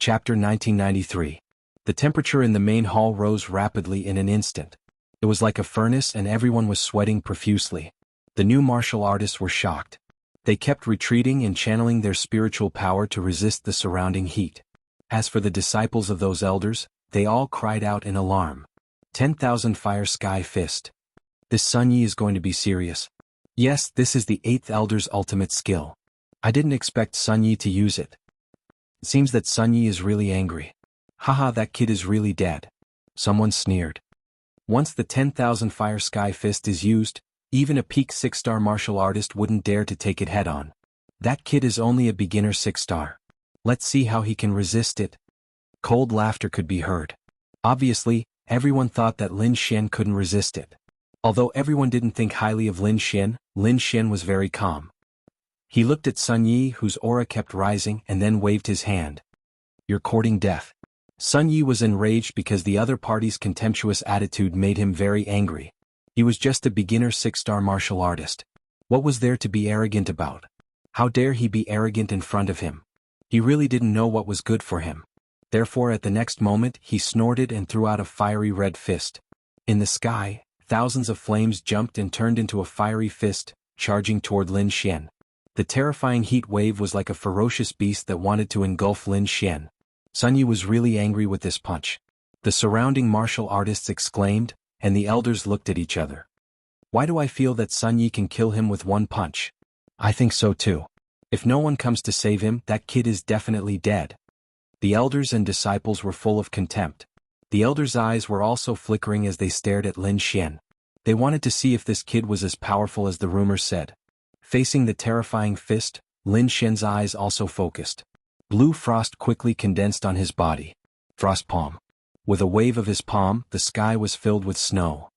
Chapter 1993. The temperature in the main hall rose rapidly in an instant. It was like a furnace and everyone was sweating profusely. The new martial artists were shocked. They kept retreating and channeling their spiritual power to resist the surrounding heat. As for the disciples of those elders, they all cried out in alarm. 10,000 Fire Sky Fist. This Sun Yi is going to be serious. Yes, this is the 8th elder's ultimate skill. I didn't expect Sun Yi to use it. It seems that Sun Yi is really angry. Haha, that kid is really dead. Someone sneered. Once the 10,000 Fire Sky Fist is used, even a peak 6-star martial artist wouldn't dare to take it head-on. That kid is only a beginner 6-star. Let's see how he can resist it. Cold laughter could be heard. Obviously, everyone thought that Lin Xian couldn't resist it. Although everyone didn't think highly of Lin Xian was very calm. He looked at Sun Yi, whose aura kept rising, and then waved his hand. You're courting death. Sun Yi was enraged because the other party's contemptuous attitude made him very angry. He was just a beginner 6-star martial artist. What was there to be arrogant about? How dare he be arrogant in front of him? He really didn't know what was good for him. Therefore at the next moment he snorted and threw out a fiery red fist. In the sky, thousands of flames jumped and turned into a fiery fist, charging toward Lin Xian. The terrifying heat wave was like a ferocious beast that wanted to engulf Lin Xian. Sun Yi was really angry with this punch. The surrounding martial artists exclaimed, and the elders looked at each other. Why do I feel that Sun Yi can kill him with one punch? I think so too. If no one comes to save him, that kid is definitely dead. The elders and disciples were full of contempt. The elders' eyes were also flickering as they stared at Lin Xian. They wanted to see if this kid was as powerful as the rumors said. Facing the terrifying fist, Lin Xian's eyes also focused. Blue frost quickly condensed on his body. Frost palm. With a wave of his palm, the sky was filled with snow.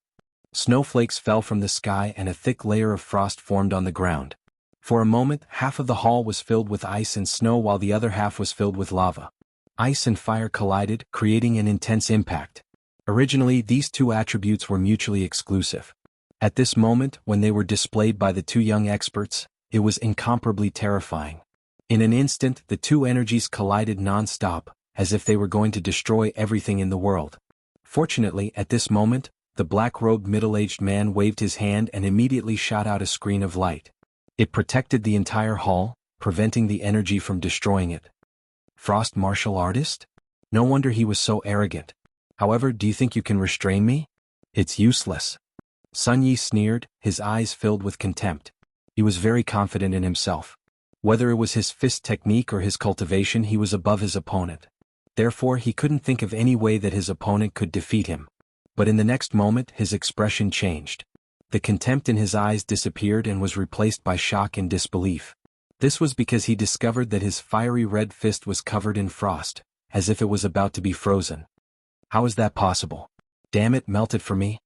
Snowflakes fell from the sky and a thick layer of frost formed on the ground. For a moment, half of the hall was filled with ice and snow while the other half was filled with lava. Ice and fire collided, creating an intense impact. Originally, these two attributes were mutually exclusive. At this moment, when they were displayed by the two young experts, it was incomparably terrifying. In an instant, the two energies collided non-stop, as if they were going to destroy everything in the world. Fortunately, at this moment, the black-robed middle-aged man waved his hand and immediately shot out a screen of light. It protected the entire hall, preventing the energy from destroying it. Frost martial artist? No wonder he was so arrogant. However, do you think you can restrain me? It's useless. Sun Yi sneered, his eyes filled with contempt. He was very confident in himself. Whether it was his fist technique or his cultivation, he was above his opponent. Therefore, he couldn't think of any way that his opponent could defeat him. But in the next moment, his expression changed. The contempt in his eyes disappeared and was replaced by shock and disbelief. This was because he discovered that his fiery red fist was covered in frost, as if it was about to be frozen. How is that possible? Damn it, melt it for me.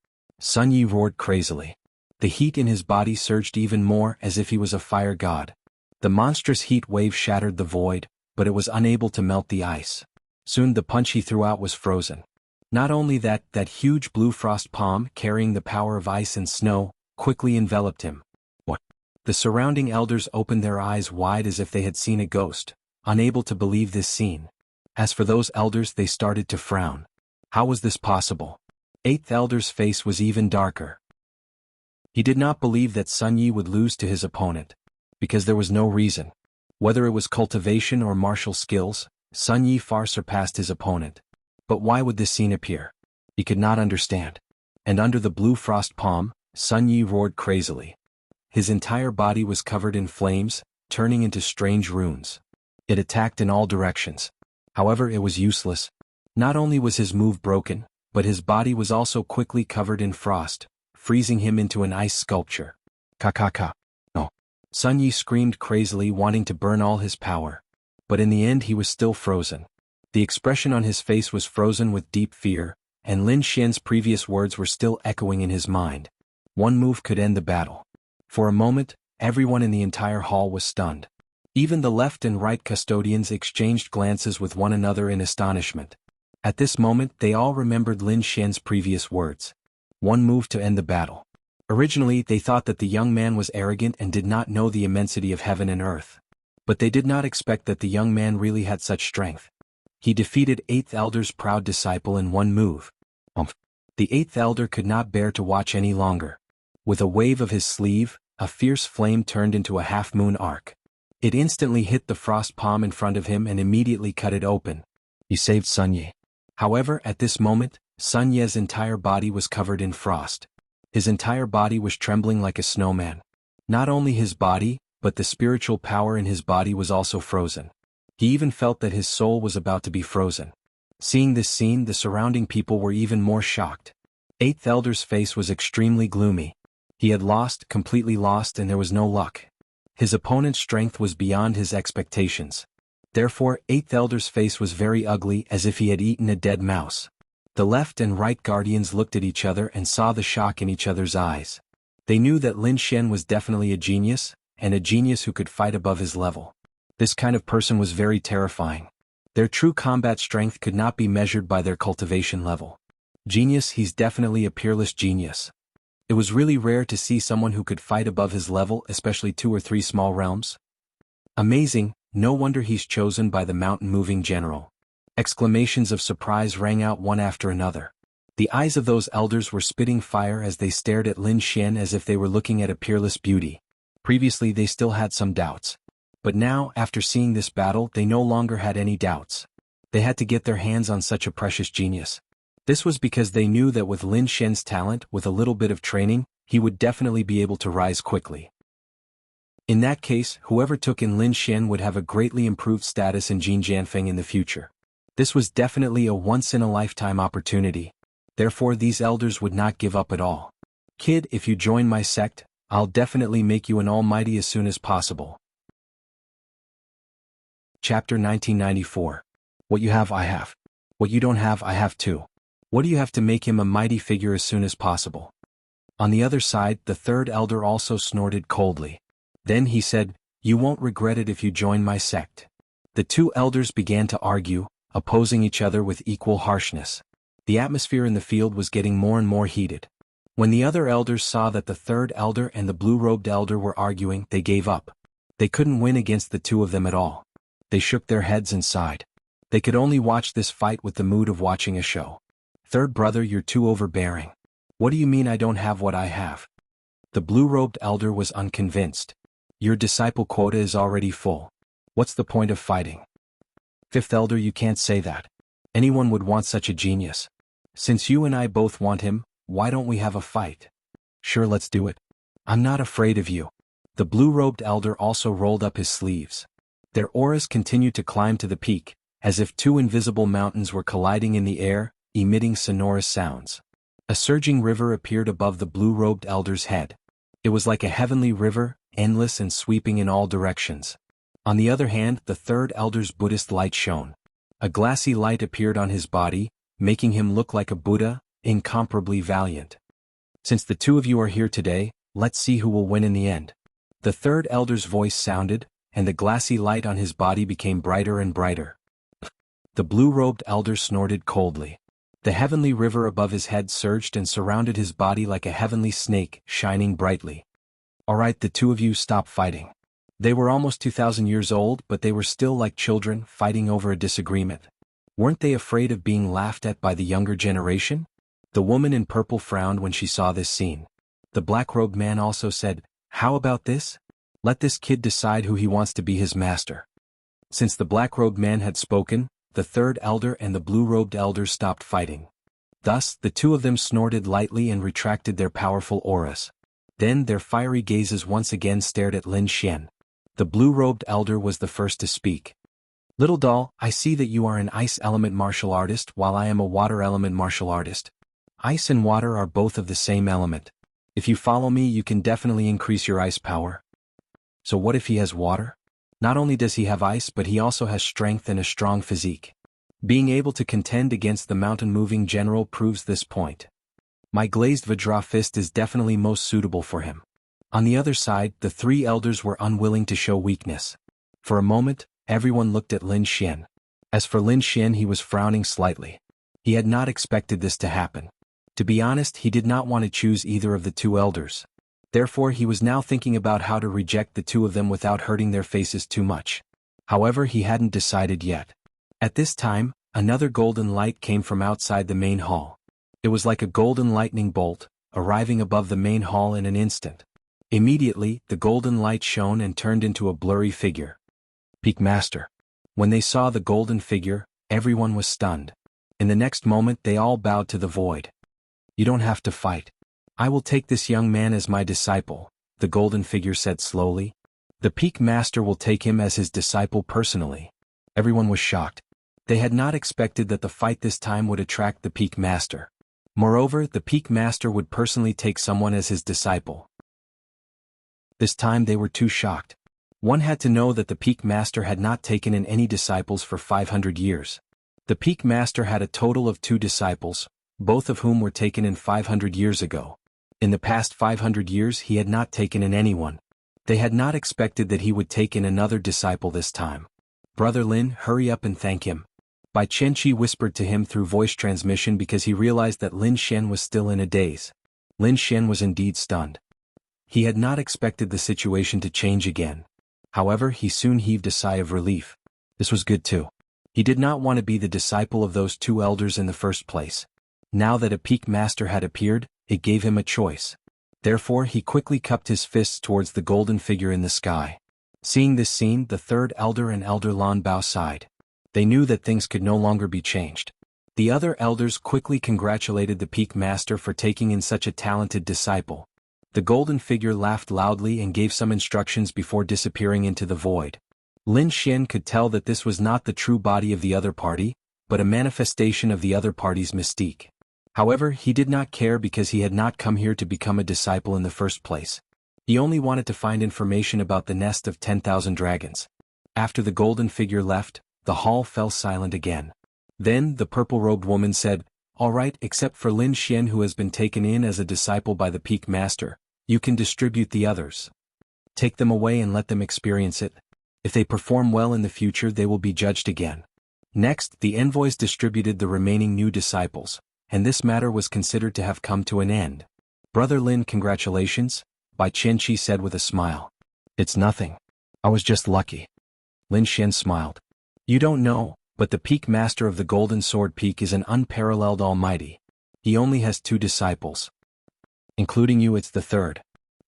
Sun Yi roared crazily. The heat in his body surged even more as if he was a fire god. The monstrous heat wave shattered the void, but it was unable to melt the ice. Soon the punch he threw out was frozen. Not only that huge blue frost palm, carrying the power of ice and snow, quickly enveloped him. What? The surrounding elders opened their eyes wide as if they had seen a ghost, unable to believe this scene. As for those elders, they started to frown. How was this possible? 8th elder's face was even darker. He did not believe that Sun Yi would lose to his opponent. Because there was no reason. Whether it was cultivation or martial skills, Sun Yi far surpassed his opponent. But why would this scene appear? He could not understand. And under the blue frost palm, Sun Yi roared crazily. His entire body was covered in flames, turning into strange runes. It attacked in all directions. However, it was useless. Not only was his move broken, but his body was also quickly covered in frost, freezing him into an ice sculpture. Ka. No. Sun Yi screamed crazily, wanting to burn all his power. But in the end he was still frozen. The expression on his face was frozen with deep fear, and Lin Xian's previous words were still echoing in his mind. One move could end the battle. For a moment, everyone in the entire hall was stunned. Even the left and right custodians exchanged glances with one another in astonishment. At this moment they all remembered Lin Xian's previous words. One move to end the battle. Originally they thought that the young man was arrogant and did not know the immensity of heaven and earth. But they did not expect that the young man really had such strength. He defeated 8th Elder's proud disciple in one move. The 8th Elder could not bear to watch any longer. With a wave of his sleeve, a fierce flame turned into a half-moon arc. It instantly hit the frost palm in front of him and immediately cut it open. He saved Sun Ye. However, at this moment, Sun Ye's entire body was covered in frost. His entire body was trembling like a snowman. Not only his body, but the spiritual power in his body was also frozen. He even felt that his soul was about to be frozen. Seeing this scene, the surrounding people were even more shocked. 8th Elder's face was extremely gloomy. He had lost, completely lost, and there was no luck. His opponent's strength was beyond his expectations. Therefore, 8th Elder's face was very ugly, as if he had eaten a dead mouse. The left and right guardians looked at each other and saw the shock in each other's eyes. They knew that Lin Xian was definitely a genius, and a genius who could fight above his level. This kind of person was very terrifying. Their true combat strength could not be measured by their cultivation level. Genius, he's definitely a peerless genius. It was really rare to see someone who could fight above his level, especially 2 or 3 small realms. Amazing, no wonder he's chosen by the mountain-moving general. Exclamations of surprise rang out one after another. The eyes of those elders were spitting fire as they stared at Lin Xian as if they were looking at a peerless beauty. Previously they still had some doubts. But now, after seeing this battle, they no longer had any doubts. They had to get their hands on such a precious genius. This was because they knew that with Lin Xian's talent, with a little bit of training, he would definitely be able to rise quickly. In that case, whoever took in Lin Xian would have a greatly improved status in Jinjianfeng in the future. This was definitely a once-in-a-lifetime opportunity. Therefore these elders would not give up at all. Kid, if you join my sect, I'll definitely make you an almighty as soon as possible. Chapter 1994. What you have, I have. What you don't have, I have too. What do you have to make him a mighty figure as soon as possible? On the other side, the 3rd elder also snorted coldly. Then he said, you won't regret it if you join my sect. The 2 elders began to argue, opposing each other with equal harshness. The atmosphere in the field was getting more and more heated. When the other elders saw that the 3rd elder and the blue-robed elder were arguing, they gave up. They couldn't win against the 2 of them at all. They shook their heads and sighed. They could only watch this fight with the mood of watching a show. 3rd brother, you're too overbearing. What do you mean I don't have what I have? The blue-robed elder was unconvinced. Your disciple quota is already full. What's the point of fighting? 5th elder, you can't say that. Anyone would want such a genius. Since you and I both want him, why don't we have a fight? Sure, let's do it. I'm not afraid of you. The blue-robed elder also rolled up his sleeves. Their auras continued to climb to the peak, as if 2 invisible mountains were colliding in the air, emitting sonorous sounds. A surging river appeared above the blue-robed elder's head. It was like a heavenly river, endless and sweeping in all directions. On the other hand, the 3rd elder's Buddhist light shone. A glassy light appeared on his body, making him look like a Buddha, incomparably valiant. Since the 2 of you are here today, let's see who will win in the end. The 3rd elder's voice sounded, and the glassy light on his body became brighter and brighter. The blue-robed elder snorted coldly. The heavenly river above his head surged and surrounded his body like a heavenly snake, shining brightly. All right, the 2 of you stop fighting. They were almost 2,000 years old, but they were still like children, fighting over a disagreement. Weren't they afraid of being laughed at by the younger generation? The woman in purple frowned when she saw this scene. The black-robed man also said, how about this? Let this kid decide who he wants to be his master. Since the black-robed man had spoken, the 3rd elder and the blue-robed elder stopped fighting. Thus, the 2 of them snorted lightly and retracted their powerful auras. Then their fiery gazes once again stared at Lin Xian. The blue-robed elder was the first to speak. Little doll, I see that you are an ice element martial artist while I am a water element martial artist. Ice and water are both of the same element. If you follow me, you can definitely increase your ice power. So what if he has water? Not only does he have ice, but he also has strength and a strong physique. Being able to contend against the mountain-moving general proves this point. My glazed Vajra fist is definitely most suitable for him. On the other side, the 3 elders were unwilling to show weakness. For a moment, everyone looked at Lin Xian. As for Lin Xian, he was frowning slightly. He had not expected this to happen. To be honest, he did not want to choose either of the 2 elders. Therefore, he was now thinking about how to reject the 2 of them without hurting their faces too much. However, he hadn't decided yet. At this time, another golden light came from outside the main hall. It was like a golden lightning bolt, arriving above the main hall in an instant. Immediately, the golden light shone and turned into a blurry figure. Peak Master. When they saw the golden figure, everyone was stunned. In the next moment they all bowed to the void. You don't have to fight. I will take this young man as my disciple, the golden figure said slowly. The Peak Master will take him as his disciple personally. Everyone was shocked. They had not expected that the fight this time would attract the Peak Master. Moreover, the Peak Master would personally take someone as his disciple. This time they were too shocked. One had to know that the Peak Master had not taken in any disciples for 500 years. The Peak Master had a total of 2 disciples, both of whom were taken in 500 years ago. In the past 500 years he had not taken in anyone. They had not expected that he would take in another disciple this time. Brother Lin, hurry up and thank him. Bai Qianqi whispered to him through voice transmission because he realized that Lin Xian was still in a daze. Lin Xian was indeed stunned. He had not expected the situation to change again. However, he soon heaved a sigh of relief. This was good too. He did not want to be the disciple of those 2 elders in the first place. Now that a Peak Master had appeared, it gave him a choice. Therefore he quickly cupped his fists towards the golden figure in the sky. Seeing this scene, the 3rd elder and Elder Lan Bao sighed. They knew that things could no longer be changed. The other elders quickly congratulated the Peak Master for taking in such a talented disciple. The golden figure laughed loudly and gave some instructions before disappearing into the void. Lin Xian could tell that this was not the true body of the other party, but a manifestation of the other party's mystique. However, he did not care because he had not come here to become a disciple in the first place. He only wanted to find information about the nest of 10,000 dragons. After the golden figure left, the hall fell silent again. Then the purple-robed woman said, "All right, except for Lin Xian who has been taken in as a disciple by the Peak Master, you can distribute the others. Take them away and let them experience it. If they perform well in the future they will be judged again." Next, the envoys distributed the remaining new disciples, and this matter was considered to have come to an end. "Brother Lin, congratulations," Bai Qianqi said with a smile. "It's nothing. I was just lucky." Lin Xian smiled. "You don't know, but the Peak Master of the Golden Sword Peak is an unparalleled almighty. He only has 2 disciples. Including you, it's the 3rd.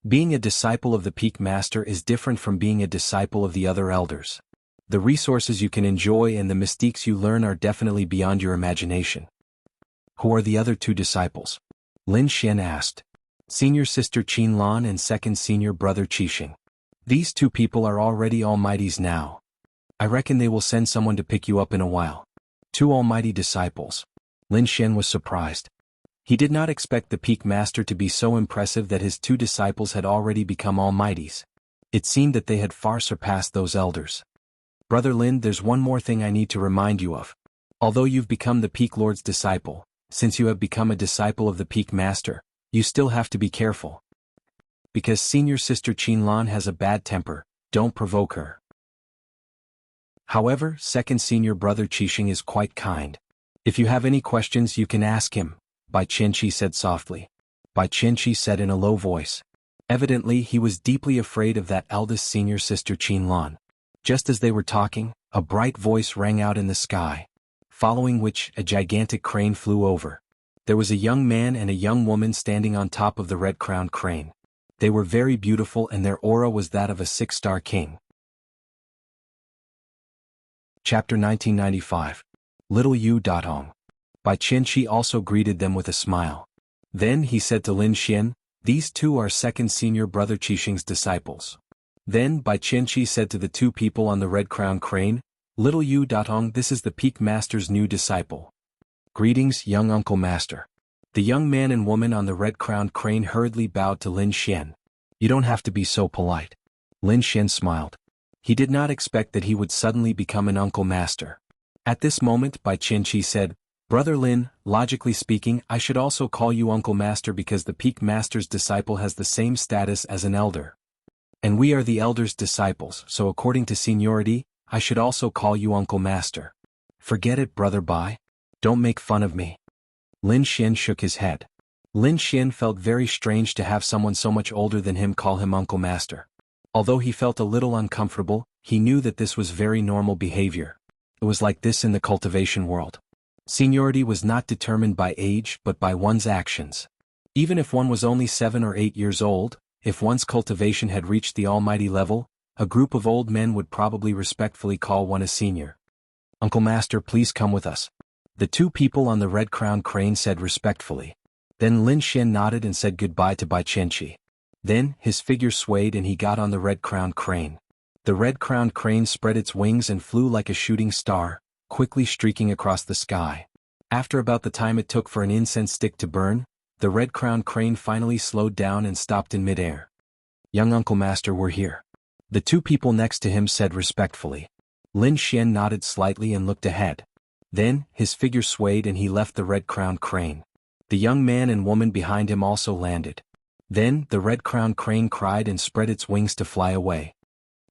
Being a disciple of the Peak Master is different from being a disciple of the other elders. The resources you can enjoy and the mystiques you learn are definitely beyond your imagination." "Who are the other 2 disciples?" Lin Xian asked. "Senior sister Qin Lan and second senior brother Qixing. These 2 people are already almighties now. I reckon they will send someone to pick you up in a while." 2 almighty disciples. Lin Xian was surprised. He did not expect the Peak Master to be so impressive that his 2 disciples had already become almighties. It seemed that they had far surpassed those elders. "Brother Lin, there's one more thing I need to remind you of. Although you've become the Peak Lord's disciple, since you have become a disciple of the Peak Master, you still have to be careful. Because senior sister Qin Lan has a bad temper, don't provoke her. However, second senior brother Qixing is quite kind. If you have any questions you can ask him," Bai Qianqi said softly. Bai Qianqi said in a low voice. Evidently he was deeply afraid of that eldest senior sister Qin Lan. Just as they were talking, a bright voice rang out in the sky, following which a gigantic crane flew over. There was a young man and a young woman standing on top of the red-crowned crane. They were very beautiful and their aura was that of a 6-star king. Chapter 1995. Little Yu Datong. Bai Qianqi also greeted them with a smile. Then he said to Lin Xian, "These 2 are second senior brother Qixing's disciples." Then Bai Qianqi said to the 2 people on the red-crowned crane, "Little Yu Datong, this is the Peak Master's new disciple." "Greetings, young Uncle Master." The young man and woman on the red-crowned crane hurriedly bowed to Lin Xian. "You don't have to be so polite." Lin Xian smiled. He did not expect that he would suddenly become an Uncle Master. At this moment Bai Qianqi said, "Brother Lin, logically speaking I should also call you Uncle Master because the Peak Master's disciple has the same status as an elder. And we are the elder's disciples, so according to seniority, I should also call you Uncle Master." "Forget it, Brother Bai. Don't make fun of me." Lin Xian shook his head. Lin Xian felt very strange to have someone so much older than him call him Uncle Master. Although he felt a little uncomfortable, he knew that this was very normal behavior. It was like this in the cultivation world. Seniority was not determined by age but by one's actions. Even if one was only 7 or 8 years old, if one's cultivation had reached the almighty level, a group of old men would probably respectfully call one a senior. "Uncle Master, please come with us," the two people on the red-crowned crane said respectfully. Then Lin Xian nodded and said goodbye to Bai Qianqi. Then, his figure swayed and he got on the red-crowned crane. The red-crowned crane spread its wings and flew like a shooting star, quickly streaking across the sky. After about the time it took for an incense stick to burn, the red-crowned crane finally slowed down and stopped in midair. "Young Uncle Master, we're here," the two people next to him said respectfully. Lin Xian nodded slightly and looked ahead. Then, his figure swayed and he left the red-crowned crane. The young man and woman behind him also landed. Then, the red-crowned crane cried and spread its wings to fly away.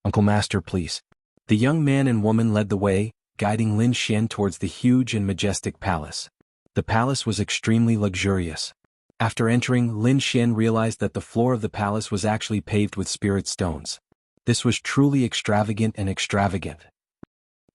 "Uncle Master, please." The young man and woman led the way, guiding Lin Xian towards the huge and majestic palace. The palace was extremely luxurious. After entering, Lin Xian realized that the floor of the palace was actually paved with spirit stones. This was truly extravagant and extravagant.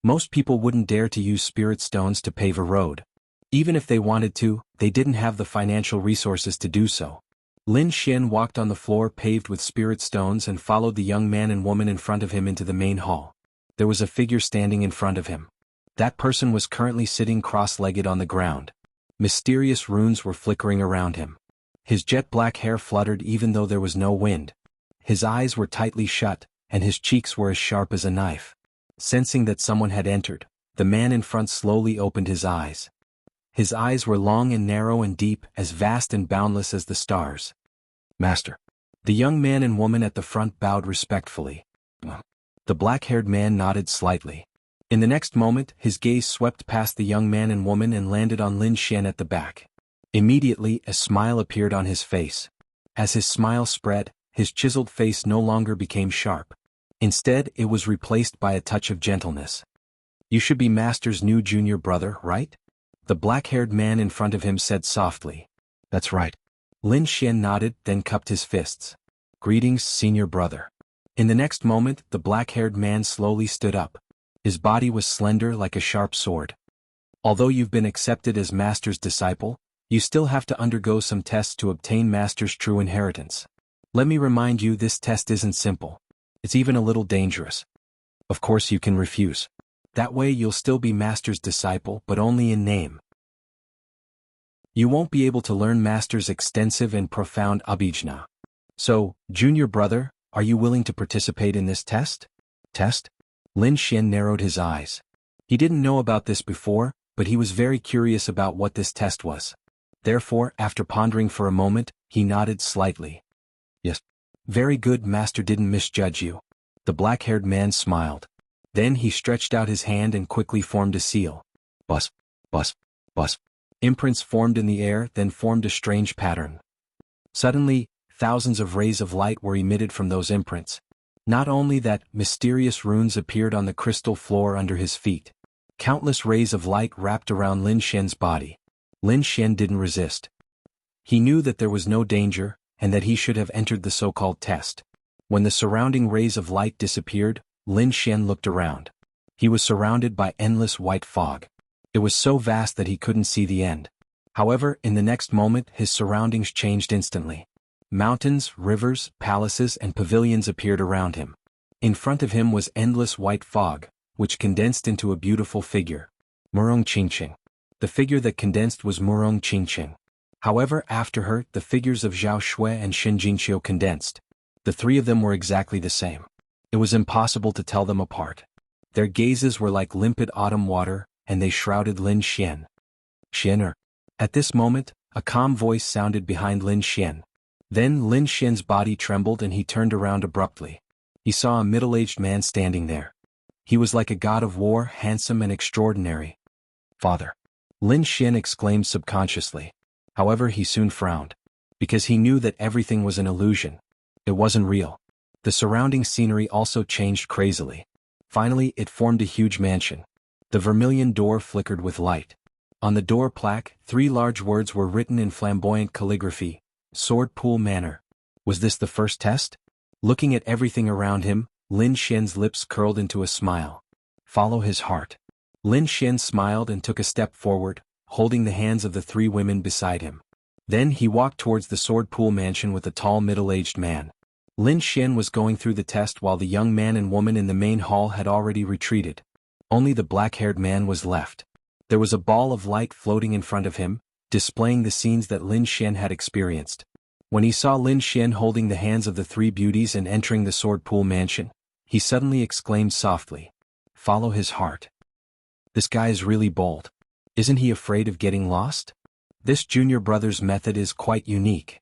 Most people wouldn't dare to use spirit stones to pave a road. Even if they wanted to, they didn't have the financial resources to do so. Lin Xian walked on the floor paved with spirit stones and followed the young man and woman in front of him into the main hall. There was a figure standing in front of him. That person was currently sitting cross-legged on the ground. Mysterious runes were flickering around him. His jet-black hair fluttered even though there was no wind. His eyes were tightly shut, and his cheeks were as sharp as a knife. Sensing that someone had entered, the man in front slowly opened his eyes. His eyes were long and narrow and deep, as vast and boundless as the stars. "Master." The young man and woman at the front bowed respectfully. The black-haired man nodded slightly. In the next moment, his gaze swept past the young man and woman and landed on Lin Xian at the back. Immediately, a smile appeared on his face. As his smile spread, his chiseled face no longer became sharp. Instead, it was replaced by a touch of gentleness. "You should be Master's new junior brother, right?" The black-haired man in front of him said softly. "That's right." Lin Xian nodded, then cupped his fists. "Greetings, senior brother." In the next moment, the black-haired man slowly stood up. His body was slender like a sharp sword. "Although you've been accepted as Master's disciple, you still have to undergo some tests to obtain Master's true inheritance. Let me remind you, this test isn't simple. It's even a little dangerous. Of course you can refuse. That way you'll still be Master's disciple, but only in name. You won't be able to learn Master's extensive and profound abhijna. So, junior brother, are you willing to participate in this test?" "Test?" Lin Xian narrowed his eyes. He didn't know about this before, but he was very curious about what this test was. Therefore, after pondering for a moment, he nodded slightly. "Yes." "Very good, Master didn't misjudge you." The black-haired man smiled. Then he stretched out his hand and quickly formed a seal. Bus, bus, bus. Imprints formed in the air, then formed a strange pattern. Suddenly, thousands of rays of light were emitted from those imprints. Not only that, mysterious runes appeared on the crystal floor under his feet. Countless rays of light wrapped around Lin Xian's body. Lin Xian didn't resist. He knew that there was no danger, and that he should have entered the so-called test. When the surrounding rays of light disappeared, Lin Xian looked around. He was surrounded by endless white fog. It was so vast that he couldn't see the end. However, in the next moment, his surroundings changed instantly. Mountains, rivers, palaces, and pavilions appeared around him. In front of him was endless white fog, which condensed into a beautiful figure. Murong Qingqing. The figure that condensed was Murong Qingqing. However, after her, the figures of Zhao Shui and Xin Jingqiu condensed. The three of them were exactly the same. It was impossible to tell them apart. Their gazes were like limpid autumn water, and they shrouded Lin Xian. "Xianer." At this moment, a calm voice sounded behind Lin Xian. Then Lin Xian's body trembled and he turned around abruptly. He saw a middle-aged man standing there. He was like a god of war, handsome and extraordinary. "Father." Lin Xian exclaimed subconsciously. However, he soon frowned. Because he knew that everything was an illusion. It wasn't real. The surrounding scenery also changed crazily. Finally, it formed a huge mansion. The vermilion door flickered with light. On the door plaque, 3 large words were written in flamboyant calligraphy: Sword Pool Manor. Was this the first test? Looking at everything around him, Lin Xian's lips curled into a smile. Follow his heart. Lin Xian smiled and took a step forward, holding the hands of the three women beside him. Then he walked towards the sword pool mansion with a tall middle-aged man. Lin Xian was going through the test while the young man and woman in the main hall had already retreated. Only the black-haired man was left. There was a ball of light floating in front of him, displaying the scenes that Lin Xian had experienced. When he saw Lin Xian holding the hands of the three beauties and entering the sword pool mansion, he suddenly exclaimed softly, "Follow his heart. This guy is really bold. Isn't he afraid of getting lost? This junior brother's method is quite unique."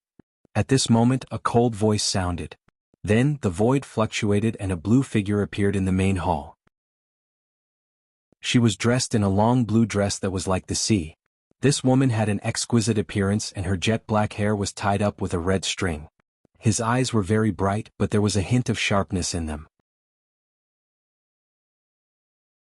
At this moment a cold voice sounded. Then the void fluctuated and a blue figure appeared in the main hall. She was dressed in a long blue dress that was like the sea. This woman had an exquisite appearance and her jet black hair was tied up with a red string. His eyes were very bright, but there was a hint of sharpness in them.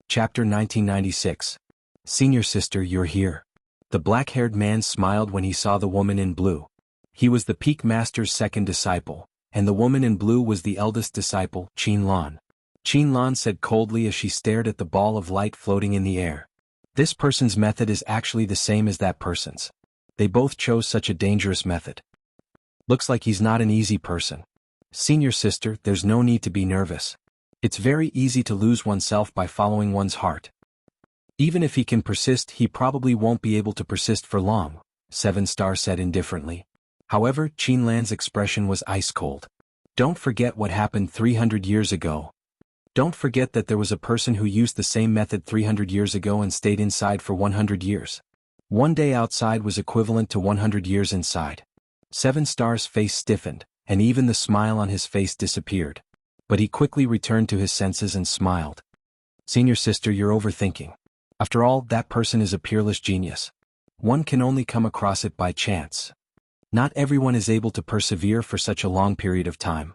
Chapter 1996. Senior sister, you're here. The black-haired man smiled when he saw the woman in blue. He was the Peak Master's second disciple, and the woman in blue was the eldest disciple, Qin Lan. Qin Lan said coldly as she stared at the ball of light floating in the air. This person's method is actually the same as that person's. They both chose such a dangerous method. Looks like he's not an easy person. Senior sister, there's no need to be nervous. It's very easy to lose oneself by following one's heart. Even if he can persist, he probably won't be able to persist for long, 7-star said indifferently. However, Qin Lan's expression was ice-cold. Don't forget what happened 300 years ago. Don't forget that there was a person who used the same method 300 years ago and stayed inside for 100 years. One day outside was equivalent to 100 years inside. 7-star's face stiffened, and even the smile on his face disappeared. But he quickly returned to his senses and smiled. Senior sister, you're overthinking. After all, that person is a peerless genius. One can only come across it by chance. Not everyone is able to persevere for such a long period of time.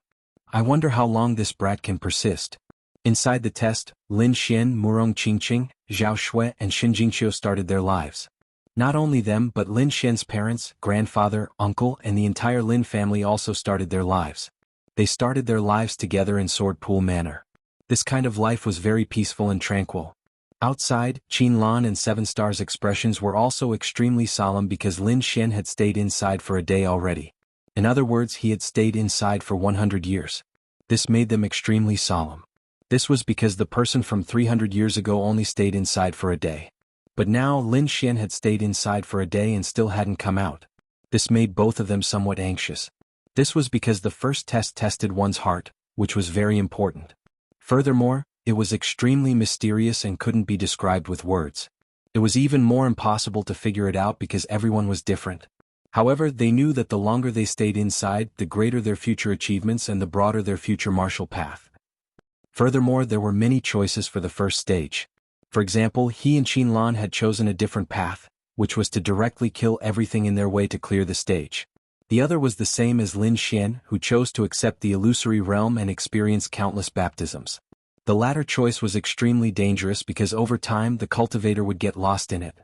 I wonder how long this brat can persist. Inside the test, Lin Xian, Murong Qingqing, Zhao Shui and Xin Jingqiu started their lives. Not only them but Lin Xian's parents, grandfather, uncle and the entire Lin family also started their lives. They started their lives together in Sword Pool Manor. This kind of life was very peaceful and tranquil. Outside, Qin Lan and 7-star's expressions were also extremely solemn because Lin Xian had stayed inside for a day already. In other words, he had stayed inside for 100 years. This made them extremely solemn. This was because the person from 300 years ago only stayed inside for a day. But now Lin Xian had stayed inside for a day and still hadn't come out. This made both of them somewhat anxious. This was because the first test tested one's heart, which was very important. Furthermore, it was extremely mysterious and couldn't be described with words. It was even more impossible to figure it out because everyone was different. However, they knew that the longer they stayed inside, the greater their future achievements and the broader their future martial path. Furthermore, there were many choices for the first stage. For example, he and Qin Lan had chosen a different path, which was to directly kill everything in their way to clear the stage. The other was the same as Lin Xian, who chose to accept the illusory realm and experience countless baptisms. The latter choice was extremely dangerous because over time the cultivator would get lost in it.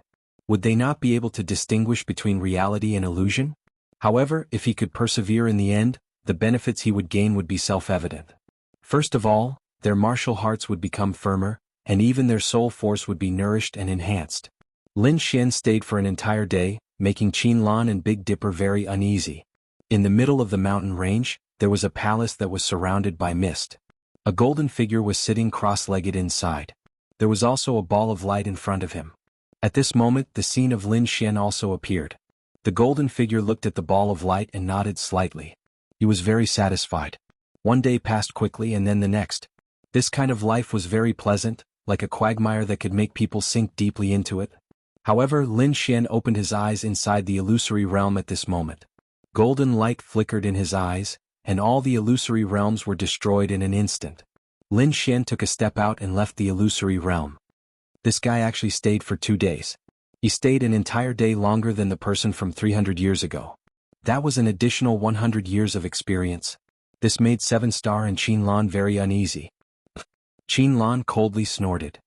Would they not be able to distinguish between reality and illusion? However, if he could persevere in the end, the benefits he would gain would be self-evident. First of all, their martial hearts would become firmer, and even their soul force would be nourished and enhanced. Lin Xian stayed for an entire day, making Qin Lan and Big Dipper very uneasy. In the middle of the mountain range, there was a palace that was surrounded by mist. A golden figure was sitting cross-legged inside. There was also a ball of light in front of him. At this moment, the scene of Lin Xian also appeared. The golden figure looked at the ball of light and nodded slightly. He was very satisfied. One day passed quickly and then the next. This kind of life was very pleasant, like a quagmire that could make people sink deeply into it. However, Lin Xian opened his eyes inside the illusory realm at this moment. Golden light flickered in his eyes, and all the illusory realms were destroyed in an instant. Lin Xian took a step out and left the illusory realm. This guy actually stayed for 2 days. He stayed an entire day longer than the person from 300 years ago. That was an additional 100 years of experience. This made 7-star and Qin Lan very uneasy. Qin Lan coldly snorted.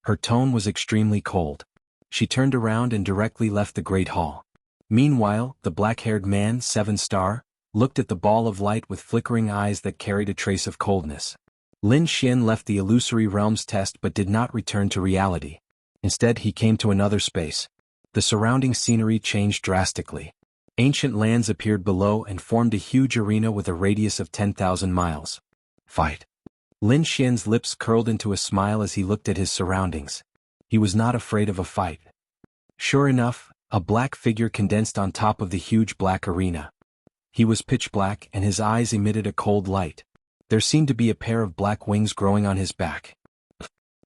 Her tone was extremely cold. She turned around and directly left the Great Hall. Meanwhile, the black-haired man, 7-star, looked at the ball of light with flickering eyes that carried a trace of coldness. Lin Xian left the illusory realms test but did not return to reality. Instead he came to another space. The surrounding scenery changed drastically. Ancient lands appeared below and formed a huge arena with a radius of 10,000 miles. Fight. Lin Xian's lips curled into a smile as he looked at his surroundings. He was not afraid of a fight. Sure enough, a black figure condensed on top of the huge black arena. He was pitch black and his eyes emitted a cold light. There seemed to be a pair of black wings growing on his back.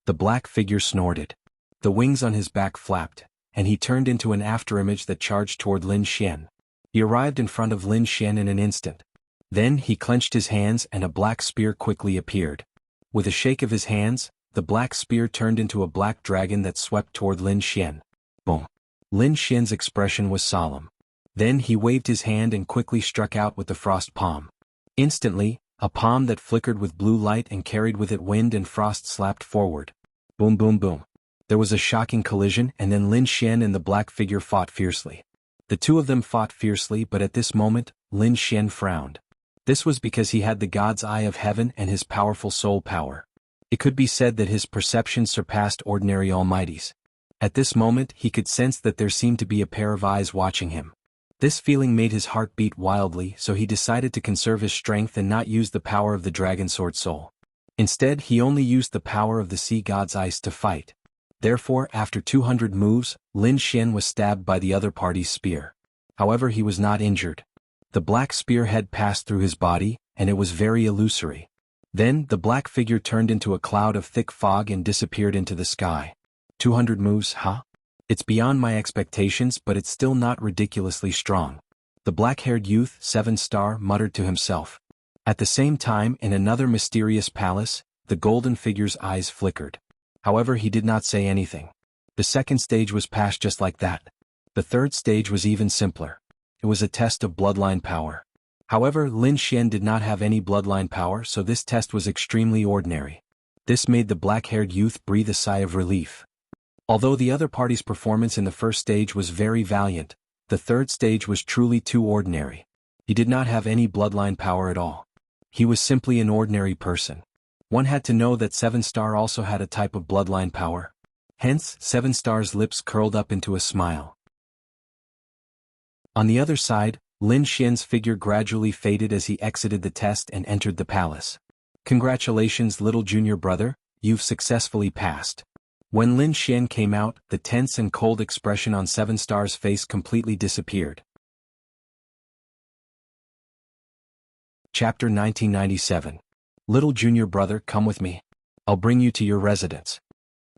The black figure snorted. The wings on his back flapped, and he turned into an afterimage that charged toward Lin Xian. He arrived in front of Lin Xian in an instant. Then he clenched his hands and a black spear quickly appeared. With a shake of his hands, the black spear turned into a black dragon that swept toward Lin Xian. Boom. Lin Xian's expression was solemn. Then he waved his hand and quickly struck out with the frost palm. Instantly, a palm that flickered with blue light and carried with it wind and frost slapped forward. Boom boom boom. There was a shocking collision and then Lin Xian and the black figure fought fiercely. The two of them fought fiercely but at this moment, Lin Xian frowned. This was because he had the God's Eye of Heaven and his powerful soul power. It could be said that his perception surpassed ordinary almighties. At this moment he could sense that there seemed to be a pair of eyes watching him. This feeling made his heart beat wildly, so he decided to conserve his strength and not use the power of the dragon sword soul. Instead he only used the power of the sea god's ice to fight. Therefore, after 200 moves, Lin Xian was stabbed by the other party's spear. However, he was not injured. The black spearhead passed through his body, and it was very illusory. Then, the black figure turned into a cloud of thick fog and disappeared into the sky. 200 moves, huh? It's beyond my expectations, but it's still not ridiculously strong. The black-haired youth, 7-star, muttered to himself. At the same time, in another mysterious palace, the golden figure's eyes flickered. However, he did not say anything. The second stage was passed just like that. The third stage was even simpler. It was a test of bloodline power. However, Lin Xian did not have any bloodline power, so this test was extremely ordinary. This made the black-haired youth breathe a sigh of relief. Although the other party's performance in the first stage was very valiant, the third stage was truly too ordinary. He did not have any bloodline power at all. He was simply an ordinary person. One had to know that 7-star also had a type of bloodline power. Hence, 7-star's lips curled up into a smile. On the other side, Lin Xian's figure gradually faded as he exited the test and entered the palace. Congratulations, little junior brother, you've successfully passed. When Lin Xian came out, the tense and cold expression on 7-star's face completely disappeared. Chapter 1997. Little junior brother, come with me. I'll bring you to your residence.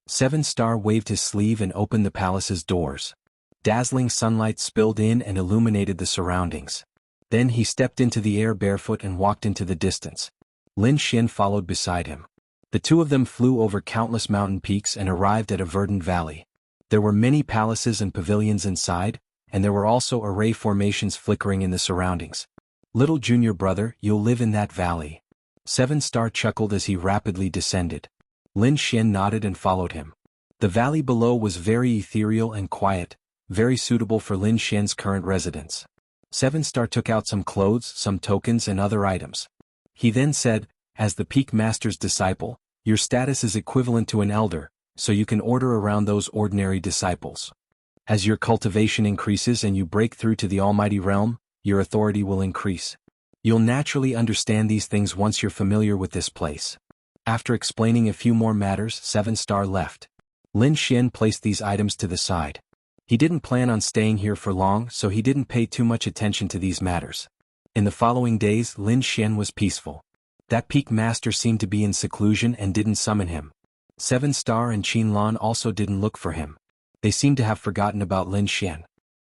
7-star waved his sleeve and opened the palace's doors. Dazzling sunlight spilled in and illuminated the surroundings. Then he stepped into the air barefoot and walked into the distance. Lin Xian followed beside him. The two of them flew over countless mountain peaks and arrived at a verdant valley. There were many palaces and pavilions inside, and there were also array formations flickering in the surroundings. Little junior brother, you'll live in that valley. 7-star chuckled as he rapidly descended. Lin Xian nodded and followed him. The valley below was very ethereal and quiet, very suitable for Lin Xian's current residence. 7-star took out some clothes, some tokens and other items. He then said, as the Peak Master's disciple, your status is equivalent to an elder, so you can order around those ordinary disciples. As your cultivation increases and you break through to the Almighty Realm, your authority will increase. You'll naturally understand these things once you're familiar with this place. After explaining a few more matters, 7-star left. Lin Xian placed these items to the side. He didn't plan on staying here for long, so he didn't pay too much attention to these matters. In the following days, Lin Xian was peaceful. That Peak Master seemed to be in seclusion and didn't summon him. 7-star and Qin Lan also didn't look for him. They seemed to have forgotten about Lin Xian.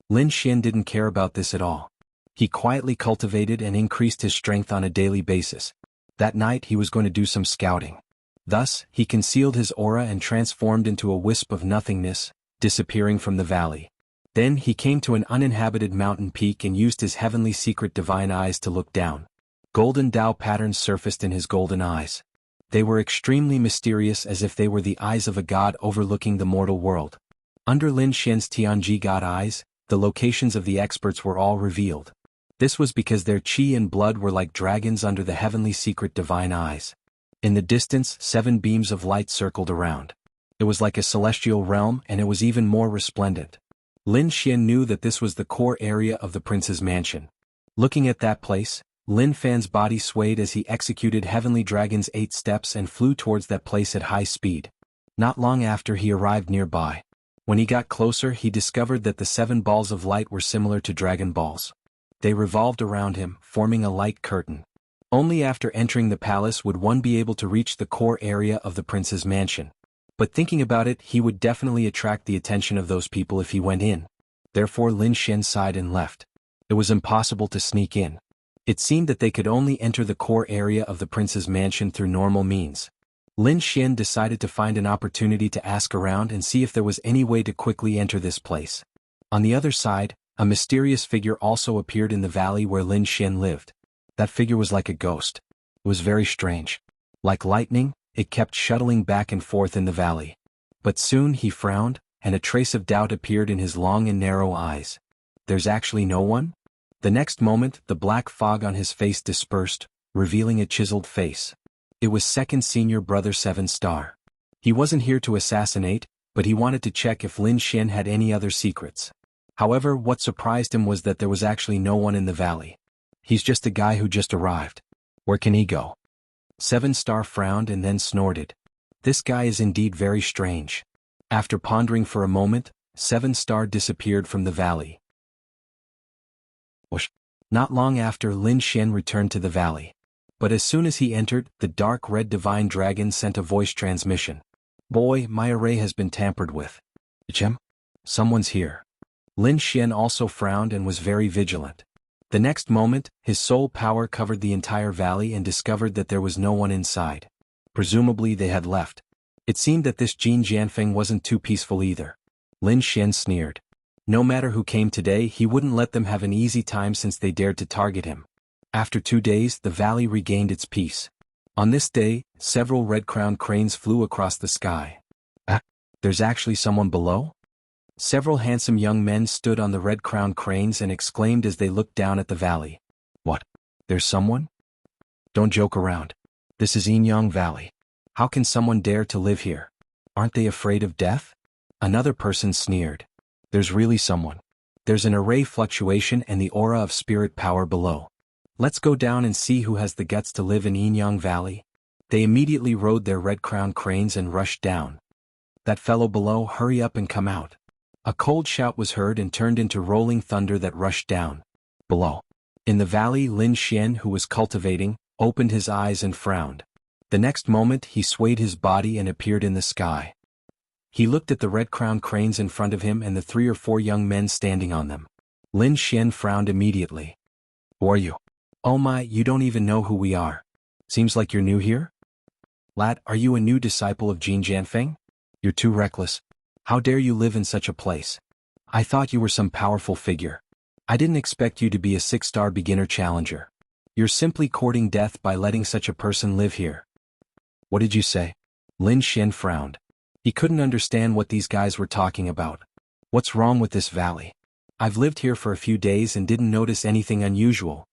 Lin Xian didn't care about this at all. He quietly cultivated and increased his strength on a daily basis. That night he was going to do some scouting. Thus, he concealed his aura and transformed into a wisp of nothingness, disappearing from the valley. Then he came to an uninhabited mountain peak and used his heavenly secret divine eyes to look down. Golden Tao patterns surfaced in his golden eyes. They were extremely mysterious, as if they were the eyes of a god overlooking the mortal world. Under Lin Xian's Tianji god eyes, the locations of the experts were all revealed. This was because their qi and blood were like dragons under the heavenly secret divine eyes. In the distance, 7 beams of light circled around. It was like a celestial realm, and it was even more resplendent. Lin Xian knew that this was the core area of the prince's mansion. Looking at that place, Lin Fan's body swayed as he executed Heavenly Dragon's 8 steps and flew towards that place at high speed. Not long after he arrived nearby. When he got closer, he discovered that the 7 balls of light were similar to Dragon Balls. They revolved around him, forming a light curtain. Only after entering the palace would one be able to reach the core area of the prince's mansion. But thinking about it, he would definitely attract the attention of those people if he went in. Therefore Lin Xian sighed and left. It was impossible to sneak in. It seemed that they could only enter the core area of the prince's mansion through normal means. Lin Xian decided to find an opportunity to ask around and see if there was any way to quickly enter this place. On the other side, a mysterious figure also appeared in the valley where Lin Xian lived. That figure was like a ghost. It was very strange. Like lightning, it kept shuttling back and forth in the valley. But soon he frowned, and a trace of doubt appeared in his long and narrow eyes. There's actually no one? The next moment, the black fog on his face dispersed, revealing a chiseled face. It was second senior brother 7 Star. He wasn't here to assassinate, but he wanted to check if Lin Xian had any other secrets. However, what surprised him was that there was actually no one in the valley. He's just a guy who just arrived. Where can he go? 7 Star frowned and then snorted. This guy is indeed very strange. After pondering for a moment, 7 Star disappeared from the valley. Not long after, Lin Xian returned to the valley. But as soon as he entered, the dark red divine dragon sent a voice transmission. Boy, my array has been tampered with. Chem? Someone's here. Lin Xian also frowned and was very vigilant. The next moment, his soul power covered the entire valley and discovered that there was no one inside. Presumably they had left. It seemed that this Jin Jianfeng wasn't too peaceful either. Lin Xian sneered. No matter who came today, he wouldn't let them have an easy time since they dared to target him. After 2 days, the valley regained its peace. On this day, several red-crowned cranes flew across the sky. There's actually someone below? Several handsome young men stood on the red-crowned cranes and exclaimed as they looked down at the valley. What? There's someone? Don't joke around. This is Inyang Valley. How can someone dare to live here? Aren't they afraid of death? Another person sneered. There's really someone. There's an array fluctuation and the aura of spirit power below. Let's go down and see who has the guts to live in Inyang Valley. They immediately rode their red-crowned cranes and rushed down. That fellow below, hurry up and come out. A cold shout was heard and turned into rolling thunder that rushed down. Below. In the valley, Lin Xian, who was cultivating, opened his eyes and frowned. The next moment he swayed his body and appeared in the sky. He looked at the red-crowned cranes in front of him and the 3 or 4 young men standing on them. Lin Xian frowned immediately. Who are you? Oh my, you don't even know who we are. Seems like you're new here? Lad, are you a new disciple of Jin Jianfeng? You're too reckless. How dare you live in such a place? I thought you were some powerful figure. I didn't expect you to be a 6-star beginner challenger. You're simply courting death by letting such a person live here. What did you say? Lin Xian frowned. He couldn't understand what these guys were talking about. What's wrong with this valley? I've lived here for a few days and didn't notice anything unusual.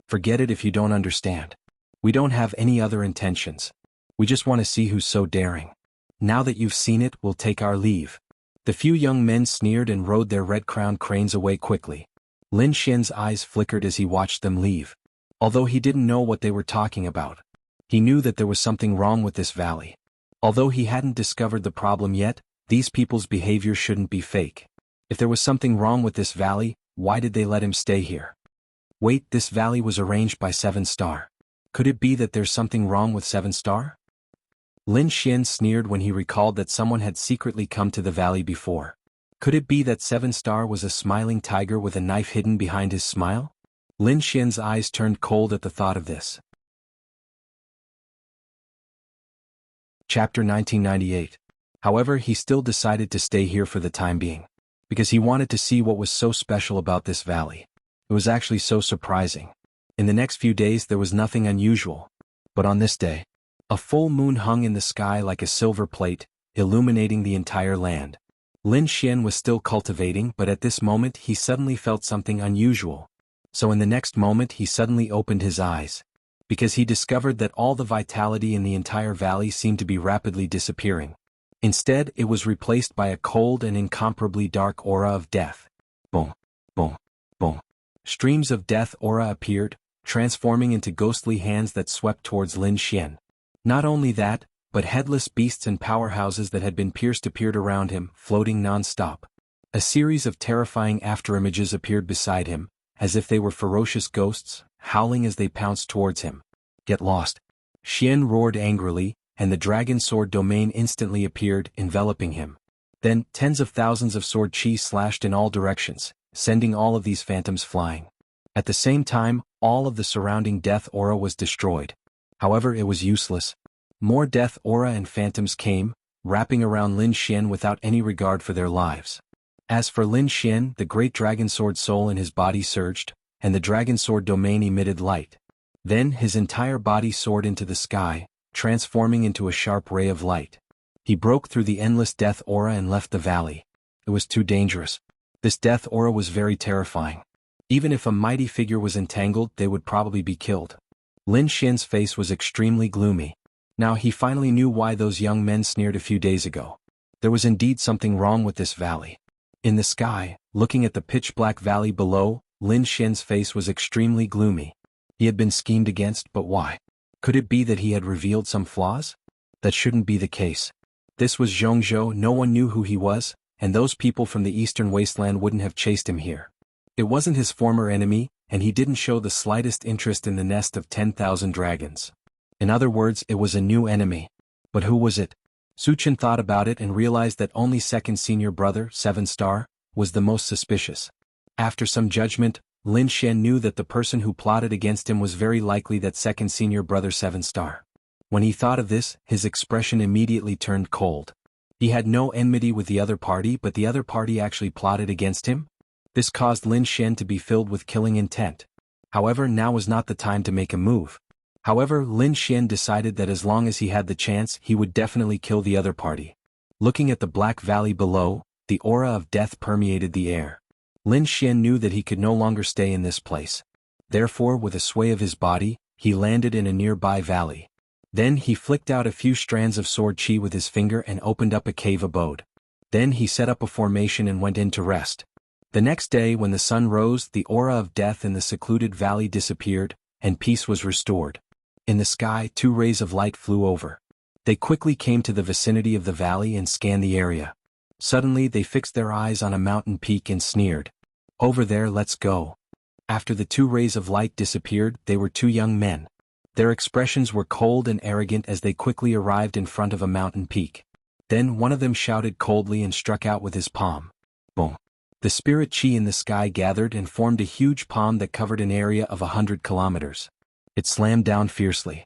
Forget it if you don't understand. We don't have any other intentions. We just want to see who's so daring. Now that you've seen it, we'll take our leave. The few young men sneered and rode their red-crowned cranes away quickly. Lin Xian's eyes flickered as he watched them leave. Although he didn't know what they were talking about, he knew that there was something wrong with this valley. Although he hadn't discovered the problem yet, these people's behavior shouldn't be fake. If there was something wrong with this valley, why did they let him stay here? Wait, this valley was arranged by 7 Star. Could it be that there's something wrong with 7 Star? Lin Xian sneered when he recalled that someone had secretly come to the valley before. Could it be that 7 Star was a smiling tiger with a knife hidden behind his smile? Lin Xian's eyes turned cold at the thought of this. Chapter 1998. However, he still decided to stay here for the time being, because he wanted to see what was so special about this valley. It was actually so surprising. In the next few days there was nothing unusual. But on this day, a full moon hung in the sky like a silver plate, illuminating the entire land. Lin Xian was still cultivating, but at this moment he suddenly felt something unusual. So in the next moment he suddenly opened his eyes. because he discovered that all the vitality in the entire valley seemed to be rapidly disappearing. Instead, it was replaced by a cold and incomparably dark aura of death. Boom, boom, boom. Streams of death aura appeared, transforming into ghostly hands that swept towards Lin Xian. Not only that, but headless beasts and powerhouses that had been pierced appeared around him, floating non-stop. A series of terrifying afterimages appeared beside him, as if they were ferocious ghosts, howling as they pounced towards him. Get lost. Xian roared angrily, and the dragon sword domain instantly appeared, enveloping him. Then, tens of thousands of sword chi slashed in all directions, sending all of these phantoms flying. At the same time, all of the surrounding death aura was destroyed. However, it was useless. More death aura and phantoms came, wrapping around Lin Xian without any regard for their lives. As for Lin Xian, the great dragon sword soul in his body surged, and the dragon sword domain emitted light. Then his entire body soared into the sky, transforming into a sharp ray of light. He broke through the endless death aura and left the valley. It was too dangerous. This death aura was very terrifying. Even if a mighty figure was entangled, they would probably be killed. Lin Xian's face was extremely gloomy. Now he finally knew why those young men sneered a few days ago. There was indeed something wrong with this valley. In the sky, looking at the pitch-black valley below, Lin Xian's face was extremely gloomy. He had been schemed against, but why? Could it be that he had revealed some flaws? That shouldn't be the case. This was Zhongzhou, no one knew who he was, and those people from the eastern wasteland wouldn't have chased him here. It wasn't his former enemy, and he didn't show the slightest interest in the nest of 10,000 dragons. In other words, it was a new enemy. But who was it? Su Chen thought about it and realized that only second senior brother, 7 Star, was the most suspicious. After some judgment, Lin Xian knew that the person who plotted against him was very likely that second senior brother 7 Star. When he thought of this, his expression immediately turned cold. He had no enmity with the other party, but the other party actually plotted against him? This caused Lin Xian to be filled with killing intent. However, now was not the time to make a move. However, Lin Xian decided that as long as he had the chance, he would definitely kill the other party. Looking at the black valley below, the aura of death permeated the air. Lin Xian knew that he could no longer stay in this place. Therefore, with a sway of his body, he landed in a nearby valley. Then he flicked out a few strands of sword chi with his finger and opened up a cave abode. Then he set up a formation and went in to rest. The next day when the sun rose, the aura of death in the secluded valley disappeared, and peace was restored. In the sky, 2 rays of light flew over. They quickly came to the vicinity of the valley and scanned the area. Suddenly they fixed their eyes on a mountain peak and sneered. "Over there, let's go." After the 2 rays of light disappeared, they were 2 young men. Their expressions were cold and arrogant as they quickly arrived in front of a mountain peak. Then one of them shouted coldly and struck out with his palm. Boom. The spirit chi in the sky gathered and formed a huge palm that covered an area of 100 kilometers. It slammed down fiercely.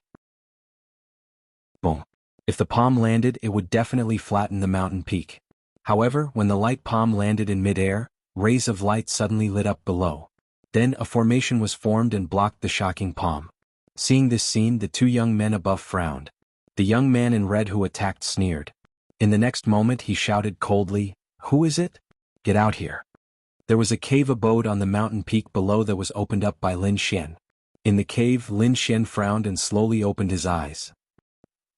Boom. If the palm landed, it would definitely flatten the mountain peak. However, when the light palm landed in midair, rays of light suddenly lit up below. Then a formation was formed and blocked the shocking palm. Seeing this scene, the 2 young men above frowned. The young man in red who attacked sneered. In the next moment he shouted coldly, "Who is it? Get out here." There was a cave abode on the mountain peak below that was opened up by Lin Xian. In the cave, Lin Xian frowned and slowly opened his eyes.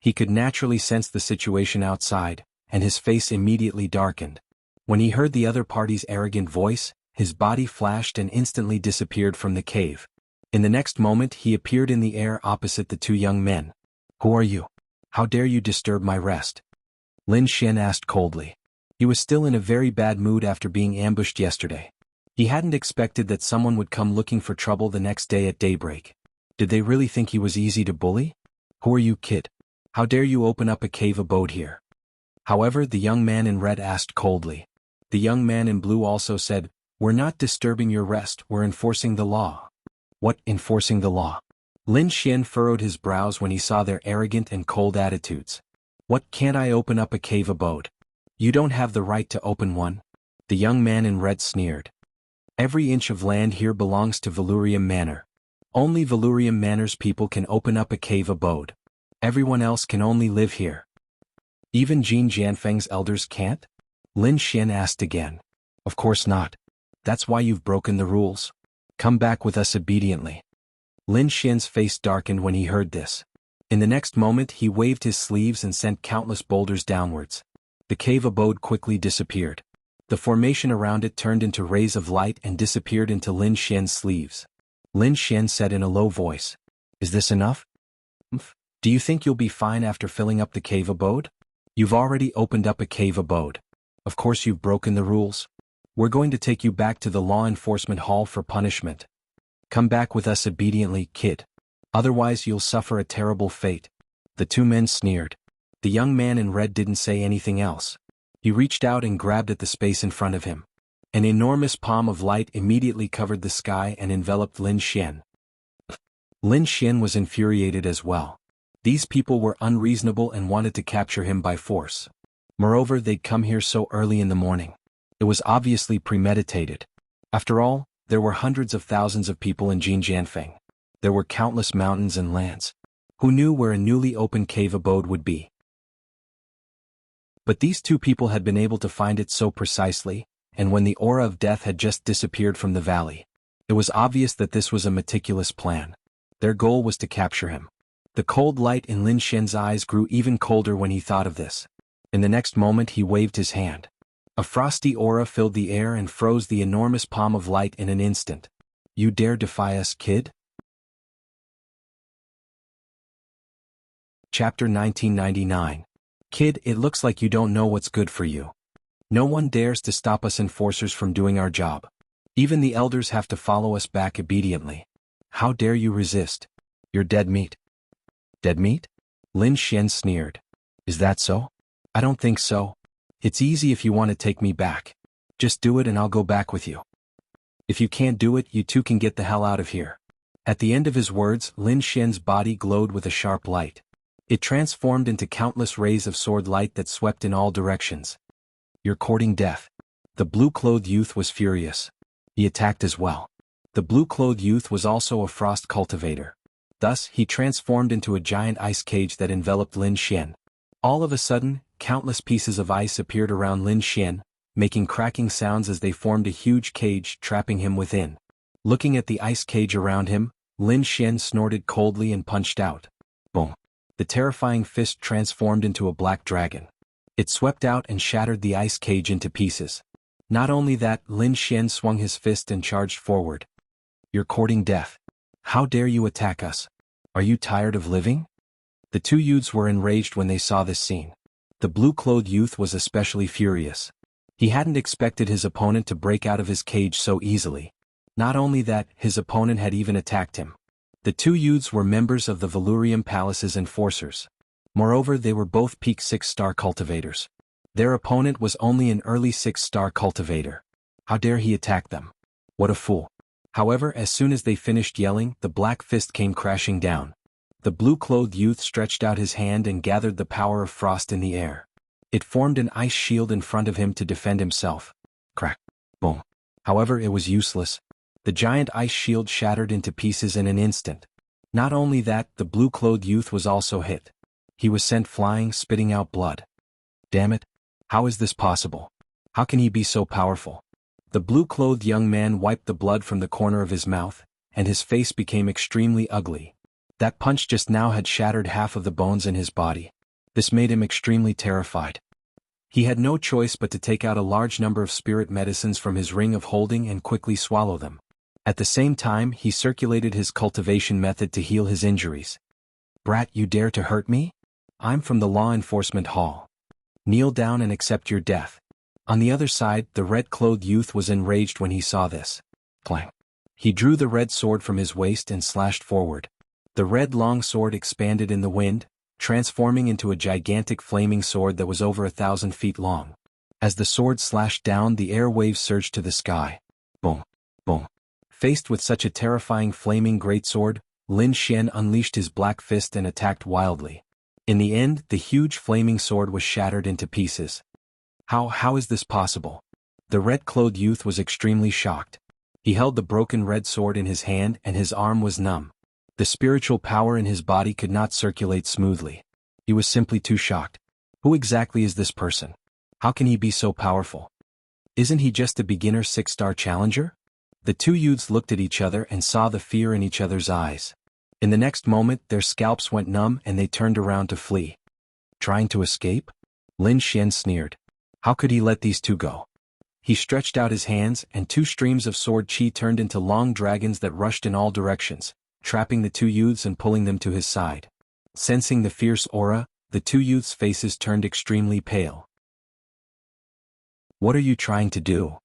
He could naturally sense the situation outside, and his face immediately darkened. When he heard the other party's arrogant voice, his body flashed and instantly disappeared from the cave. In the next moment he appeared in the air opposite the 2 young men. "Who are you? How dare you disturb my rest?" Lin Xian asked coldly. He was still in a very bad mood after being ambushed yesterday. He hadn't expected that someone would come looking for trouble the next day at daybreak. Did they really think he was easy to bully? "Who are you, kid? How dare you open up a cave abode here?" However, the young man in red asked coldly. The young man in blue also said, "We're not disturbing your rest, we're enforcing the law." "What, enforcing the law?" Lin Xian furrowed his brows when he saw their arrogant and cold attitudes. "What, can't I open up a cave abode? You don't have the right to open one." The young man in red sneered. "Every inch of land here belongs to Valurium Manor. Only Valurium Manor's people can open up a cave abode. Everyone else can only live here." "Even Jin Jianfeng's elders can't?" Lin Xian asked again. "Of course not. That's why you've broken the rules. Come back with us obediently." Lin Xian's face darkened when he heard this. In the next moment he waved his sleeves and sent countless boulders downwards. The cave abode quickly disappeared. The formation around it turned into rays of light and disappeared into Lin Xian's sleeves. Lin Xian said in a low voice, "Is this enough? Do you think you'll be fine after filling up the cave abode? You've already opened up a cave abode. Of course you've broken the rules. We're going to take you back to the law enforcement hall for punishment. Come back with us obediently, kid. Otherwise you'll suffer a terrible fate." The two men sneered. The young man in red didn't say anything else. He reached out and grabbed at the space in front of him. An enormous palm of light immediately covered the sky and enveloped Lin Xian. Lin Xian was infuriated as well. These people were unreasonable and wanted to capture him by force. Moreover, they'd come here so early in the morning. It was obviously premeditated. After all, there were hundreds of thousands of people in Jinjianfeng. There were countless mountains and lands. Who knew where a newly opened cave abode would be? But these two people had been able to find it so precisely, and when the aura of death had just disappeared from the valley, it was obvious that this was a meticulous plan. Their goal was to capture him. The cold light in Lin Xian's eyes grew even colder when he thought of this. In the next moment he waved his hand. A frosty aura filled the air and froze the enormous palm of light in an instant. "You dare defy us, kid?" Chapter 1999. Kid, it looks like you don't know what's good for you. No one dares to stop us enforcers from doing our job. Even the elders have to follow us back obediently. How dare you resist? You're dead meat. Dead meat? Lin Xian sneered. Is that so? I don't think so. It's easy if you want to take me back. Just do it and I'll go back with you. If you can't do it, you two can get the hell out of here. At the end of his words, Lin Xian's body glowed with a sharp light. It transformed into countless rays of sword light that swept in all directions. You're courting death. The blue-clothed youth was furious. He attacked as well. The blue-clothed youth was also a frost cultivator. Thus, he transformed into a giant ice cage that enveloped Lin Xian. All of a sudden, countless pieces of ice appeared around Lin Xian, making cracking sounds as they formed a huge cage trapping him within. Looking at the ice cage around him, Lin Xian snorted coldly and punched out. Boom. The terrifying fist transformed into a black dragon. It swept out and shattered the ice cage into pieces. Not only that, Lin Xian swung his fist and charged forward. You're courting death. How dare you attack us? Are you tired of living? The two youths were enraged when they saw this scene. The blue-clothed youth was especially furious. He hadn't expected his opponent to break out of his cage so easily. Not only that, his opponent had even attacked him. The two youths were members of the Valurium Palace's enforcers. Moreover, they were both peak 6-star cultivators. Their opponent was only an early 6-star cultivator. How dare he attack them? What a fool. However, as soon as they finished yelling, the black fist came crashing down. The blue-clothed youth stretched out his hand and gathered the power of frost in the air. It formed an ice shield in front of him to defend himself. Crack. Boom. However, it was useless. The giant ice shield shattered into pieces in an instant. Not only that, the blue-clothed youth was also hit. He was sent flying, spitting out blood. Damn it. How is this possible? How can he be so powerful? The blue-clothed young man wiped the blood from the corner of his mouth, and his face became extremely ugly. That punch just now had shattered half of the bones in his body. This made him extremely terrified. He had no choice but to take out a large number of spirit medicines from his ring of holding and quickly swallow them. At the same time, he circulated his cultivation method to heal his injuries. Brat, you dare to hurt me? I'm from the law enforcement hall. Kneel down and accept your death. On the other side, the red-clothed youth was enraged when he saw this. Clang. He drew the red sword from his waist and slashed forward. The red long sword expanded in the wind, transforming into a gigantic flaming sword that was over 1,000 feet long. As the sword slashed down, the air waves surged to the sky. Boom. Boom. Faced with such a terrifying flaming greatsword, Lin Xian unleashed his black fist and attacked wildly. In the end, the huge flaming sword was shattered into pieces. How is this possible? The red-clothed youth was extremely shocked. He held the broken red sword in his hand and his arm was numb. The spiritual power in his body could not circulate smoothly. He was simply too shocked. Who exactly is this person? How can he be so powerful? Isn't he just a beginner 6-star challenger? The two youths looked at each other and saw the fear in each other's eyes. In the next moment, their scalps went numb and they turned around to flee. Trying to escape? Lin Xian sneered. How could he let these two go? He stretched out his hands and two streams of sword chi turned into long dragons that rushed in all directions, trapping the two youths and pulling them to his side. Sensing the fierce aura, the two youths' faces turned extremely pale. What are you trying to do?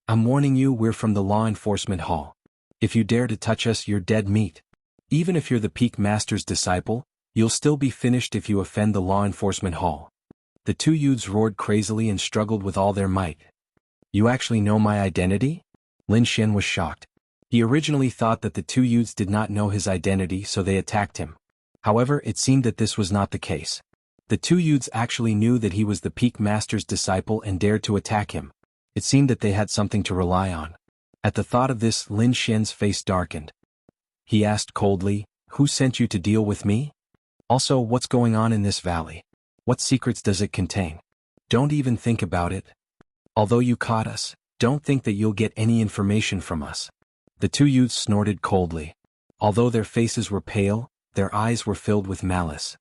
I'm warning you, we're from the law enforcement hall. If you dare to touch us, you're dead meat. Even if you're the Peak Master's disciple, you'll still be finished if you offend the law enforcement hall. The two youths roared crazily and struggled with all their might. You actually know my identity? Lin Xian was shocked. He originally thought that the two youths did not know his identity, so they attacked him. However, it seemed that this was not the case. The two youths actually knew that he was the Peak Master's disciple and dared to attack him. It seemed that they had something to rely on. At the thought of this, Lin Xian's face darkened. He asked coldly, "Who sent you to deal with me? Also, what's going on in this valley? What secrets does it contain? Don't even think about it. Although you caught us, don't think that you'll get any information from us." The two youths snorted coldly. Although their faces were pale, their eyes were filled with malice.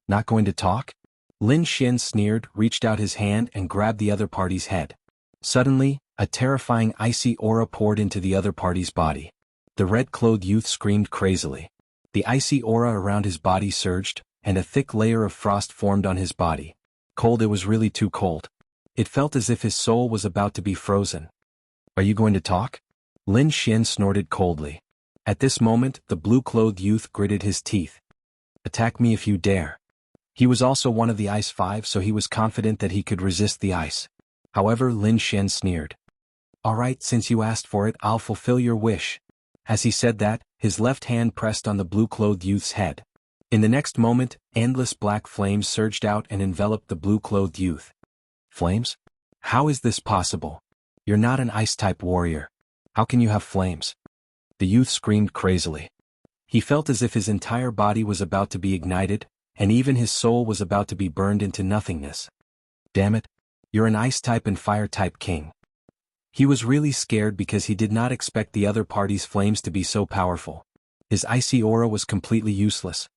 Not going to talk? Lin Xian sneered, reached out his hand and grabbed the other party's head. Suddenly, a terrifying icy aura poured into the other party's body. The red-clothed youth screamed crazily. The icy aura around his body surged, and a thick layer of frost formed on his body. Cold, it was really too cold. It felt as if his soul was about to be frozen. Are you going to talk? Lin Xian snorted coldly. At this moment, the blue-clothed youth gritted his teeth. Attack me if you dare. He was also one of the Ice Five, so he was confident that he could resist the ice. However, Lin Xian sneered. All right, since you asked for it, I'll fulfill your wish. As he said that, his left hand pressed on the blue-clothed youth's head. In the next moment, endless black flames surged out and enveloped the blue-clothed youth. Flames? How is this possible? You're not an ice-type warrior. How can you have flames? The youth screamed crazily. He felt as if his entire body was about to be ignited, and even his soul was about to be burned into nothingness. Damn it, you're an ice-type and fire-type king. He was really scared because he did not expect the other party's flames to be so powerful. His icy aura was completely useless.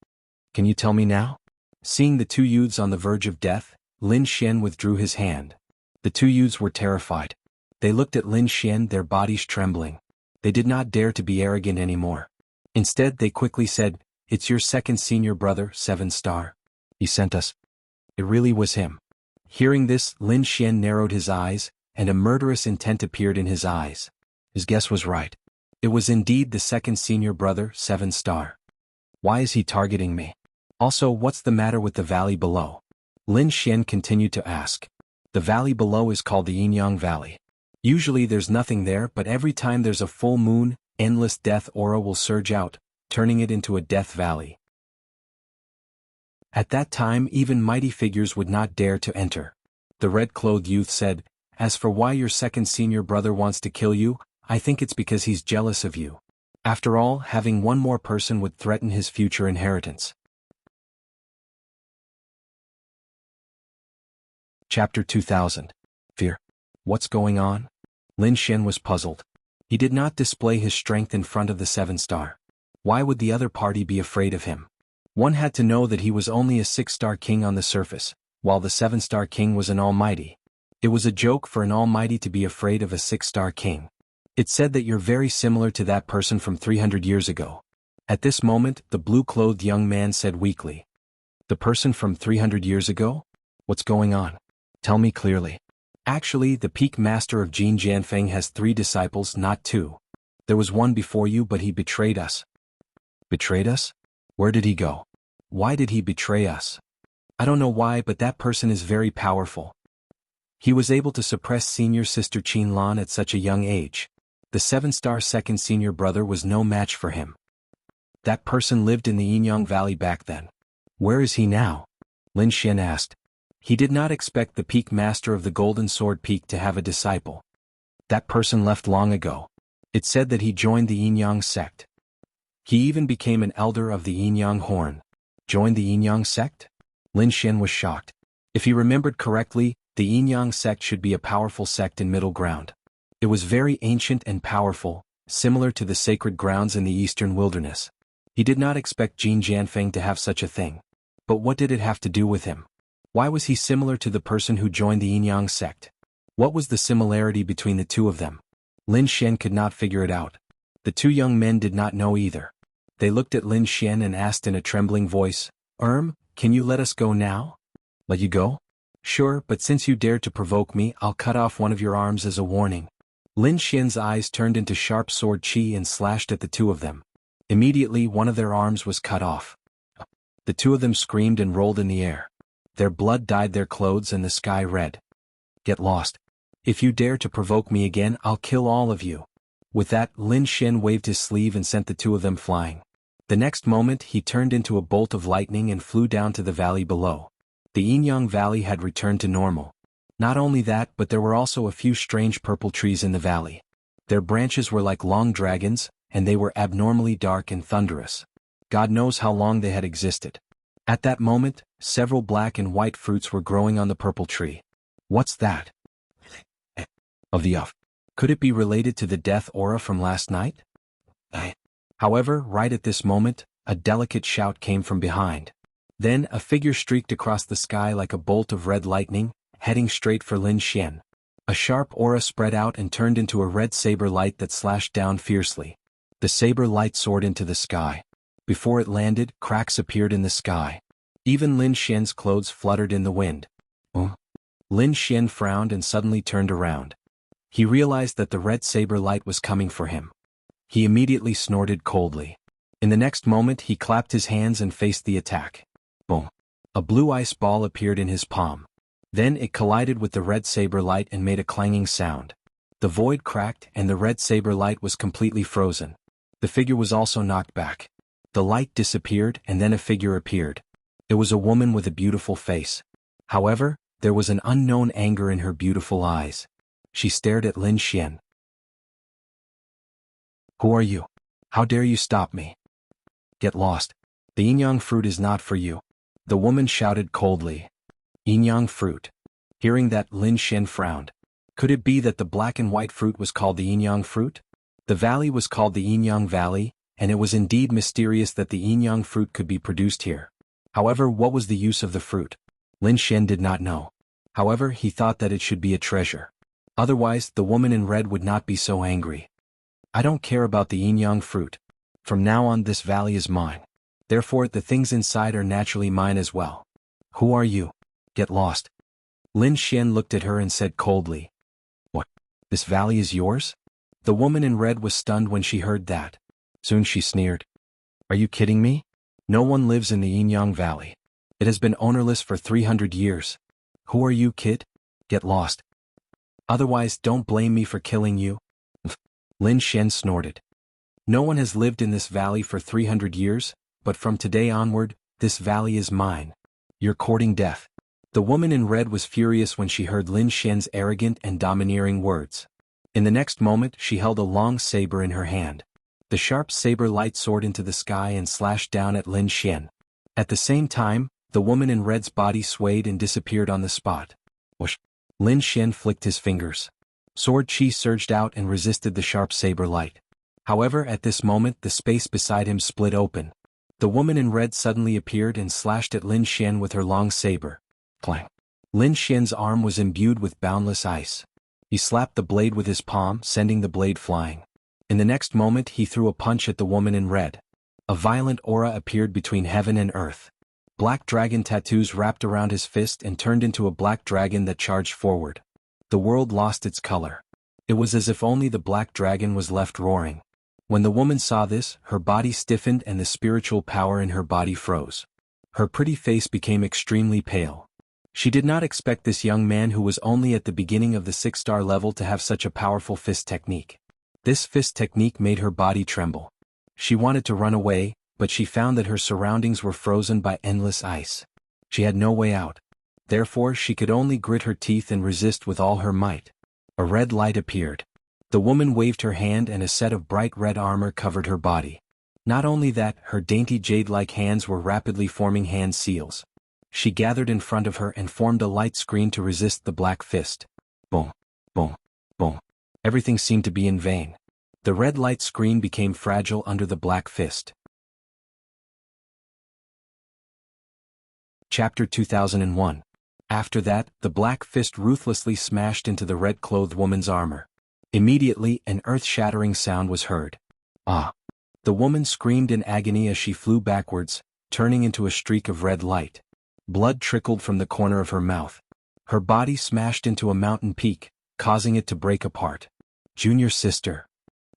Can you tell me now? Seeing the two youths on the verge of death, Lin Xian withdrew his hand. The two youths were terrified. They looked at Lin Xian, their bodies trembling. They did not dare to be arrogant anymore. Instead, they quickly said, "It's your second senior brother, 7 Star. He sent us." It really was him. Hearing this, Lin Xian narrowed his eyes, and a murderous intent appeared in his eyes. His guess was right. It was indeed the second senior brother, 7 Star. Why is he targeting me? Also, what's the matter with the valley below? Lin Xian continued to ask. The valley below is called the Yin-Yang Valley. Usually there's nothing there, but every time there's a full moon, endless death aura will surge out, turning it into a death valley. At that time, even mighty figures would not dare to enter. The red-clothed youth said, "As for why your second senior brother wants to kill you, I think it's because he's jealous of you. After all, having one more person would threaten his future inheritance." Chapter 2000. Fear. What's going on? Lin Xian was puzzled. He did not display his strength in front of the 7 Star. Why would the other party be afraid of him? One had to know that he was only a 6-star king on the surface, while the 7-star king was an almighty. It was a joke for an almighty to be afraid of a 6-star king. It said that you're very similar to that person from 300 years ago. At this moment, the blue-clothed young man said weakly. The person from 300 years ago? What's going on? Tell me clearly. Actually, the peak master of Jin Jianfeng has 3 disciples, not 2. There was one before you, but he betrayed us. Betrayed us? Where did he go? Why did he betray us? I don't know why, but that person is very powerful. He was able to suppress senior sister Qin Lan at such a young age. The 7-star second senior brother was no match for him. That person lived in the Yin-Yang Valley back then. Where is he now? Lin Xian asked. He did not expect the peak master of the Golden Sword Peak to have a disciple. That person left long ago. It said that he joined the Yin-Yang sect. He even became an elder of the Yin-Yang Horn. Joined the Yin-Yang sect? Lin Xian was shocked. If he remembered correctly, the Yin-Yang sect should be a powerful sect in middle ground. It was very ancient and powerful, similar to the sacred grounds in the eastern wilderness. He did not expect Jin Jianfeng to have such a thing. But what did it have to do with him? Why was he similar to the person who joined the Yin-Yang sect? What was the similarity between the two of them? Lin Xian could not figure it out. The two young men did not know either. They looked at Lin Xian and asked in a trembling voice, can you let us go now? Let you go? Sure, but since you dared to provoke me, I'll cut off one of your arms as a warning. Lin Xian's eyes turned into sharp sword qi and slashed at the two of them. Immediately one of their arms was cut off. The two of them screamed and rolled in the air. Their blood dyed their clothes and the sky red. Get lost. If you dare to provoke me again, I'll kill all of you. With that, Lin Xian waved his sleeve and sent the two of them flying. The next moment he turned into a bolt of lightning and flew down to the valley below. The Yin-Yang Valley had returned to normal. Not only that, but there were also a few strange purple trees in the valley. Their branches were like long dragons, and they were abnormally dark and thunderous. God knows how long they had existed. At that moment, several black and white fruits were growing on the purple tree. What's that? Of the off. Could it be related to the death aura from last night? However, right at this moment, a delicate shout came from behind. Then a figure streaked across the sky like a bolt of red lightning, heading straight for Lin Xian. A sharp aura spread out and turned into a red saber light that slashed down fiercely. The saber light soared into the sky. Before it landed, cracks appeared in the sky. Even Lin Xian's clothes fluttered in the wind. Lin Xian frowned and suddenly turned around. He realized that the red saber light was coming for him. He immediately snorted coldly. In the next moment he clapped his hands and faced the attack. Boom! A blue ice ball appeared in his palm. Then it collided with the red saber light and made a clanging sound. The void cracked and the red saber light was completely frozen. The figure was also knocked back. The light disappeared and then a figure appeared. It was a woman with a beautiful face. However, there was an unknown anger in her beautiful eyes. She stared at Lin Xian. Who are you? How dare you stop me? Get lost. The Yin-Yang fruit is not for you. The woman shouted coldly. Yin-Yang fruit. Hearing that, Lin Xian frowned. Could it be that the black and white fruit was called the Yin-Yang fruit? The valley was called the Yin-Yang Valley, and it was indeed mysterious that the Yin-Yang fruit could be produced here. However, what was the use of the fruit? Lin Xian did not know. However, he thought that it should be a treasure. Otherwise, the woman in red would not be so angry. I don't care about the Yin-Yang fruit. From now on, this valley is mine. Therefore, the things inside are naturally mine as well. Who are you? Get lost. Lin Xian looked at her and said coldly. What? This valley is yours? The woman in red was stunned when she heard that. Soon she sneered. Are you kidding me? No one lives in the Yin-Yang Valley. It has been ownerless for 300 years. Who are you, kid? Get lost. Otherwise, don't blame me for killing you. Lin Xian snorted. No one has lived in this valley for 300 years, but from today onward, this valley is mine. You're courting death. The woman in red was furious when she heard Lin Xian's arrogant and domineering words. In the next moment, she held a long saber in her hand. The sharp saber light soared into the sky and slashed down at Lin Xian. At the same time, the woman in red's body swayed and disappeared on the spot. Whoosh! Lin Xian flicked his fingers. Sword qi surged out and resisted the sharp saber light. However, at this moment the space beside him split open. The woman in red suddenly appeared and slashed at Lin Xian with her long saber. Clang! Lin Xian's arm was imbued with boundless ice. He slapped the blade with his palm, sending the blade flying. In the next moment he threw a punch at the woman in red. A violent aura appeared between heaven and earth. Black dragon tattoos wrapped around his fist and turned into a black dragon that charged forward. The world lost its color. It was as if only the black dragon was left roaring. When the woman saw this, her body stiffened and the spiritual power in her body froze. Her pretty face became extremely pale. She did not expect this young man who was only at the beginning of the 6-star level to have such a powerful fist technique. This fist technique made her body tremble. She wanted to run away, but she found that her surroundings were frozen by endless ice. She had no way out. Therefore, she could only grit her teeth and resist with all her might. A red light appeared. The woman waved her hand and a set of bright red armor covered her body. Not only that, her dainty jade-like hands were rapidly forming hand seals. She gathered in front of her and formed a light screen to resist the black fist. Boom, boom, boom. Everything seemed to be in vain. The red light screen became fragile under the black fist. Chapter 2001. After that, the black fist ruthlessly smashed into the red-clothed woman's armor. Immediately, an earth-shattering sound was heard. Ah! The woman screamed in agony as she flew backwards, turning into a streak of red light. Blood trickled from the corner of her mouth. Her body smashed into a mountain peak, causing it to break apart. Junior sister.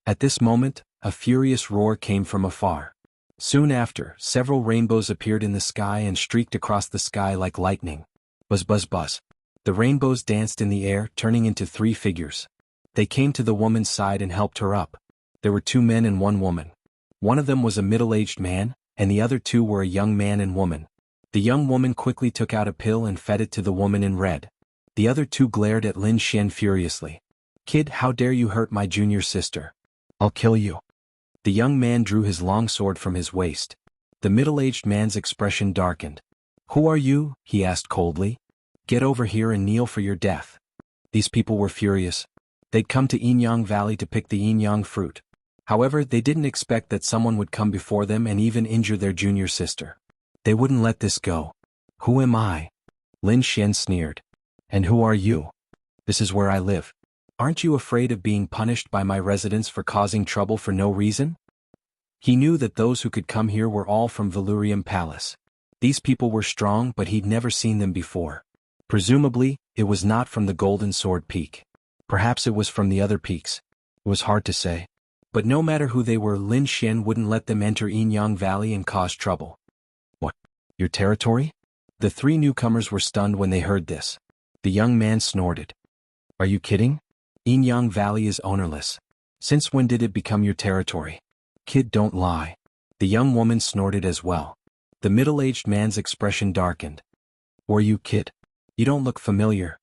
At this moment, a furious roar came from afar. Soon after, several rainbows appeared in the sky and streaked across the sky like lightning. Buzz buzz buzz. The rainbows danced in the air, turning into 3 figures. They came to the woman's side and helped her up. There were 2 men and 1 woman. One of them was a middle-aged man, and the other 2 were a young man and woman. The young woman quickly took out a pill and fed it to the woman in red. The other 2 glared at Lin Xian furiously. Kid, how dare you hurt my junior sister? I'll kill you. The young man drew his long sword from his waist. The middle-aged man's expression darkened. Who are you? He asked coldly. Get over here and kneel for your death. These people were furious. They'd come to Yinyang Valley to pick the Yinyang fruit. However, they didn't expect that someone would come before them and even injure their junior sister. They wouldn't let this go. Who am I? Lin Xian sneered. And who are you? This is where I live. Aren't you afraid of being punished by my residents for causing trouble for no reason? He knew that those who could come here were all from Valurium Palace. These people were strong, but he'd never seen them before. Presumably, it was not from the Golden Sword Peak. Perhaps it was from the other peaks. It was hard to say. But no matter who they were, Lin Xian wouldn't let them enter Yinyang Valley and cause trouble. What? Your territory? The 3 newcomers were stunned when they heard this. The young man snorted. Are you kidding? Yinyang Valley is ownerless. Since when did it become your territory? Kid, don't lie. The young woman snorted as well. The middle-aged man's expression darkened. Who are you, kid? You don't look familiar.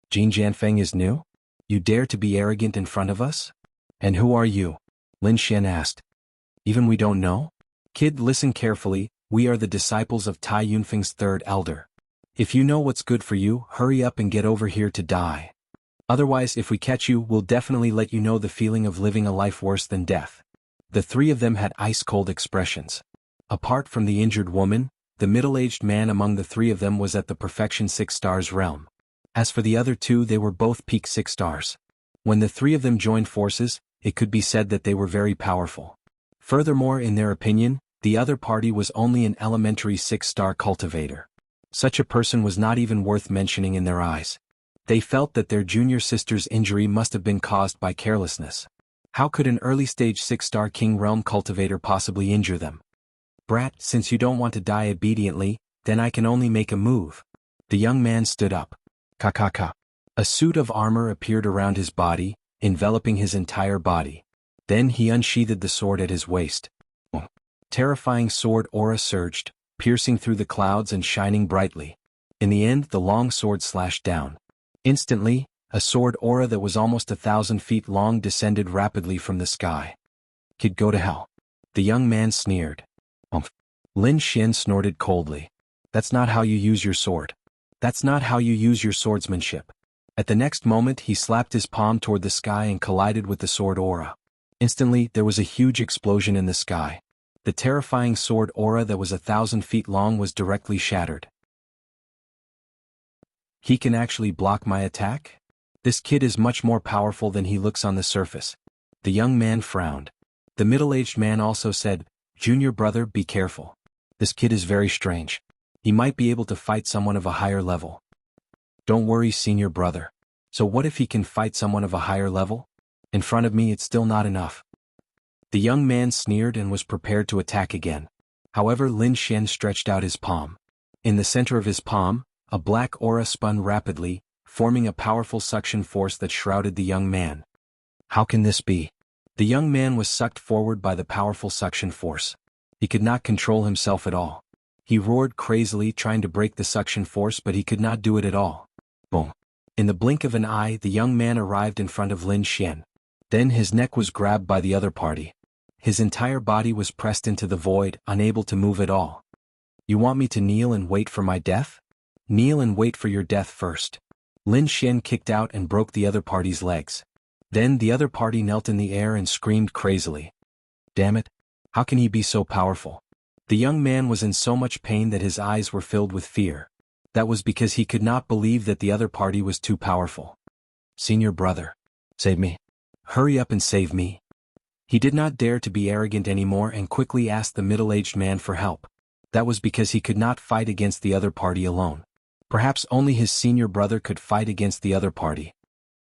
Jin Jianfeng is new? You dare to be arrogant in front of us? And who are you? Lin Xian asked. Even we don't know? Kid, listen carefully, we are the disciples of Tai Yunfeng's 3rd elder. If you know what's good for you, hurry up and get over here to die. Otherwise, if we catch you, we'll definitely let you know the feeling of living a life worse than death. The 3 of them had ice-cold expressions. Apart from the injured woman, the middle-aged man among the 3 of them was at the perfection 6 stars realm. As for the other 2, they were both peak 6 stars. When the 3 of them joined forces, it could be said that they were very powerful. Furthermore, in their opinion, the other party was only an elementary 6-star cultivator. Such a person was not even worth mentioning in their eyes. They felt that their junior sister's injury must have been caused by carelessness. How could an early-stage 6-star King Realm cultivator possibly injure them? Brat, since you don't want to die obediently, then I can only make a move. The young man stood up. Ka. A suit of armor appeared around his body, enveloping his entire body. Then he unsheathed the sword at his waist. Terrifying sword aura surged, piercing through the clouds and shining brightly. In the end, the long sword slashed down. Instantly, a sword aura that was almost 1,000 feet long descended rapidly from the sky. Kid, go to hell. The young man sneered. Lin Xian snorted coldly. That's not how you use your sword. That's not how you use your swordsmanship. At the next moment, he slapped his palm toward the sky and collided with the sword aura. Instantly, there was a huge explosion in the sky. The terrifying sword aura that was 1,000 feet long was directly shattered. He can actually block my attack? This kid is much more powerful than he looks on the surface. The young man frowned. The middle-aged man also said, Junior brother, be careful. This kid is very strange. He might be able to fight someone of a higher level. Don't worry, senior brother. So what if he can fight someone of a higher level? In front of me, it's still not enough. The young man sneered and was prepared to attack again. However, Lin Xian stretched out his palm. In the center of his palm, a black aura spun rapidly, forming a powerful suction force that shrouded the young man. How can this be? The young man was sucked forward by the powerful suction force. He could not control himself at all. He roared crazily, trying to break the suction force, but he could not do it at all. Boom. In the blink of an eye, the young man arrived in front of Lin Xian. Then his neck was grabbed by the other party. His entire body was pressed into the void, unable to move at all. You want me to kneel and wait for my death? Kneel and wait for your death first. Lin Xian kicked out and broke the other party's legs. Then the other party knelt in the air and screamed crazily. Damn it! How can he be so powerful? The young man was in so much pain that his eyes were filled with fear. That was because he could not believe that the other party was too powerful. Senior brother, save me. Hurry up and save me. He did not dare to be arrogant anymore and quickly asked the middle-aged man for help. That was because he could not fight against the other party alone. Perhaps only his senior brother could fight against the other party.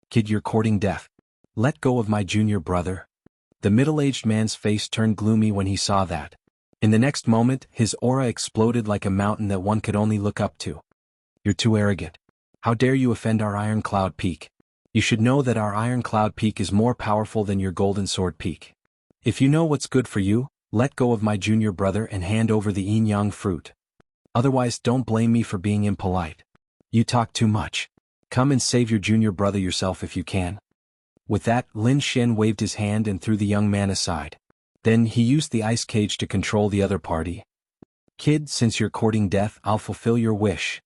Kid, you're courting death. Let go of my junior brother. The middle-aged man's face turned gloomy when he saw that. In the next moment, his aura exploded like a mountain that one could only look up to. You're too arrogant. How dare you offend our Iron Cloud Peak? You should know that our Iron Cloud Peak is more powerful than your Golden Sword Peak. If you know what's good for you, let go of my junior brother and hand over the yin-yang fruit. Otherwise, don't blame me for being impolite. You talk too much. Come and save your junior brother yourself if you can. With that, Lin Xin waved his hand and threw the young man aside. Then he used the ice cage to control the other party. Kid, since you're courting death, I'll fulfill your wish.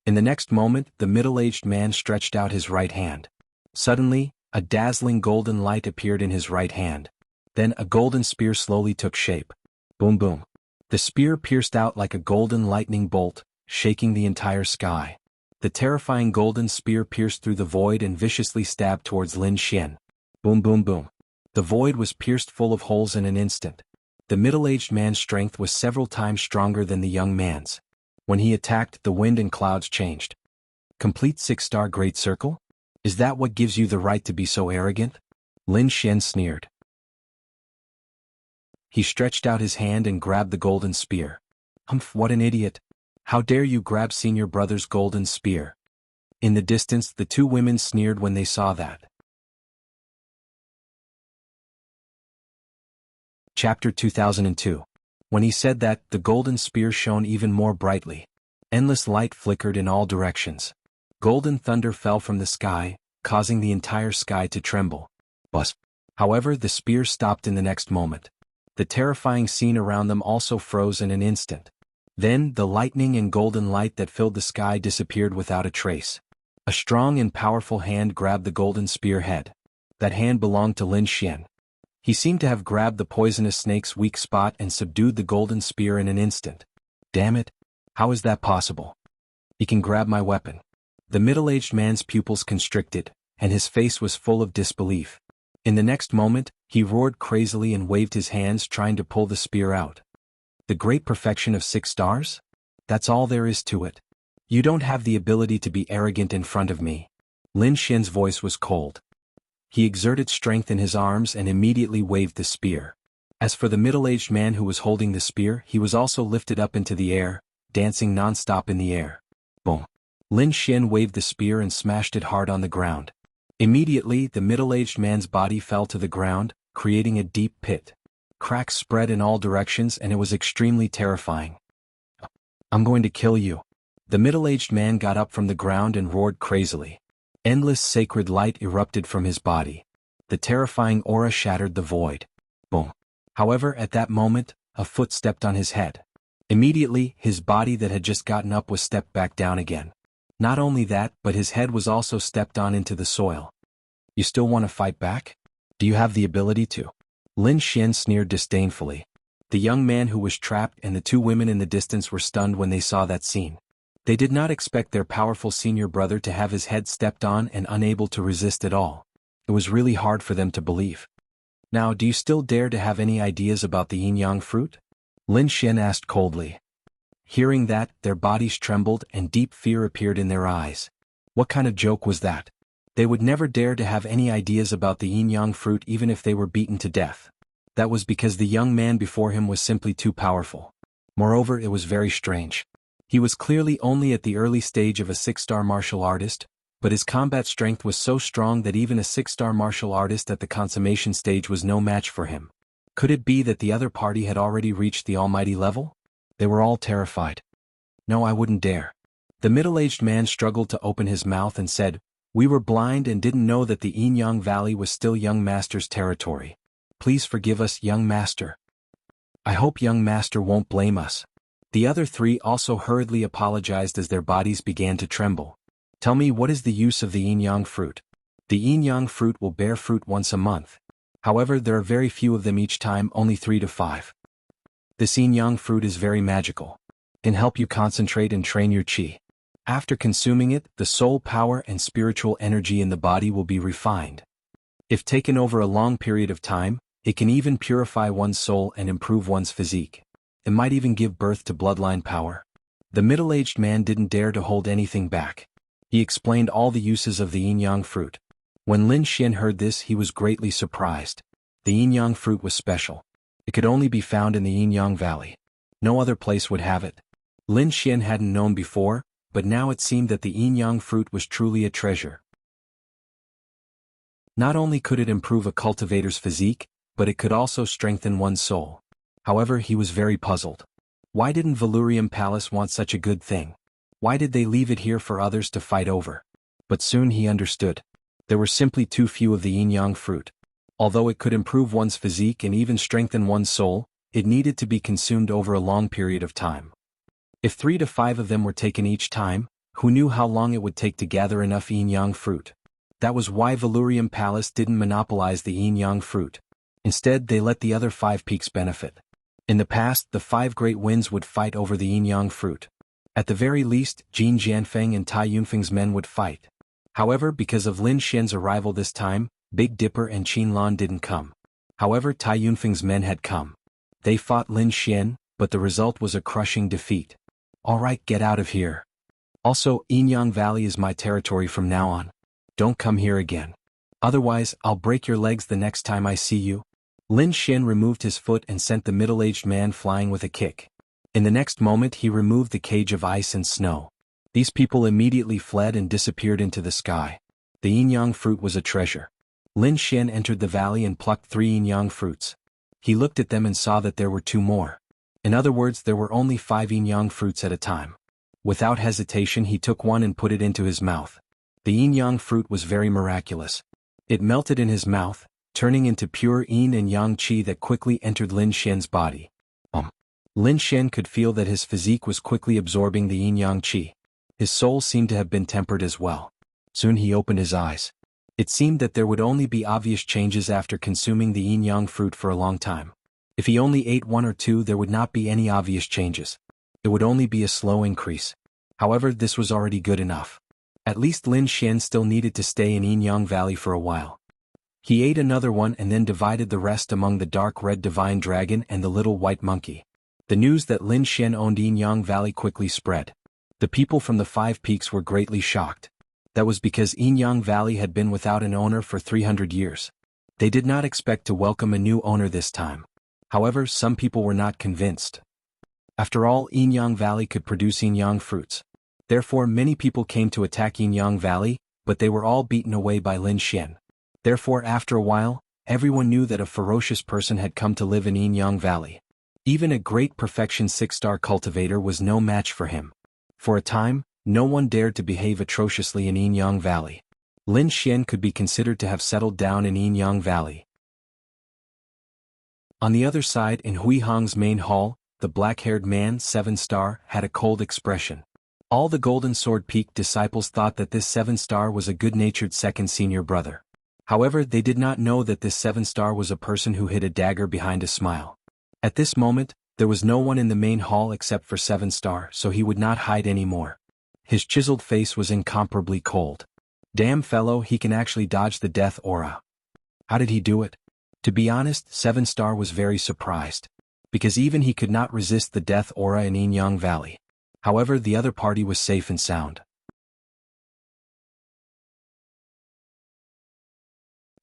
In the next moment, the middle-aged man stretched out his right hand. Suddenly, a dazzling golden light appeared in his right hand. Then a golden spear slowly took shape. Boom boom. The spear pierced out like a golden lightning bolt, shaking the entire sky. The terrifying golden spear pierced through the void and viciously stabbed towards Lin Xian. Boom boom boom. The void was pierced full of holes in an instant. The middle-aged man's strength was several times stronger than the young man's. When he attacked, the wind and clouds changed. Complete 6-star Great Circle? Is that what gives you the right to be so arrogant? Lin Xian sneered. He stretched out his hand and grabbed the golden spear. Humph, what an idiot. How dare you grab senior brother's golden spear? In the distance, the two women sneered when they saw that. Chapter 2002. When he said that, the golden spear shone even more brightly. Endless light flickered in all directions. Golden thunder fell from the sky, causing the entire sky to tremble. Buzz. However, the spear stopped in the next moment. The terrifying scene around them also froze in an instant. Then, the lightning and golden light that filled the sky disappeared without a trace. A strong and powerful hand grabbed the golden spear head. That hand belonged to Lin Xian. He seemed to have grabbed the poisonous snake's weak spot and subdued the golden spear in an instant. Damn it! How is that possible? He can grab my weapon. The middle-aged man's pupils constricted, and his face was full of disbelief. In the next moment, he roared crazily and waved his hands trying to pull the spear out. The great perfection of 6 stars? That's all there is to it. You don't have the ability to be arrogant in front of me. Lin Xian's voice was cold. He exerted strength in his arms and immediately waved the spear. As for the middle-aged man who was holding the spear, he was also lifted up into the air, dancing non-stop in the air. Boom. Lin Xian waved the spear and smashed it hard on the ground. Immediately, the middle-aged man's body fell to the ground, creating a deep pit. Cracks spread in all directions and it was extremely terrifying. I'm going to kill you. The middle-aged man got up from the ground and roared crazily. Endless sacred light erupted from his body. The terrifying aura shattered the void. Boom. However, at that moment, a foot stepped on his head. Immediately, his body that had just gotten up was stepped back down again. Not only that, but his head was also stepped on into the soil. You still want to fight back? Do you have the ability to? Lin Xian sneered disdainfully. The young man who was trapped and the two women in the distance were stunned when they saw that scene. They did not expect their powerful senior brother to have his head stepped on and unable to resist at all. It was really hard for them to believe. Now, do you still dare to have any ideas about the yin-yang fruit? Lin Xian asked coldly. Hearing that, their bodies trembled and deep fear appeared in their eyes. What kind of joke was that? They would never dare to have any ideas about the yin-yang fruit even if they were beaten to death. That was because the young man before him was simply too powerful. Moreover, it was very strange. He was clearly only at the early stage of a 6-star martial artist, but his combat strength was so strong that even a 6-star martial artist at the consummation stage was no match for him. Could it be that the other party had already reached the almighty level? They were all terrified. No, I wouldn't dare. The middle-aged man struggled to open his mouth and said, We were blind and didn't know that the Yin-Yang Valley was still young master's territory. Please forgive us, young master. I hope young master won't blame us. The other three also hurriedly apologized as their bodies began to tremble. Tell me, what is the use of the yin-yang fruit? The yin-yang fruit will bear fruit once a month. However, there are very few of them each time, only 3 to 5. This yin-yang fruit is very magical. It can help you concentrate and train your qi. After consuming it, the soul power and spiritual energy in the body will be refined. If taken over a long period of time, it can even purify one's soul and improve one's physique. It might even give birth to bloodline power. The middle-aged man didn't dare to hold anything back. He explained all the uses of the yin-yang fruit. When Lin Xian heard this, he was greatly surprised. The yin-yang fruit was special. It could only be found in the yin-yang valley. No other place would have it. Lin Xian hadn't known before, but now it seemed that the yin-yang fruit was truly a treasure. Not only could it improve a cultivator's physique, but it could also strengthen one's soul. However, he was very puzzled. Why didn't Valurium Palace want such a good thing? Why did they leave it here for others to fight over? But soon he understood. There were simply too few of the yin-yang fruit. Although it could improve one's physique and even strengthen one's soul, it needed to be consumed over a long period of time. If 3 to 5 of them were taken each time, who knew how long it would take to gather enough yin-yang fruit? That was why Valurium Palace didn't monopolize the yin-yang fruit. Instead, they let the other 5 peaks benefit. In the past, the 5 great winds would fight over the yin-yang fruit. At the very least, Jin Jianfeng and Tai Yunfeng's men would fight. However, because of Lin Xian's arrival this time, Big Dipper and Qin Lan didn't come. However, Tai Yunfeng's men had come. They fought Lin Xian, but the result was a crushing defeat. Alright, get out of here. Also, Yin-Yang Valley is my territory from now on. Don't come here again. Otherwise, I'll break your legs the next time I see you. Lin Xian removed his foot and sent the middle-aged man flying with a kick. In the next moment he removed the cage of ice and snow. These people immediately fled and disappeared into the sky. The yin-yang fruit was a treasure. Lin Xian entered the valley and plucked 3 yin-yang fruits. He looked at them and saw that there were 2 more. In other words, there were only 5 yin-yang fruits at a time. Without hesitation he took one and put it into his mouth. The yin-yang fruit was very miraculous. It melted in his mouth, turning into pure yin and yang qi that quickly entered Lin Xian's body. Lin Xian could feel that his physique was quickly absorbing the yin-yang qi. His soul seemed to have been tempered as well. Soon he opened his eyes. It seemed that there would only be obvious changes after consuming the yin-yang fruit for a long time. If he only ate 1 or 2, there would not be any obvious changes. It would only be a slow increase. However, this was already good enough. At least Lin Xian still needed to stay in Yin-Yang Valley for a while. He ate another one and then divided the rest among the dark red divine dragon and the little white monkey. The news that Lin Xian owned Yin-Yang Valley quickly spread. The people from the 5 peaks were greatly shocked. That was because Yin-Yang Valley had been without an owner for 300 years. They did not expect to welcome a new owner this time. However, some people were not convinced. After all, Yin-Yang Valley could produce yin-yang fruits. Therefore, many people came to attack Yin-Yang Valley, but they were all beaten away by Lin Xian. Therefore, after a while, everyone knew that a ferocious person had come to live in Yin-Yang Valley. Even a great perfection 6-star cultivator was no match for him. For a time, no one dared to behave atrociously in Yin-Yang Valley. Lin Xian could be considered to have settled down in Yin-Yang Valley. On the other side, in Hui Hong's main hall, the black-haired man, 7-star, had a cold expression. All the Golden Sword Peak disciples thought that this 7-star was a good-natured second senior brother. However, they did not know that this 7-star was a person who hid a dagger behind a smile. At this moment, there was no one in the main hall except for 7-star, so he would not hide anymore. His chiseled face was incomparably cold. Damn fellow, he can actually dodge the death aura. How did he do it? To be honest, 7-star was very surprised. Because even he could not resist the death aura in Yin-Yang Valley. However, the other party was safe and sound.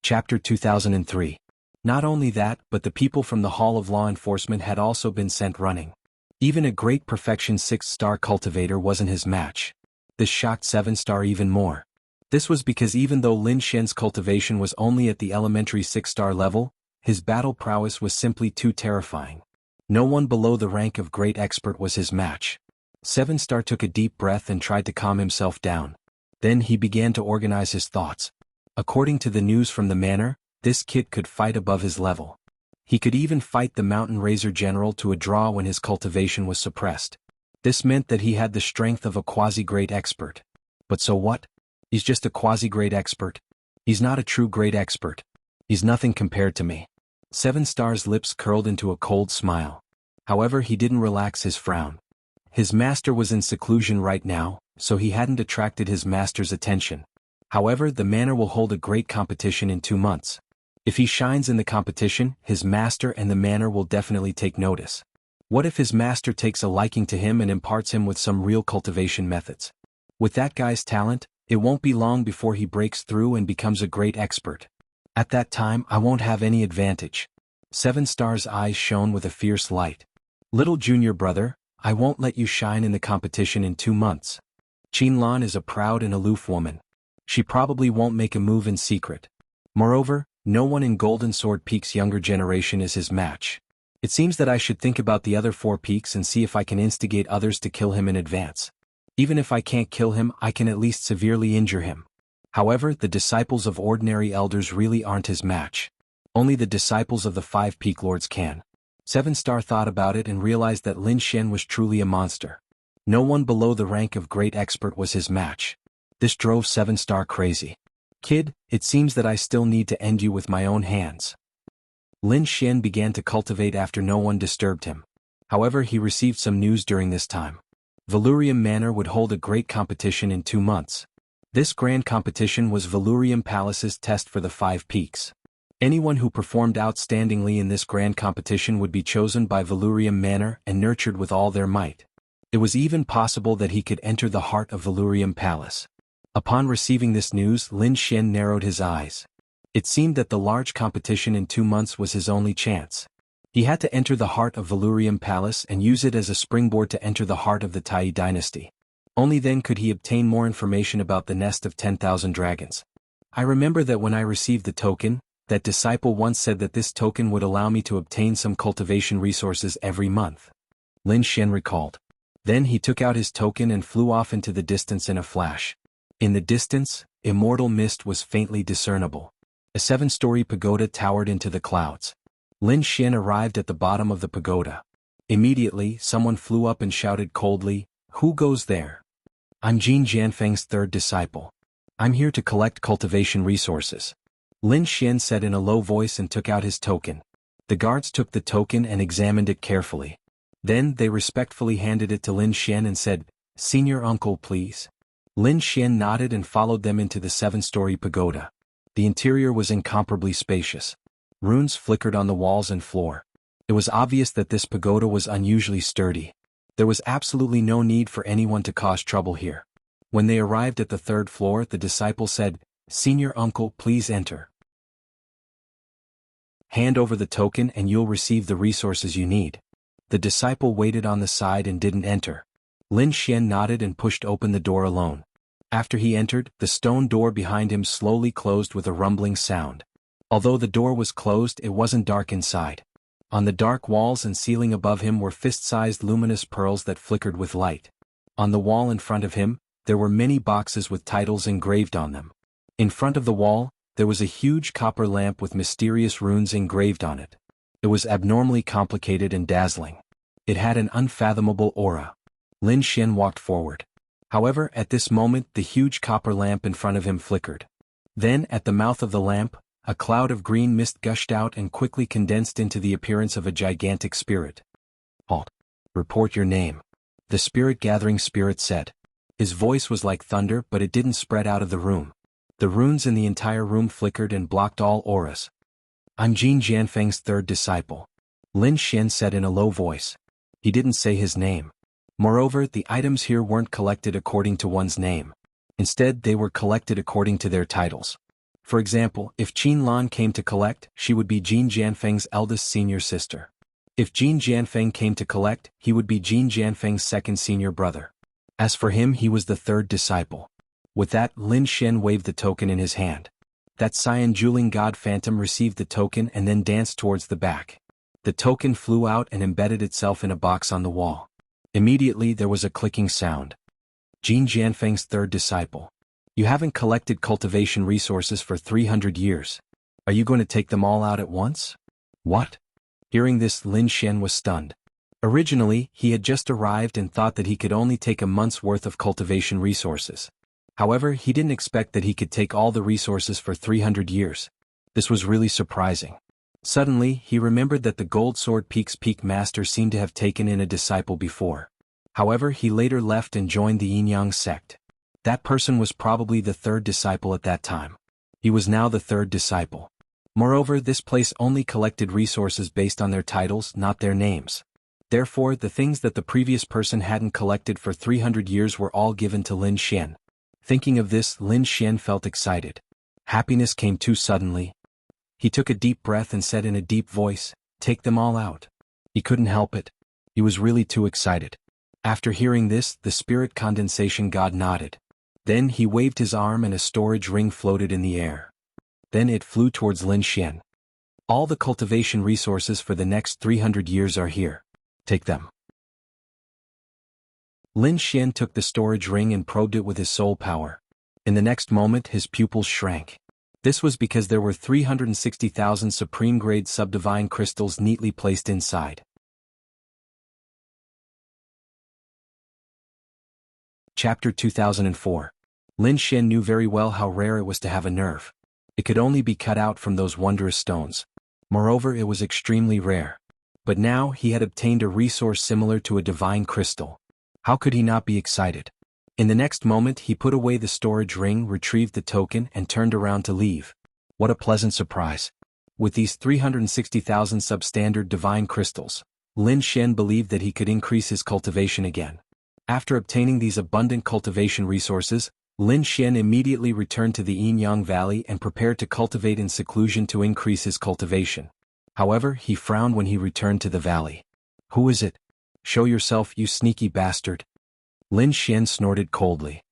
Chapter 2003. Not only that, but the people from the Hall of Law Enforcement had also been sent running. Even a great perfection 6-star cultivator wasn't his match. This shocked 7-star even more. This was because even though Lin Xian's cultivation was only at the elementary 6-star level, his battle prowess was simply too terrifying. No one below the rank of great expert was his match. 7-star took a deep breath and tried to calm himself down. Then he began to organize his thoughts. According to the news from the manor, this kid could fight above his level. He could even fight the Mountain Razor General to a draw when his cultivation was suppressed. This meant that he had the strength of a quasi-great expert. But so what? He's just a quasi-great expert. He's not a true great expert. He's nothing compared to me. 7-Star's lips curled into a cold smile. However, he didn't relax his frown. His master was in seclusion right now, so he hadn't attracted his master's attention. However, the manor will hold a great competition in 2 months. If he shines in the competition, his master and the manor will definitely take notice. What if his master takes a liking to him and imparts him with some real cultivation methods? With that guy's talent, it won't be long before he breaks through and becomes a great expert. At that time, I won't have any advantage. 7-Star's eyes shone with a fierce light. Little junior brother, I won't let you shine in the competition in 2 months. Qinlan is a proud and aloof woman. She probably won't make a move in secret. Moreover, no one in Golden Sword Peak's younger generation is his match. It seems that I should think about the other 4 peaks and see if I can instigate others to kill him in advance. Even if I can't kill him, I can at least severely injure him. However, the disciples of ordinary elders really aren't his match. Only the disciples of the 5 peak lords can. 7-Star thought about it and realized that Lin Xian was truly a monster. No one below the rank of great expert was his match. This drove 7-Star crazy. Kid, it seems that I still need to end you with my own hands. Lin Xian began to cultivate after no one disturbed him. However, he received some news during this time. Valurium Manor would hold a great competition in 2 months. This grand competition was Valurium Palace's test for the 5 peaks. Anyone who performed outstandingly in this grand competition would be chosen by Valurium Manor and nurtured with all their might. It was even possible that he could enter the heart of Valurium Palace. Upon receiving this news, Lin Xian narrowed his eyes. It seemed that the large competition in 2 months was his only chance. He had to enter the heart of Valurium Palace and use it as a springboard to enter the heart of the Tai dynasty. Only then could he obtain more information about the nest of 10,000 dragons. I remember that when I received the token, that disciple once said that this token would allow me to obtain some cultivation resources every month. Lin Xian recalled. Then he took out his token and flew off into the distance in a flash. In the distance, immortal mist was faintly discernible. A 7-story pagoda towered into the clouds. Lin Xian arrived at the bottom of the pagoda. Immediately, someone flew up and shouted coldly, "Who goes there?" "I'm Jin Jianfeng's 3rd disciple. I'm here to collect cultivation resources." Lin Xian said in a low voice and took out his token. The guards took the token and examined it carefully. Then they respectfully handed it to Lin Xian and said, "Senior uncle, please." Lin Xian nodded and followed them into the 7-story pagoda. The interior was incomparably spacious. Runes flickered on the walls and floor. It was obvious that this pagoda was unusually sturdy. There was absolutely no need for anyone to cause trouble here. When they arrived at the 3rd floor, the disciple said, "Senior uncle, please enter. Hand over the token and you'll receive the resources you need." The disciple waited on the side and didn't enter. Lin Xian nodded and pushed open the door alone. After he entered, the stone door behind him slowly closed with a rumbling sound. Although the door was closed, it wasn't dark inside. On the dark walls and ceiling above him were fist-sized luminous pearls that flickered with light. On the wall in front of him, there were many boxes with titles engraved on them. In front of the wall, there was a huge copper lamp with mysterious runes engraved on it. It was abnormally complicated and dazzling. It had an unfathomable aura. Lin Xian walked forward. However, at this moment the huge copper lamp in front of him flickered. Then, at the mouth of the lamp, a cloud of green mist gushed out and quickly condensed into the appearance of a gigantic spirit. "Halt. Report your name," the spirit-gathering spirit said. His voice was like thunder, but it didn't spread out of the room. The runes in the entire room flickered and blocked all auras. "I'm Jin Jianfeng's 3rd disciple," Lin Xian said in a low voice. He didn't say his name. Moreover, the items here weren't collected according to one's name. Instead, they were collected according to their titles. For example, if Qinlan came to collect, she would be Jin Jianfeng's eldest senior sister. If Jin Jianfeng came to collect, he would be Jin Jianfeng's 2nd senior brother. As for him, he was the 3rd disciple. With that, Lin Xian waved the token in his hand. That Cyan Juling God Phantom received the token and then danced towards the back. The token flew out and embedded itself in a box on the wall. Immediately there was a clicking sound. "Jin Jianfeng's 3rd disciple. You haven't collected cultivation resources for 300 years. Are you going to take them all out at once?" "What?" Hearing this, Lin Xian was stunned. Originally, he had just arrived and thought that he could only take a month's worth of cultivation resources. However, he didn't expect that he could take all the resources for 300 years. This was really surprising. Suddenly, he remembered that the Gold Sword Peak's peak master seemed to have taken in a disciple before. However, he later left and joined the Yin-Yang sect. That person was probably the third disciple at that time. He was now the third disciple. Moreover, this place only collected resources based on their titles, not their names. Therefore, the things that the previous person hadn't collected for 300 years were all given to Lin Xian. Thinking of this, Lin Xian felt excited. Happiness came too suddenly. He took a deep breath and said in a deep voice, "Take them all out." He couldn't help it. He was really too excited. After hearing this, the spirit condensation god nodded. Then he waved his arm and a storage ring floated in the air. Then it flew towards Lin Xian. "All the cultivation resources for the next 300 years are here. Take them." Lin Xian took the storage ring and probed it with his soul power. In the next moment, his pupils shrank. This was because there were 360,000 supreme-grade subdivine crystals neatly placed inside. Chapter 2004. Lin Xian knew very well how rare it was to have a nerve. It could only be cut out from those wondrous stones. Moreover, it was extremely rare. But now he had obtained a resource similar to a divine crystal. How could he not be excited? In the next moment, he put away the storage ring, retrieved the token, and turned around to leave. What a pleasant surprise. With these 360,000 substandard divine crystals, Lin Xian believed that he could increase his cultivation again. After obtaining these abundant cultivation resources, Lin Xian immediately returned to the Yin-Yang Valley and prepared to cultivate in seclusion to increase his cultivation. However, he frowned when he returned to the valley. "Who is it? Show yourself, you sneaky bastard." Lin Xian snorted coldly.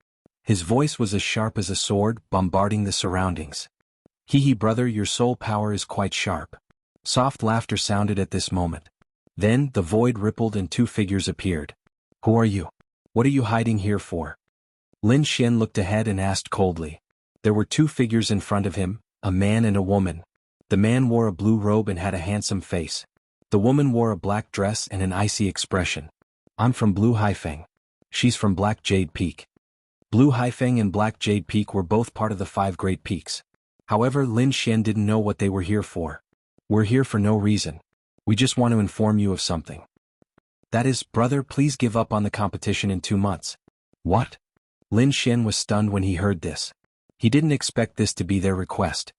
His voice was as sharp as a sword, bombarding the surroundings. "Hee brother, your soul power is quite sharp." Soft laughter sounded at this moment. Then, the void rippled and two figures appeared. "Who are you? What are you hiding here for?" Lin Xian looked ahead and asked coldly. There were two figures in front of him, a man and a woman. The man wore a blue robe and had a handsome face. The woman wore a black dress and an icy expression. "I'm from Blue Haifeng. She's from Black Jade Peak." Blue Haifeng and Black Jade Peak were both part of the 5 Great Peaks. However, Lin Xian didn't know what they were here for. "We're here for no reason. We just want to inform you of something. That is, brother, please give up on the competition in 2 months." "What?" Lin Xian was stunned when he heard this. He didn't expect this to be their request.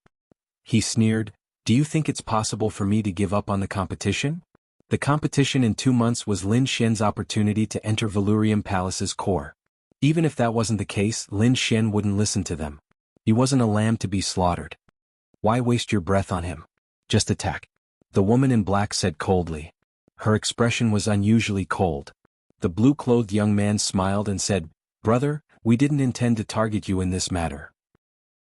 He sneered, "Do you think it's possible for me to give up on the competition?" The competition in 2 months was Lin Xian's opportunity to enter Valurium Palace's core. Even if that wasn't the case, Lin Xian wouldn't listen to them. He wasn't a lamb to be slaughtered. "Why waste your breath on him? Just attack," the woman in black said coldly. Her expression was unusually cold. The blue-clothed young man smiled and said, "Brother, we didn't intend to target you in this matter.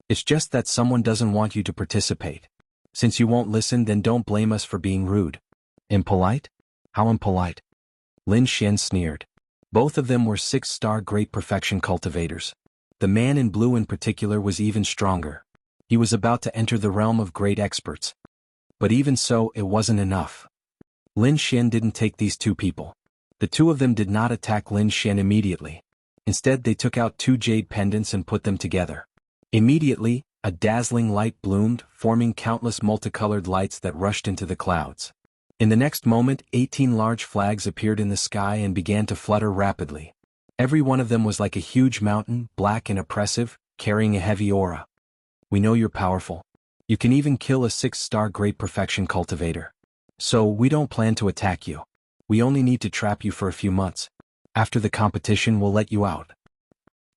It's just that someone doesn't want you to participate. Since you won't listen, then don't blame us for being rude." "Impolite? How impolite?" Lin Xian sneered. Both of them were 6-star great perfection cultivators. The man in blue in particular was even stronger. He was about to enter the realm of great experts. But even so, it wasn't enough. Lin Xian didn't take these two people. The two of them did not attack Lin Xian immediately. Instead, they took out 2 jade pendants and put them together. Immediately, a dazzling light bloomed, forming countless multicolored lights that rushed into the clouds. In the next moment, 18 large flags appeared in the sky and began to flutter rapidly. Every one of them was like a huge mountain, black and oppressive, carrying a heavy aura. "We know you're powerful. You can even kill a 6-star great perfection cultivator. So we don't plan to attack you. We only need to trap you for a few months. After the competition, we'll let you out.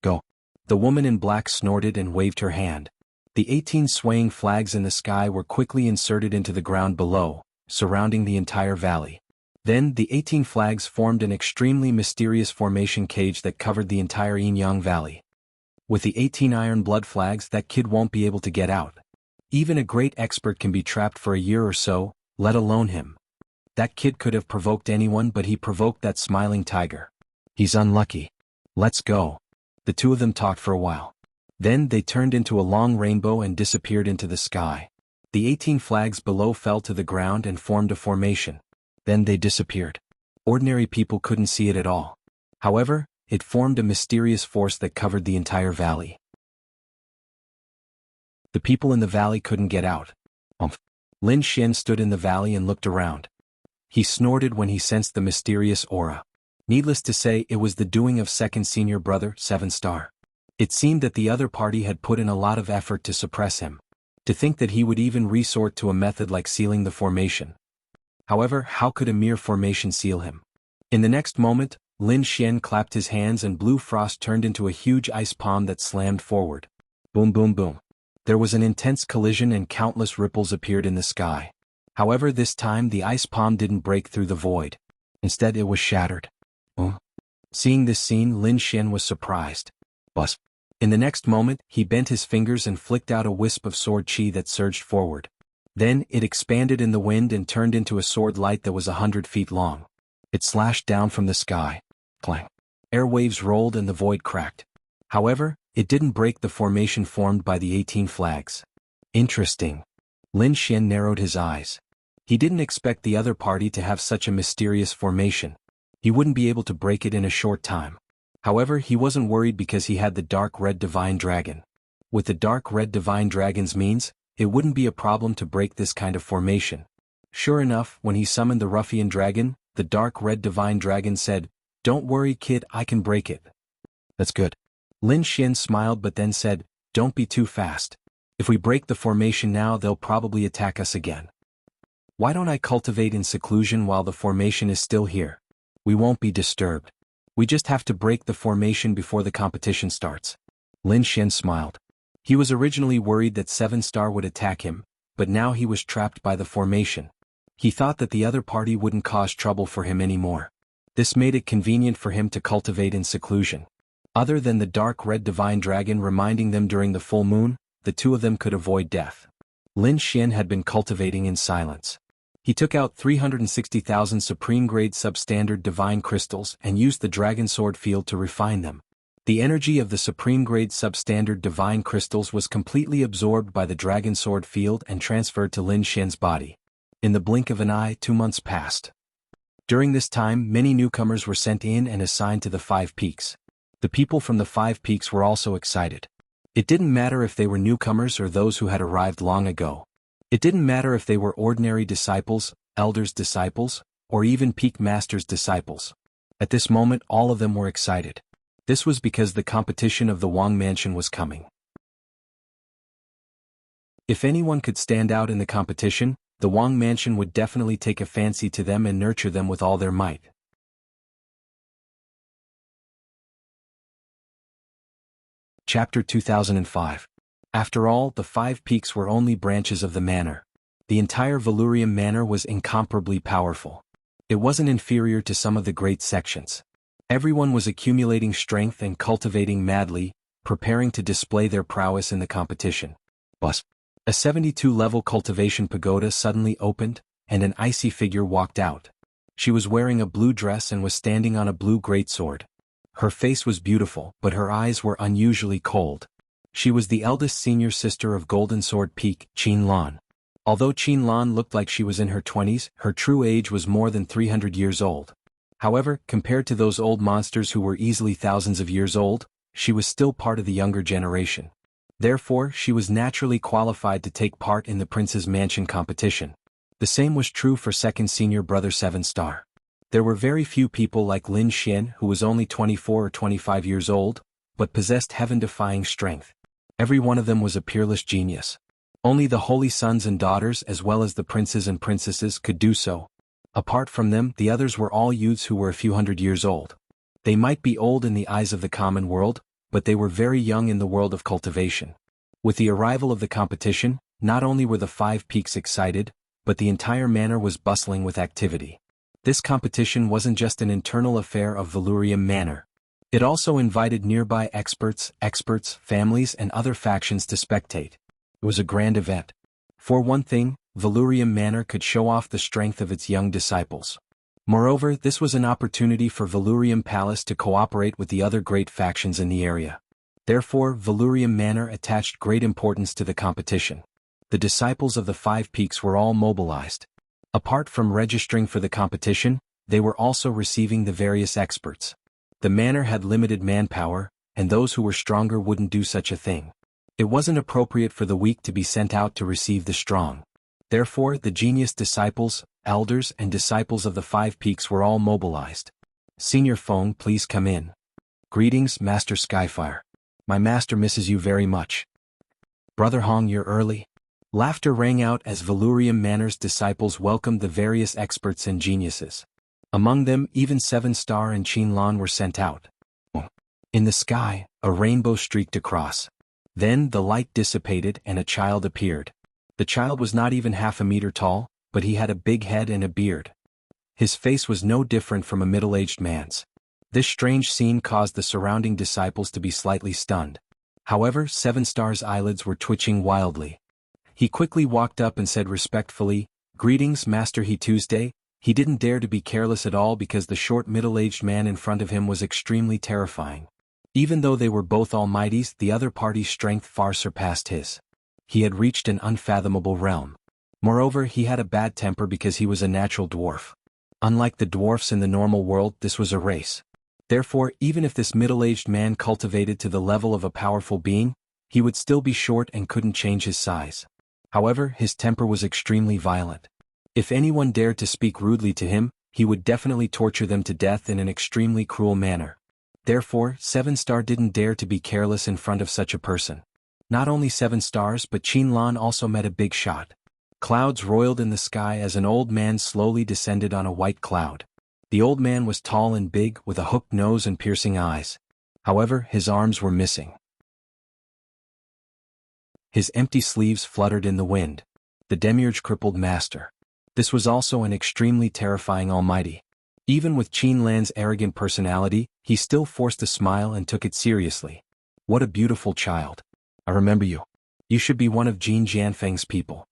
Go." The woman in black snorted and waved her hand. The 18 swaying flags in the sky were quickly inserted into the ground below, surrounding the entire valley. Then, the 18 flags formed an extremely mysterious formation cage that covered the entire Yin-Yang Valley. With the 18 iron blood flags, that kid won't be able to get out. Even a great expert can be trapped for a year or so, let alone him. That kid could have provoked anyone, but he provoked that smiling tiger. He's unlucky. Let's go. The two of them talked for a while. Then they turned into a long rainbow and disappeared into the sky. The 18 flags below fell to the ground and formed a formation. Then they disappeared. Ordinary people couldn't see it at all. However, it formed a mysterious force that covered the entire valley. The people in the valley couldn't get out. Lin Xian stood in the valley and looked around. He snorted when he sensed the mysterious aura. Needless to say, it was the doing of second senior brother, 7-star. It seemed that the other party had put in a lot of effort to suppress him. To think that he would even resort to a method like sealing the formation. However, how could a mere formation seal him? In the next moment, Lin Xian clapped his hands and blue frost turned into a huge ice palm that slammed forward. Boom boom boom. There was an intense collision and countless ripples appeared in the sky. However, this time the ice palm didn't break through the void. Instead, it was shattered. Seeing this scene, Lin Xian was surprised. But in the next moment, he bent his fingers and flicked out a wisp of sword chi that surged forward. Then, it expanded in the wind and turned into a sword light that was 100 feet long. It slashed down from the sky. Clang. Air waves rolled and the void cracked. However, it didn't break the formation formed by the 18 flags. Interesting. Lin Xian narrowed his eyes. He didn't expect the other party to have such a mysterious formation. He wouldn't be able to break it in a short time. However, he wasn't worried because he had the dark red divine dragon. With the dark red divine dragon's means, it wouldn't be a problem to break this kind of formation. Sure enough, when he summoned the ruffian dragon, the dark red divine dragon said, "Don't worry, kid, I can break it." That's good. Lin Xian smiled but then said, "Don't be too fast. If we break the formation now, they'll probably attack us again. Why don't I cultivate in seclusion while the formation is still here? We won't be disturbed. We just have to break the formation before the competition starts." Lin Xian smiled. He was originally worried that 7-star would attack him, but now he was trapped by the formation. He thought that the other party wouldn't cause trouble for him anymore. This made it convenient for him to cultivate in seclusion. Other than the dark red divine dragon reminding them during the full moon, the two of them could avoid death. Lin Xian had been cultivating in silence. He took out 360,000 supreme-grade substandard divine crystals and used the dragon sword field to refine them. The energy of the supreme-grade substandard divine crystals was completely absorbed by the dragon sword field and transferred to Lin Xian's body. In the blink of an eye, 2 months passed. During this time, many newcomers were sent in and assigned to the 5 peaks. The people from the 5 peaks were also excited. It didn't matter if they were newcomers or those who had arrived long ago. It didn't matter if they were ordinary disciples, elders' disciples, or even peak masters' disciples. At this moment, all of them were excited. This was because the competition of the Wang Mansion was coming. If anyone could stand out in the competition, the Wang Mansion would definitely take a fancy to them and nurture them with all their might. Chapter 2005. After all, the 5 peaks were only branches of the manor. The entire Valurium manor was incomparably powerful. It wasn't inferior to some of the great sections. Everyone was accumulating strength and cultivating madly, preparing to display their prowess in the competition. But a 72-level cultivation pagoda suddenly opened, and an icy figure walked out. She was wearing a blue dress and was standing on a blue greatsword. Her face was beautiful, but her eyes were unusually cold. She was the eldest senior sister of Golden Sword Peak, Qin Lan. Although Qin Lan looked like she was in her 20s, her true age was more than 300 years old. However, compared to those old monsters who were easily thousands of years old, she was still part of the younger generation. Therefore, she was naturally qualified to take part in the Prince's Mansion competition. The same was true for second senior brother 7-star. There were very few people like Lin Xian, who was only 24 or 25 years old, but possessed heaven-defying strength. Every one of them was a peerless genius. Only the holy sons and daughters as well as the princes and princesses could do so. Apart from them, the others were all youths who were a few hundred years old. They might be old in the eyes of the common world, but they were very young in the world of cultivation. With the arrival of the competition, not only were the 5 peaks excited, but the entire manor was bustling with activity. This competition wasn't just an internal affair of Valurium Manor. It also invited nearby experts, families and other factions to spectate. It was a grand event. For one thing, Valurium Manor could show off the strength of its young disciples. Moreover, this was an opportunity for Valurium Palace to cooperate with the other great factions in the area. Therefore, Valurium Manor attached great importance to the competition. The disciples of the 5 peaks were all mobilized. Apart from registering for the competition, they were also receiving the various experts. The manor had limited manpower, and those who were stronger wouldn't do such a thing. It wasn't appropriate for the weak to be sent out to receive the strong. Therefore, the genius disciples, elders and disciples of the Five Peaks were all mobilized. Senior Feng, please come in. Greetings, Master Skyfire. My master misses you very much. Brother Hong, you're early. Laughter rang out as Valurium Manor's disciples welcomed the various experts and geniuses. Among them, even Seven Star and Qinlan were sent out. In the sky, a rainbow streaked across. Then the light dissipated and a child appeared. The child was not even half a meter tall, but he had a big head and a beard. His face was no different from a middle-aged man's. This strange scene caused the surrounding disciples to be slightly stunned. However, Seven Star's eyelids were twitching wildly. He quickly walked up and said respectfully, "Greetings, Master He Tuesday." He didn't dare to be careless at all because the short middle-aged man in front of him was extremely terrifying. Even though they were both almighties, the other party's strength far surpassed his. He had reached an unfathomable realm. Moreover, he had a bad temper because he was a natural dwarf. Unlike the dwarfs in the normal world, this was a race. Therefore, even if this middle-aged man cultivated to the level of a powerful being, he would still be short and couldn't change his size. However, his temper was extremely violent. If anyone dared to speak rudely to him, he would definitely torture them to death in an extremely cruel manner. Therefore, Seven Star didn't dare to be careless in front of such a person. Not only Seven Stars but Qinlan also met a big shot. Clouds roiled in the sky as an old man slowly descended on a white cloud. The old man was tall and big with a hooked nose and piercing eyes. However, his arms were missing. His empty sleeves fluttered in the wind. The demiurge crippled master. This was also an extremely terrifying almighty. Even with Qinlan's arrogant personality, he still forced a smile and took it seriously. What a beautiful child. I remember you. You should be one of Jin Jianfeng's people.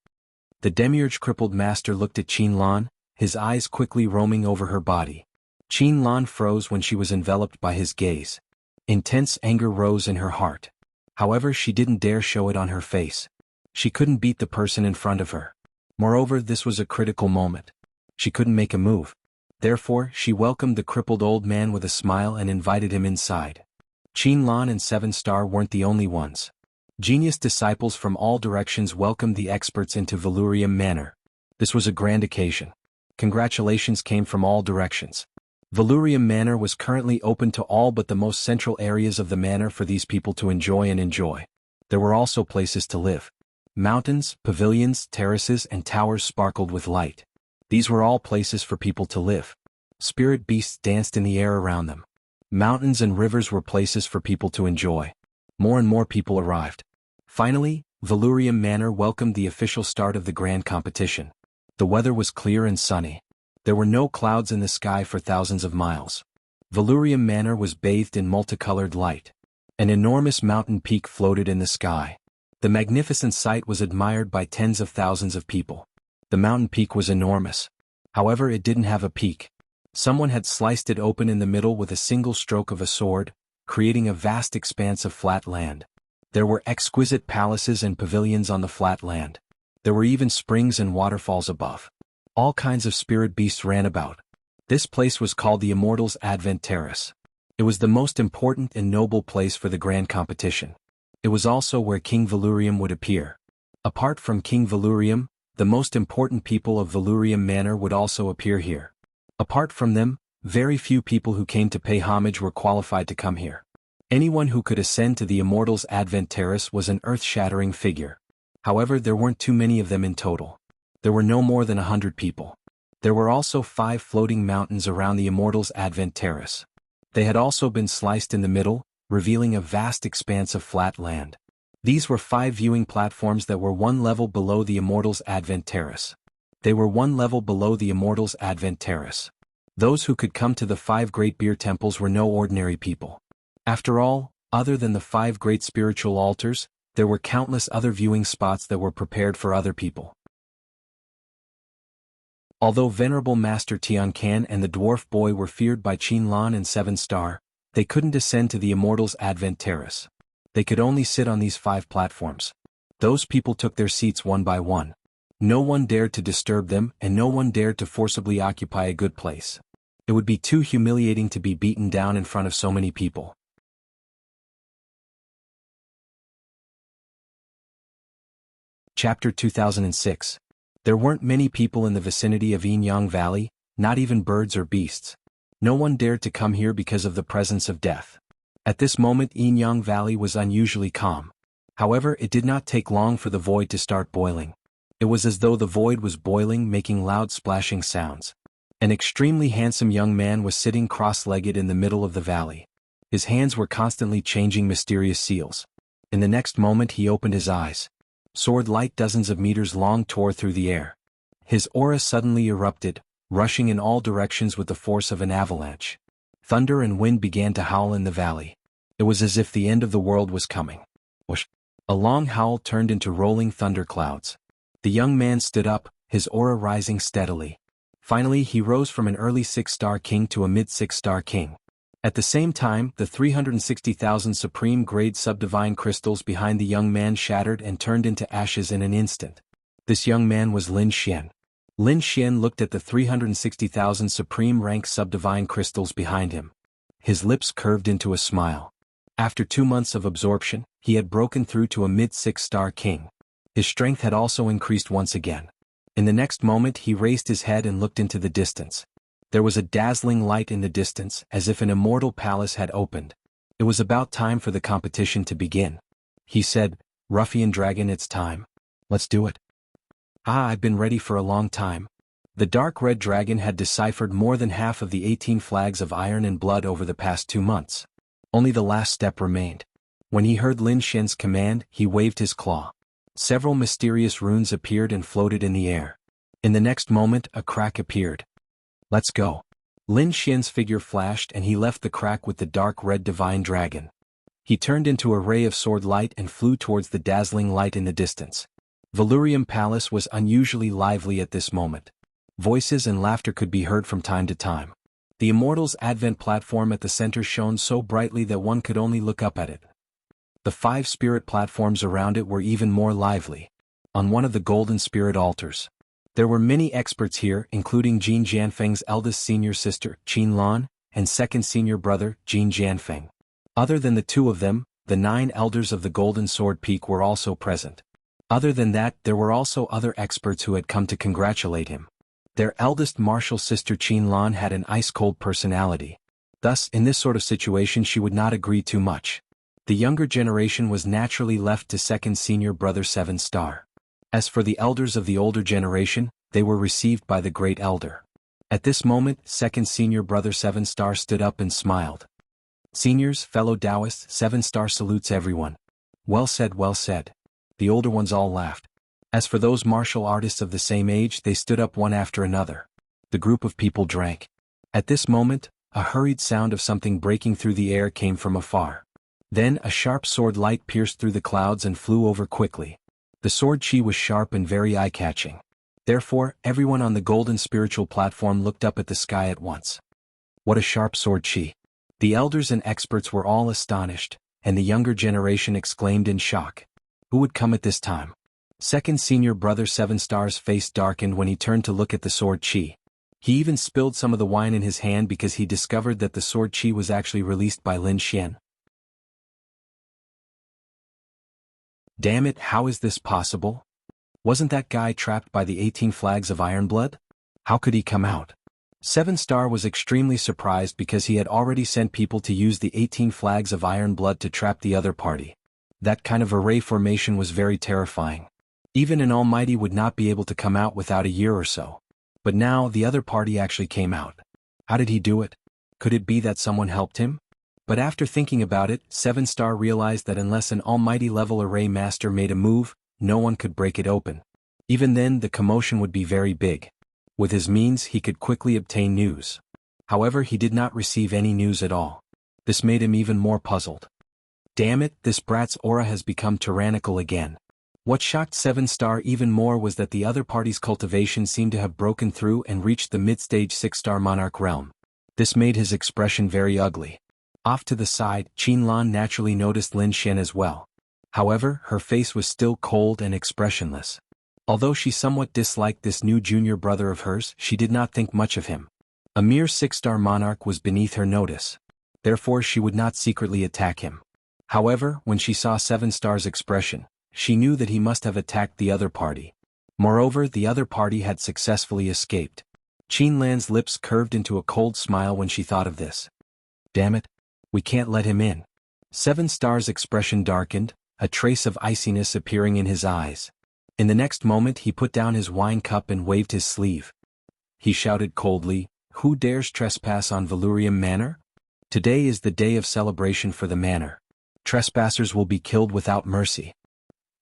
The demiurge crippled master looked at Qinlan, his eyes quickly roaming over her body. Qinlan froze when she was enveloped by his gaze. Intense anger rose in her heart. However, she didn't dare show it on her face. She couldn't beat the person in front of her. Moreover, this was a critical moment. She couldn't make a move. Therefore, she welcomed the crippled old man with a smile and invited him inside. Qinlan and Seven Star weren't the only ones. Genius disciples from all directions welcomed the experts into Valurium Manor. This was a grand occasion. Congratulations came from all directions. Valurium Manor was currently open to all but the most central areas of the manor for these people to enjoy. There were also places to live. Mountains, pavilions, terraces and towers sparkled with light. These were all places for people to live. Spirit beasts danced in the air around them. Mountains and rivers were places for people to enjoy. More and more people arrived. Finally, Valurium Manor welcomed the official start of the grand competition. The weather was clear and sunny. There were no clouds in the sky for thousands of miles. Valurium Manor was bathed in multicolored light. An enormous mountain peak floated in the sky. The magnificent sight was admired by tens of thousands of people. The mountain peak was enormous. However, it didn't have a peak. Someone had sliced it open in the middle with a single stroke of a sword, creating a vast expanse of flat land. There were exquisite palaces and pavilions on the flat land. There were even springs and waterfalls above. All kinds of spirit beasts ran about. This place was called the Immortals' Advent Terrace. It was the most important and noble place for the grand competition. It was also where King Valurium would appear. Apart from King Valurium, the most important people of Valurium Manor would also appear here. Apart from them, very few people who came to pay homage were qualified to come here. Anyone who could ascend to the Immortals' Advent Terrace was an earth-shattering figure. However, there weren't too many of them in total. There were no more than 100 people. There were also 5 floating mountains around the Immortals' Advent Terrace. They had also been sliced in the middle, revealing a vast expanse of flat land. These were 5 viewing platforms that were 1 level below the Immortals' Advent Terrace. They were 1 level below the Immortals' Advent Terrace. Those who could come to the 5 great beer temples were no ordinary people. After all, other than the 5 great spiritual altars, there were countless other viewing spots that were prepared for other people. Although Venerable Master Tiancan and the dwarf boy were feared by Qinlan and Seven Star, they couldn't ascend to the Immortals' Advent Terrace. They could only sit on these 5 platforms. Those people took their seats one by one. No one dared to disturb them and no one dared to forcibly occupy a good place. It would be too humiliating to be beaten down in front of so many people. Chapter 2006. There weren't many people in the vicinity of Yinyang Valley, not even birds or beasts. No one dared to come here because of the presence of death. At this moment Yinyang Valley was unusually calm. However, it did not take long for the void to start boiling. It was as though the void was boiling, making loud splashing sounds. An extremely handsome young man was sitting cross-legged in the middle of the valley. His hands were constantly changing mysterious seals. In the next moment he opened his eyes. Sword light dozens of meters long tore through the air. His aura suddenly erupted, rushing in all directions with the force of an avalanche. Thunder and wind began to howl in the valley. It was as if the end of the world was coming. Whoosh! A long howl turned into rolling thunderclouds. The young man stood up, his aura rising steadily. Finally he rose from an early 6-star king to a mid-6-star king. At the same time, the 360,000 supreme grade subdivine crystals behind the young man shattered and turned into ashes in an instant. This young man was Lin Xian. Lin Xian looked at the 360,000 supreme rank subdivine crystals behind him. His lips curved into a smile. After 2 months of absorption, he had broken through to a mid-6-star king. His strength had also increased once again. In the next moment he raised his head and looked into the distance. There was a dazzling light in the distance, as if an immortal palace had opened. It was about time for the competition to begin. He said, "Ruffian dragon, it's time. Let's do it." I've been ready for a long time. The dark red dragon had deciphered more than half of the 18 flags of iron and blood over the past 2 months. Only the last step remained. When he heard Lin Xian's command, he waved his claw. Several mysterious runes appeared and floated in the air. In the next moment, a crack appeared. "Let's go." Lin Xian's figure flashed and he left the crack with the dark red divine dragon. He turned into a ray of sword light and flew towards the dazzling light in the distance. Valurium Palace was unusually lively at this moment. Voices and laughter could be heard from time to time. The Immortals' Advent platform at the center shone so brightly that one could only look up at it. The 5 spirit platforms around it were even more lively. On one of the golden spirit altars, there were many experts here, including Jin Jianfeng's eldest senior sister, Qin Lan, and second senior brother, Jin Jianfeng. Other than the 2 of them, the 9 elders of the Golden Sword Peak were also present. Other than that, there were also other experts who had come to congratulate him. Their eldest martial sister Qin Lan had an ice-cold personality. Thus, in this sort of situation she would not agree too much. The younger generation was naturally left to second senior brother 7-star. As for the elders of the older generation, they were received by the great elder. At this moment, second senior brother 7-star stood up and smiled. "Seniors, fellow Taoists, 7-star salutes everyone." "Well said, well said." The older ones all laughed. As for those martial artists of the same age, they stood up one after another. The group of people drank. At this moment, a hurried sound of something breaking through the air came from afar. Then a sharp sword light pierced through the clouds and flew over quickly. The sword chi was sharp and very eye-catching. Therefore, everyone on the golden spiritual platform looked up at the sky at once. What a sharp sword chi! The elders and experts were all astonished, and the younger generation exclaimed in shock. Who would come at this time? Second senior brother 7-star's face darkened when he turned to look at the sword chi. He even spilled some of the wine in his hand because he discovered that the sword chi was actually released by Lin Xian. Damn it, how is this possible? Wasn't that guy trapped by the 18 flags of iron blood? How could he come out? 7-star was extremely surprised because he had already sent people to use the 18 flags of iron blood to trap the other party. That kind of array formation was very terrifying. Even an almighty would not be able to come out without a year or so. But now the other party actually came out. How did he do it? Could it be that someone helped him? But after thinking about it, 7-star realized that unless an almighty level array master made a move, no one could break it open. Even then, the commotion would be very big. With his means, he could quickly obtain news. However, he did not receive any news at all. This made him even more puzzled. Damn it, this brat's aura has become tyrannical again. What shocked 7-star even more was that the other party's cultivation seemed to have broken through and reached the mid-stage 6-star monarch realm. This made his expression very ugly. Off to the side, Qin Lan naturally noticed Lin Xian as well. However, her face was still cold and expressionless. Although she somewhat disliked this new junior brother of hers, she did not think much of him. A mere 6-star monarch was beneath her notice. Therefore she would not secretly attack him. However, when she saw 7-star's expression, she knew that he must have attacked the other party. Moreover, the other party had successfully escaped. Qinlan's lips curved into a cold smile when she thought of this. Damn it. We can't let him in. 7-star's expression darkened, a trace of iciness appearing in his eyes. In the next moment he put down his wine cup and waved his sleeve. He shouted coldly, "Who dares trespass on Valurium Manor? Today is the day of celebration for the manor. Trespassers will be killed without mercy."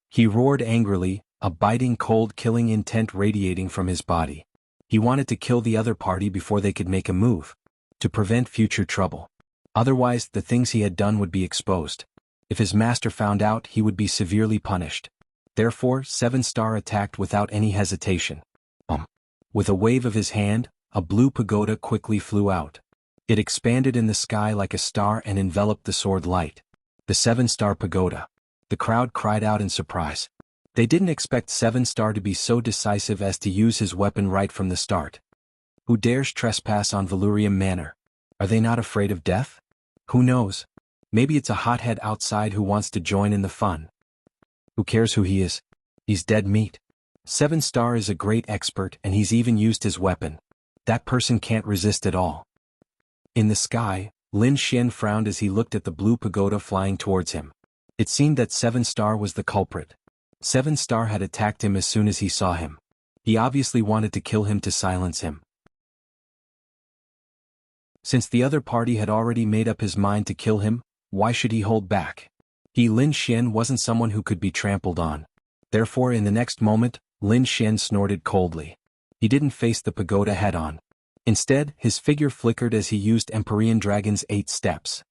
He roared angrily, a biting cold killing intent radiating from his body. He wanted to kill the other party before they could make a move, to prevent future trouble. Otherwise, the things he had done would be exposed. If his master found out, he would be severely punished. Therefore, 7-star attacked without any hesitation. With a wave of his hand, a blue pagoda quickly flew out. It expanded in the sky like a star and enveloped the sword light. The 7-star pagoda. The crowd cried out in surprise. They didn't expect 7-star to be so decisive as to use his weapon right from the start. Who dares trespass on Valurium Manor? Are they not afraid of death? Who knows? Maybe it's a hothead outside who wants to join in the fun. Who cares who he is? He's dead meat. 7-star is a great expert and he's even used his weapon. That person can't resist at all. In the sky, Lin Xian frowned as he looked at the blue pagoda flying towards him. It seemed that 7-star was the culprit. 7-star had attacked him as soon as he saw him. He obviously wanted to kill him to silence him. Since the other party had already made up his mind to kill him, why should he hold back? Lin Xian wasn't someone who could be trampled on. Therefore in the next moment, Lin Xian snorted coldly. He didn't face the pagoda head-on. Instead, his figure flickered as he used Empyrean Dragon's 8 steps.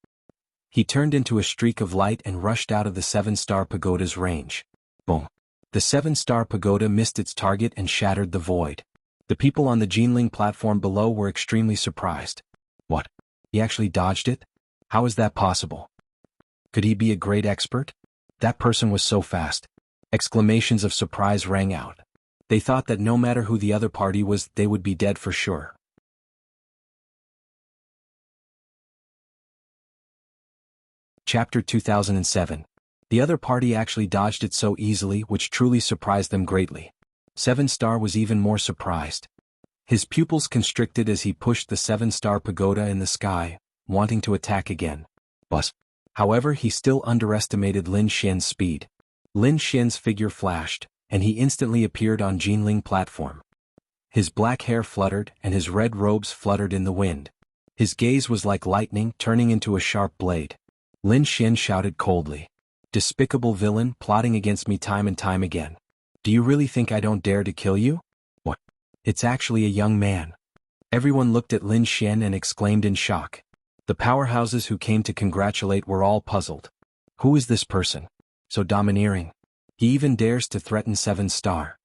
He turned into a streak of light and rushed out of the 7-star pagoda's range. Boom. The 7-star pagoda missed its target and shattered the void. The people on the Jianghu platform below were extremely surprised. What? He actually dodged it? How is that possible? Could he be a great expert? That person was so fast. Exclamations of surprise rang out. They thought that no matter who the other party was, they would be dead for sure. Chapter 2007. The other party actually dodged it so easily, which truly surprised them greatly. 7-star was even more surprised. His pupils constricted as he pushed the 7-star pagoda in the sky, wanting to attack again. However, he still underestimated Lin Xian's speed. Lin Xian's figure flashed, and he instantly appeared on Jianghu platform. His black hair fluttered and his red robes fluttered in the wind. His gaze was like lightning turning into a sharp blade. Lin Xian shouted coldly. "Despicable villain, plotting against me time and time again. Do you really think I don't dare to kill you?" What? It's actually a young man. Everyone looked at Lin Xian and exclaimed in shock. The powerhouses who came to congratulate were all puzzled. Who is this person? So domineering. He even dares to threaten 7-star.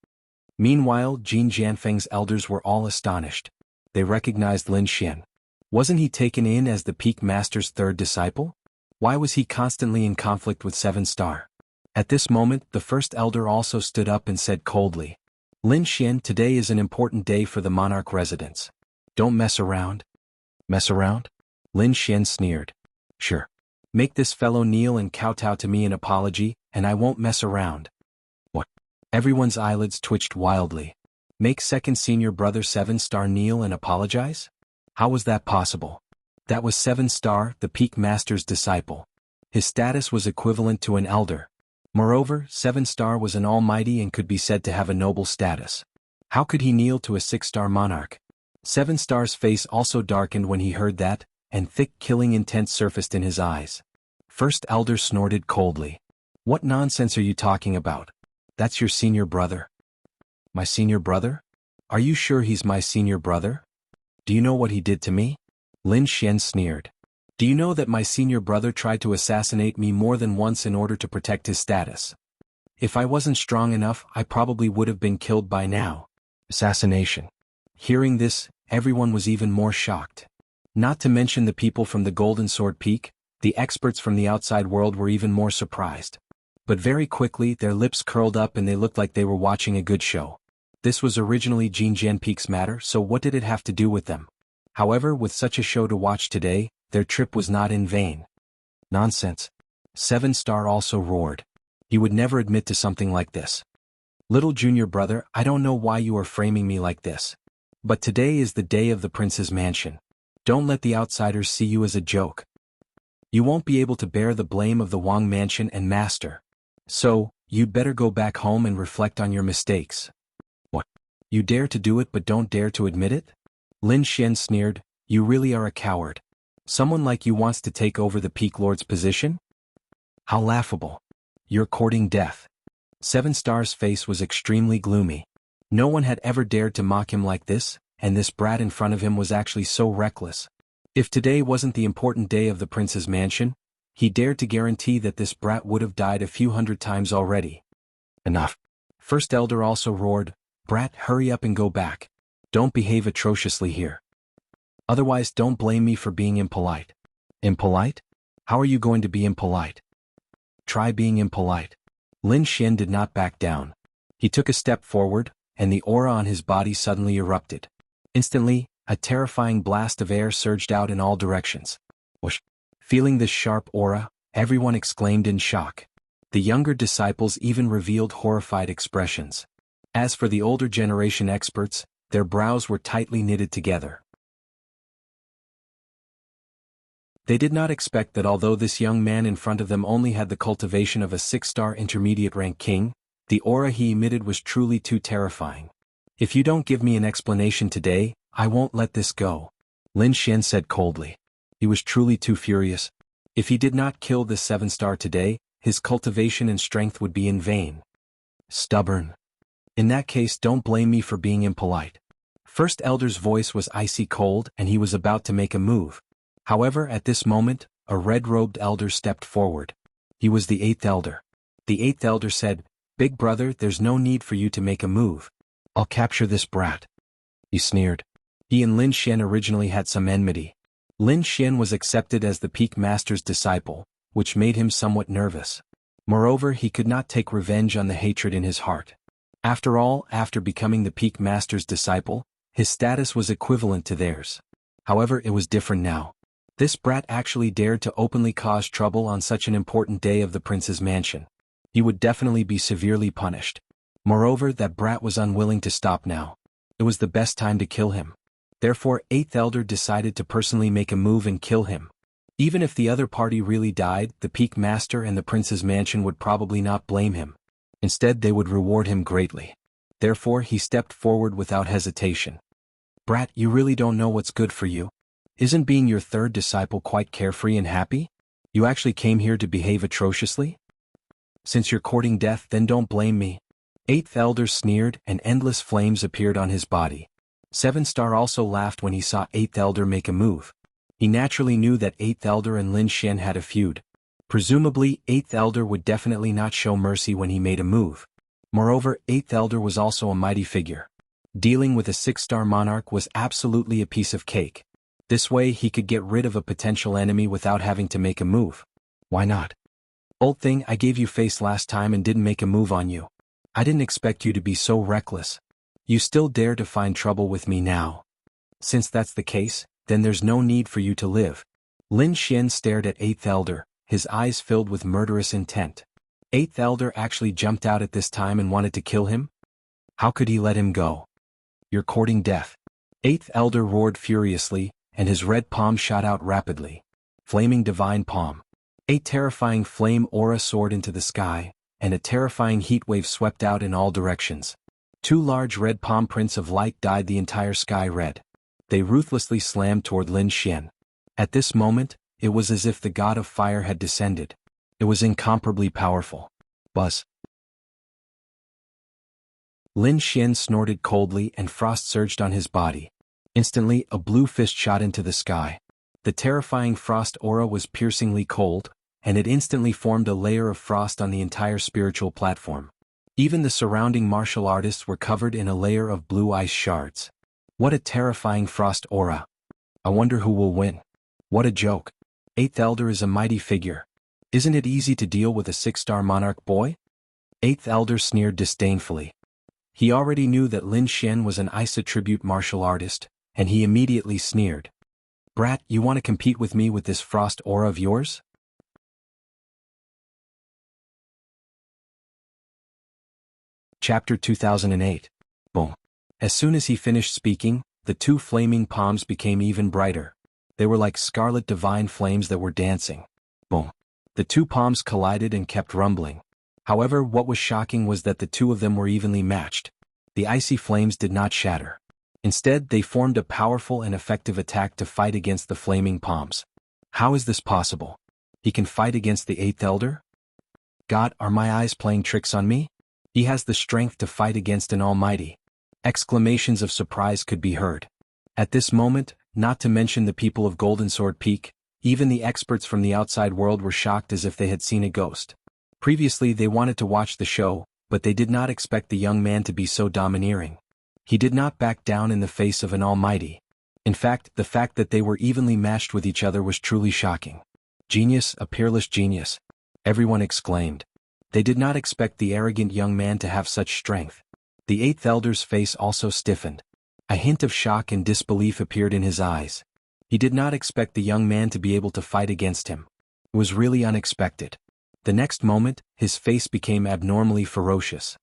Meanwhile, Jin Jianfeng's elders were all astonished. They recognized Lin Xian. Wasn't he taken in as the Peak Master's third disciple? Why was he constantly in conflict with 7-star? At this moment, the first elder also stood up and said coldly, "Lin Xian, today is an important day for the monarch residence. Don't mess around." Mess around? Lin Xian sneered. Sure. Make this fellow kneel and kowtow to me in apology, and I won't mess around. What? Everyone's eyelids twitched wildly. Make second senior brother 7-star kneel and apologize? How was that possible? That was 7-star, the Peak Master's disciple. His status was equivalent to an elder. Moreover, 7-star was an almighty and could be said to have a noble status. How could he kneel to a 6-star monarch? 7-star's face also darkened when he heard that, and thick killing intent surfaced in his eyes. First elder snorted coldly. What nonsense are you talking about? That's your senior brother. My senior brother? Are you sure he's my senior brother? Do you know what he did to me? Lin Xian sneered. Do you know that my senior brother tried to assassinate me more than once in order to protect his status? If I wasn't strong enough, I probably would have been killed by now. Assassination. Hearing this, everyone was even more shocked. Not to mention the people from the Golden Sword Peak, the experts from the outside world were even more surprised. But very quickly their lips curled up and they looked like they were watching a good show. This was originally Jinjian Peak's matter, so what did it have to do with them? However, with such a show to watch today, their trip was not in vain. Nonsense. 7-star also roared. He would never admit to something like this. Little junior brother, I don't know why you are framing me like this. But today is the day of the prince's mansion. Don't let the outsiders see you as a joke. You won't be able to bear the blame of the Wang mansion and master. So, you'd better go back home and reflect on your mistakes. What? You dare to do it but don't dare to admit it? Lin Xian sneered, you really are a coward. Someone like you wants to take over the Peak Lord's position? How laughable. You're courting death. 7-star's face was extremely gloomy. No one had ever dared to mock him like this, and this brat in front of him was actually so reckless. If today wasn't the important day of the prince's mansion, he dared to guarantee that this brat would have died a few hundred times already. Enough. First elder also roared, brat, hurry up and go back. Don't behave atrociously here. Otherwise don't blame me for being impolite. Impolite? How are you going to be impolite? Try being impolite. Lin Xian did not back down. He took a step forward, and the aura on his body suddenly erupted. Instantly, a terrifying blast of air surged out in all directions. Whoosh! Feeling this sharp aura, everyone exclaimed in shock. The younger disciples even revealed horrified expressions. As for the older generation experts, their brows were tightly knitted together. They did not expect that although this young man in front of them only had the cultivation of a 6-star intermediate rank king, the aura he emitted was truly too terrifying. If you don't give me an explanation today, I won't let this go, Lin Xian said coldly. He was truly too furious. If he did not kill this 7-star today, his cultivation and strength would be in vain. Stubborn. In that case, don't blame me for being impolite. First elder's voice was icy cold and he was about to make a move. However, at this moment, a red-robed elder stepped forward. He was the 8th elder. The 8th elder said, Big brother, there's no need for you to make a move. I'll capture this brat. He sneered. He and Lin Xian originally had some enmity. Lin Xian was accepted as the Peak Master's disciple, which made him somewhat nervous. Moreover, he could not take revenge on the hatred in his heart. After all, after becoming the Peak Master's disciple, his status was equivalent to theirs. However, it was different now. This brat actually dared to openly cause trouble on such an important day of the prince's mansion. He would definitely be severely punished. Moreover, that brat was unwilling to stop now. It was the best time to kill him. Therefore, 8th elder decided to personally make a move and kill him. Even if the other party really died, the Peak Master and the prince's mansion would probably not blame him. Instead, they would reward him greatly. Therefore, he stepped forward without hesitation. Brat, you really don't know what's good for you? Isn't being your 3rd disciple quite carefree and happy? You actually came here to behave atrociously? Since you're courting death, then don't blame me. 8th elder sneered and endless flames appeared on his body. 7-star also laughed when he saw 8th elder make a move. He naturally knew that 8th elder and Lin Xian had a feud. Presumably, 8th elder would definitely not show mercy when he made a move. Moreover, 8th elder was also a mighty figure. Dealing with a 6-star monarch was absolutely a piece of cake. This way he could get rid of a potential enemy without having to make a move. Why not? Old thing, I gave you face last time and didn't make a move on you. I didn't expect you to be so reckless. You still dare to find trouble with me now. Since that's the case, then there's no need for you to live. Lin Xian stared at 8th elder, his eyes filled with murderous intent. 8th elder actually jumped out at this time and wanted to kill him? How could he let him go? You're courting death. 8th elder roared furiously, and his red palm shot out rapidly. Flaming divine palm. A terrifying flame aura soared into the sky, and a terrifying heat wave swept out in all directions. 2 large red palm prints of light dyed the entire sky red. They ruthlessly slammed toward Lin Xian. At this moment, it was as if the god of fire had descended. It was incomparably powerful. Buzz. Lin Xian snorted coldly and frost surged on his body. Instantly, a blue fist shot into the sky. The terrifying frost aura was piercingly cold, and it instantly formed a layer of frost on the entire spiritual platform. Even the surrounding martial artists were covered in a layer of blue ice shards. What a terrifying frost aura. I wonder who will win. What a joke. 8th elder is a mighty figure. Isn't it easy to deal with a 6-star monarch boy? 8th elder sneered disdainfully. He already knew that Lin Xian was an ice attribute martial artist, and he immediately sneered. "Brat, you want to compete with me with this frost aura of yours?" Chapter 2008. Boom. As soon as he finished speaking, the two flaming palms became even brighter. They were like scarlet divine flames that were dancing. Boom. The two palms collided and kept rumbling. However, what was shocking was that the two of them were evenly matched. The icy flames did not shatter. Instead, they formed a powerful and effective attack to fight against the flaming palms. How is this possible? He can fight against the Eighth Elder? God, are my eyes playing tricks on me? He has the strength to fight against an almighty. Exclamations of surprise could be heard. At this moment, not to mention the people of Golden Sword Peak, even the experts from the outside world were shocked as if they had seen a ghost. Previously they wanted to watch the show, but they did not expect the young man to be so domineering. He did not back down in the face of an almighty. In fact, the fact that they were evenly matched with each other was truly shocking. Genius, a peerless genius. Everyone exclaimed. They did not expect the arrogant young man to have such strength. The Eighth Elder's face also stiffened. A hint of shock and disbelief appeared in his eyes. He did not expect the young man to be able to fight against him. It was really unexpected. The next moment, his face became abnormally ferocious.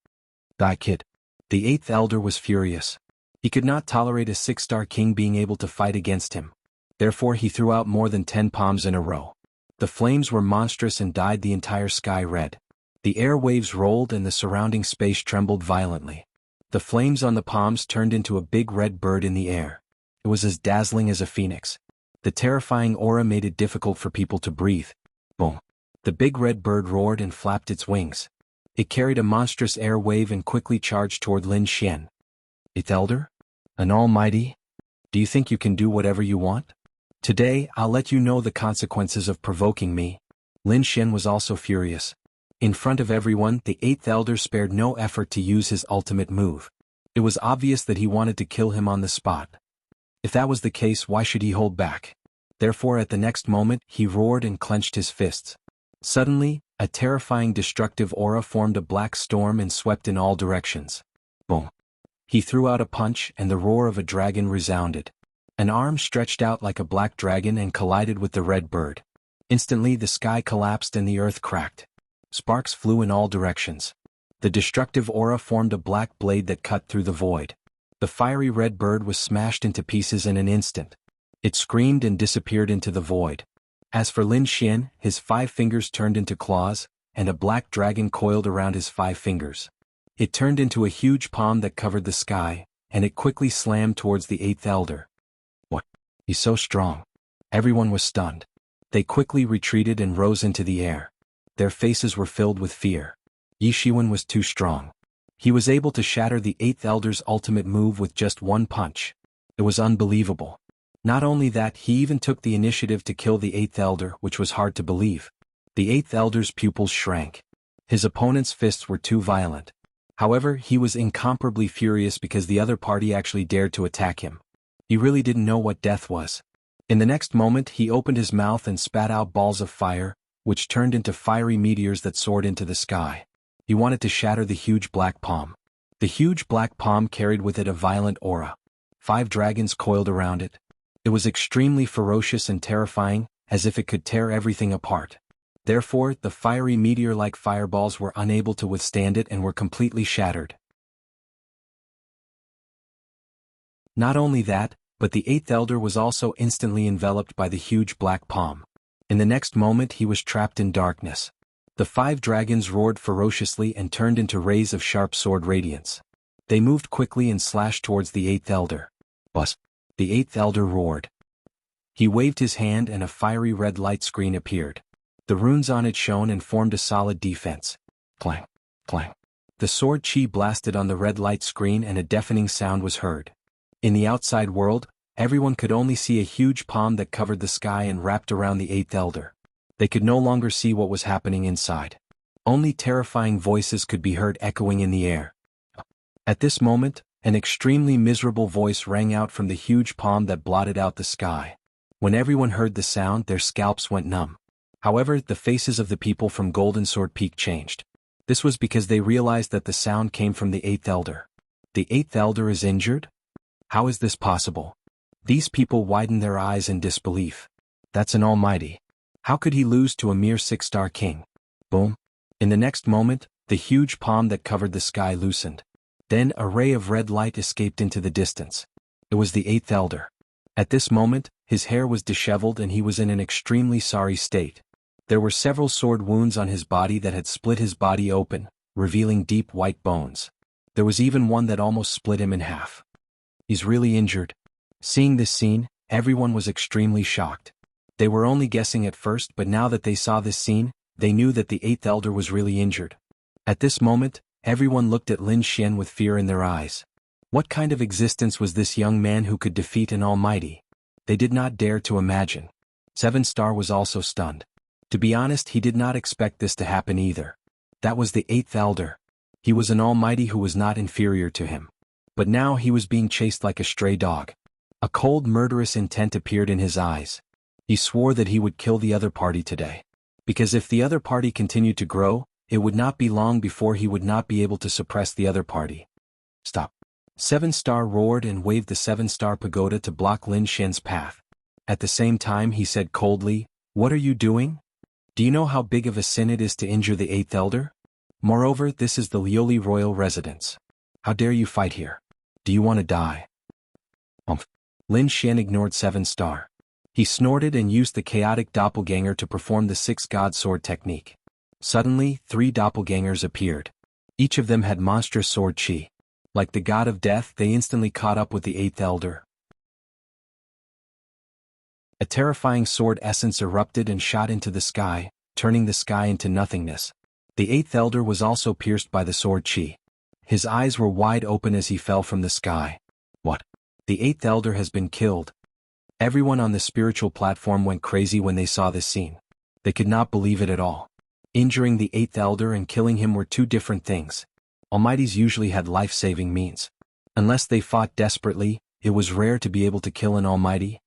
"Die, kid." The Eighth Elder was furious. He could not tolerate a six-star king being able to fight against him. Therefore he threw out more than 10 palms in a row. The flames were monstrous and dyed the entire sky red. The air waves rolled and the surrounding space trembled violently. The flames on the palms turned into a big red bird in the air. It was as dazzling as a phoenix. The terrifying aura made it difficult for people to breathe. Boom. The big red bird roared and flapped its wings. It carried a monstrous air wave and quickly charged toward Lin Xian. "Eighth Elder? An almighty? Do you think you can do whatever you want? Today, I'll let you know the consequences of provoking me." Lin Xian was also furious. In front of everyone, the Eighth Elder spared no effort to use his ultimate move. It was obvious that he wanted to kill him on the spot. If that was the case, why should he hold back? Therefore, at the next moment, he roared and clenched his fists. Suddenly, a terrifying destructive aura formed a black storm and swept in all directions. Boom. He threw out a punch and the roar of a dragon resounded. An arm stretched out like a black dragon and collided with the red bird. Instantly the sky collapsed and the earth cracked. Sparks flew in all directions. The destructive aura formed a black blade that cut through the void. The fiery red bird was smashed into pieces in an instant. It screamed and disappeared into the void. As for Lin Xian, his 5 fingers turned into claws, and a black dragon coiled around his 5 fingers. It turned into a huge palm that covered the sky, and it quickly slammed towards the Eighth Elder. "What? He's so strong." Everyone was stunned. They quickly retreated and rose into the air. Their faces were filled with fear. Yi Shiwen was too strong. He was able to shatter the Eighth Elder's ultimate move with just one punch. It was unbelievable. Not only that, he even took the initiative to kill the Eighth Elder, which was hard to believe. The Eighth Elder's pupils shrank. His opponent's fists were too violent. However, he was incomparably furious because the other party actually dared to attack him. He really didn't know what death was. In the next moment, he opened his mouth and spat out balls of fire, which turned into fiery meteors that soared into the sky. He wanted to shatter the huge black palm. The huge black palm carried with it a violent aura. 5 dragons coiled around it. It was extremely ferocious and terrifying, as if it could tear everything apart. Therefore, the fiery meteor-like fireballs were unable to withstand it and were completely shattered. Not only that, but the Eighth Elder was also instantly enveloped by the huge black palm. In the next moment he was trapped in darkness. The 5 dragons roared ferociously and turned into rays of sharp sword radiance. They moved quickly and slashed towards the Eighth Elder. "Buzz!" The Eighth Elder roared. He waved his hand and a fiery red light screen appeared. The runes on it shone and formed a solid defense. Clang! Clang! The sword chi blasted on the red light screen and a deafening sound was heard. In the outside world, everyone could only see a huge palm that covered the sky and wrapped around the Eighth Elder. They could no longer see what was happening inside. Only terrifying voices could be heard echoing in the air. At this moment, an extremely miserable voice rang out from the huge palm that blotted out the sky. When everyone heard the sound, their scalps went numb. However, the faces of the people from Golden Sword Peak changed. This was because they realized that the sound came from the Eighth Elder. The Eighth Elder is injured? How is this possible? These people widened their eyes in disbelief. That's an almighty. How could he lose to a mere 6-star king? Boom. In the next moment, the huge palm that covered the sky loosened. Then a ray of red light escaped into the distance. It was the 8th elder. At this moment, his hair was disheveled and he was in an extremely sorry state. There were several sword wounds on his body that had split his body open, revealing deep white bones. There was even one that almost split him in half. He's really injured. Seeing this scene, everyone was extremely shocked. They were only guessing at first, but now that they saw this scene, they knew that the 8th elder was really injured. At this moment, everyone looked at Lin Xian with fear in their eyes. What kind of existence was this young man who could defeat an almighty? They did not dare to imagine. 7-star was also stunned. To be honest, he did not expect this to happen either. That was the 8th elder. He was an almighty who was not inferior to him. But now he was being chased like a stray dog. A cold, murderous intent appeared in his eyes. He swore that he would kill the other party today. Because if the other party continued to grow, it would not be long before he would not be able to suppress the other party. Stop. 7-star roared and waved the 7-star pagoda to block Lin Xian's path. At the same time he said coldly, "What are you doing? Do you know how big of a sin it is to injure the 8th elder? Moreover, this is the Lioli royal residence. How dare you fight here? Do you want to die?" Lin Xian ignored 7-star. He snorted and used the chaotic doppelganger to perform the 6-god sword technique. Suddenly, 3 doppelgangers appeared. Each of them had monstrous sword chi. Like the god of death, they instantly caught up with the 8th elder. A terrifying sword essence erupted and shot into the sky, turning the sky into nothingness. The 8th elder was also pierced by the sword chi. His eyes were wide open as he fell from the sky. What? The 8th elder has been killed. Everyone on the spiritual platform went crazy when they saw this scene. They could not believe it at all. Injuring the 8th elder and killing him were two different things. Almighties usually had life-saving means. Unless they fought desperately, it was rare to be able to kill an almighty.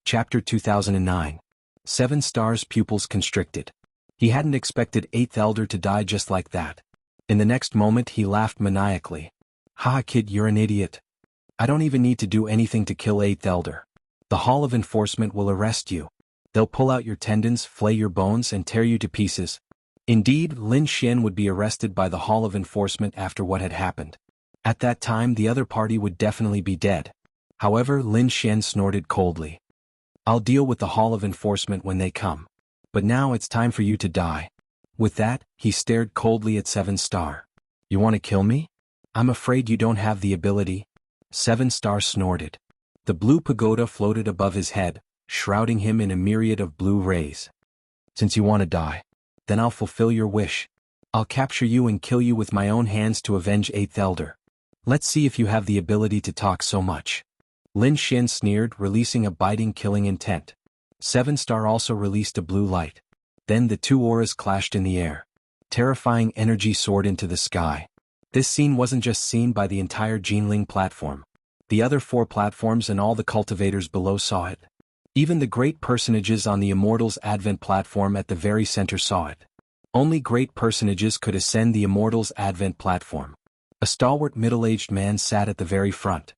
Chapter 2009. 7-star's pupils constricted. He hadn't expected 8th elder to die just like that. In the next moment he laughed maniacally. "Haha kid, you're an idiot. I don't even need to do anything to kill 8th elder. The Hall of Enforcement will arrest you. They'll pull out your tendons, flay your bones and tear you to pieces." Indeed, Lin Xian would be arrested by the Hall of Enforcement after what had happened. At that time the other party would definitely be dead. However, Lin Xian snorted coldly. "I'll deal with the Hall of Enforcement when they come. But now it's time for you to die." With that, he stared coldly at 7-star. "You want to kill me? I'm afraid you don't have the ability." 7-star snorted. The blue pagoda floated above his head, shrouding him in a myriad of blue rays. "Since you want to die, then I'll fulfill your wish. I'll capture you and kill you with my own hands to avenge 8th elder. Let's see if you have the ability to talk so much." Lin Xian sneered, releasing a biting killing intent. 7-star also released a blue light. Then the two auras clashed in the air. Terrifying energy soared into the sky. This scene wasn't just seen by the entire Jinling platform. The other 4 platforms and all the cultivators below saw it. Even the great personages on the Immortals Advent platform at the very center saw it. Only great personages could ascend the Immortals Advent platform. A stalwart middle-aged man sat at the very front.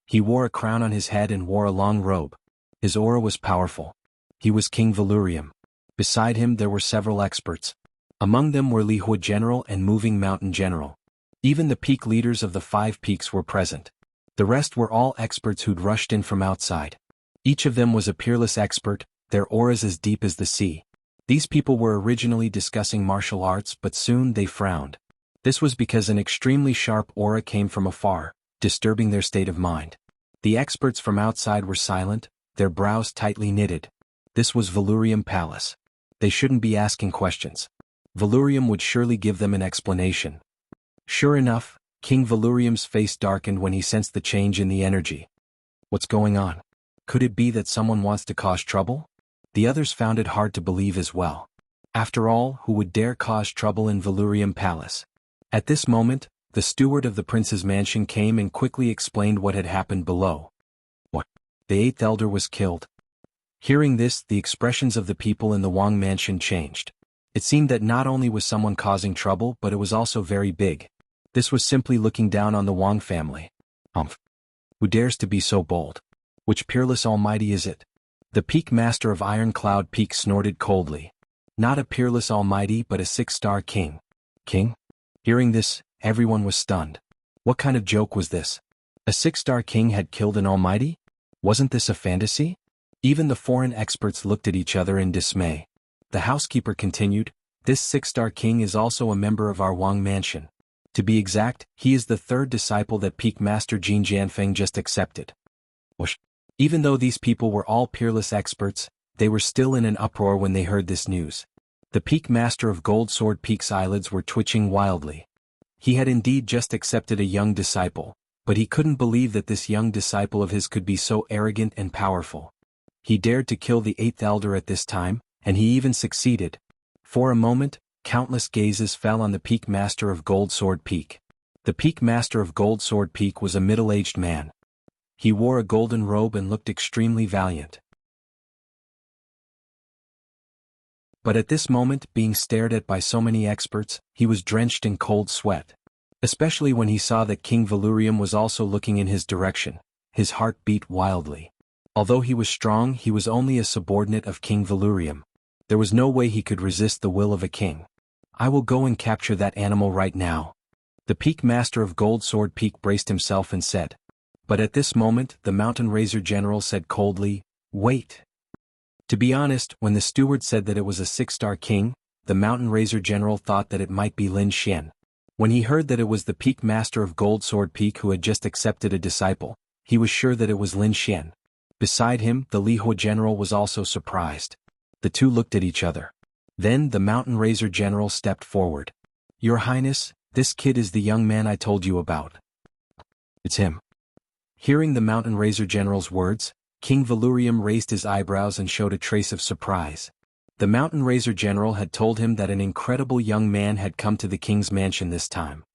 He wore a crown on his head and wore a long robe. His aura was powerful. He was King Valurium. Beside him there were several experts. Among them were Li Hua General and Moving Mountain General. Even the peak leaders of the 5 peaks were present. The rest were all experts who'd rushed in from outside. Each of them was a peerless expert, their auras as deep as the sea. These people were originally discussing martial arts, but soon they frowned. This was because an extremely sharp aura came from afar, disturbing their state of mind. The experts from outside were silent, their brows tightly knitted. This was Valurium Palace. They shouldn't be asking questions. Valurium would surely give them an explanation. Sure enough, King Valurium's face darkened when he sensed the change in the energy. What's going on? Could it be that someone wants to cause trouble? The others found it hard to believe as well. After all, who would dare cause trouble in Valurium Palace? At this moment, the steward of the prince's mansion came and quickly explained what had happened below. What? The 8th elder was killed. Hearing this, the expressions of the people in the Wang mansion changed. It seemed that not only was someone causing trouble, but it was also very big. This was simply looking down on the Wang family. Humph. Who dares to be so bold? Which peerless almighty is it? The Peak Master of Iron Cloud Peak snorted coldly. Not a peerless almighty but a six-star king. King? Hearing this, everyone was stunned. What kind of joke was this? A six-star king had killed an almighty? Wasn't this a fantasy? Even the foreign experts looked at each other in dismay. The housekeeper continued, this six-star king is also a member of our Wang mansion. To be exact, he is the third disciple that Peak Master Jin Jianfeng just accepted. Whoosh. Even though these people were all peerless experts, they were still in an uproar when they heard this news. The Peak Master of Gold Sword Peak's eyelids were twitching wildly. He had indeed just accepted a young disciple, but he couldn't believe that this young disciple of his could be so arrogant and powerful. He dared to kill the eighth elder at this time, and he even succeeded. For a moment, countless gazes fell on the Peak Master of Gold Sword Peak. The Peak Master of Gold Sword Peak was a middle-aged man. He wore a golden robe and looked extremely valiant. But at this moment, being stared at by so many experts, he was drenched in cold sweat. Especially when he saw that King Valurium was also looking in his direction. His heart beat wildly. Although he was strong, he was only a subordinate of King Valurium. There was no way he could resist the will of a king. I will go and capture that animal right now. The Peak Master of Gold Sword Peak braced himself and said. But at this moment, the Mountain Razor General said coldly, wait. To be honest, when the steward said that it was a six-star king, the Mountain Razor General thought that it might be Lin Xian. When he heard that it was the Peak Master of Gold Sword Peak who had just accepted a disciple, he was sure that it was Lin Xian. Beside him, the Li Hua General was also surprised. The two looked at each other. Then the Mountain Razor General stepped forward. Your Highness, this kid is the young man I told you about. It's him. Hearing the Mountain Razor General's words, King Valurium raised his eyebrows and showed a trace of surprise. The Mountain Razor General had told him that an incredible young man had come to the king's mansion this time.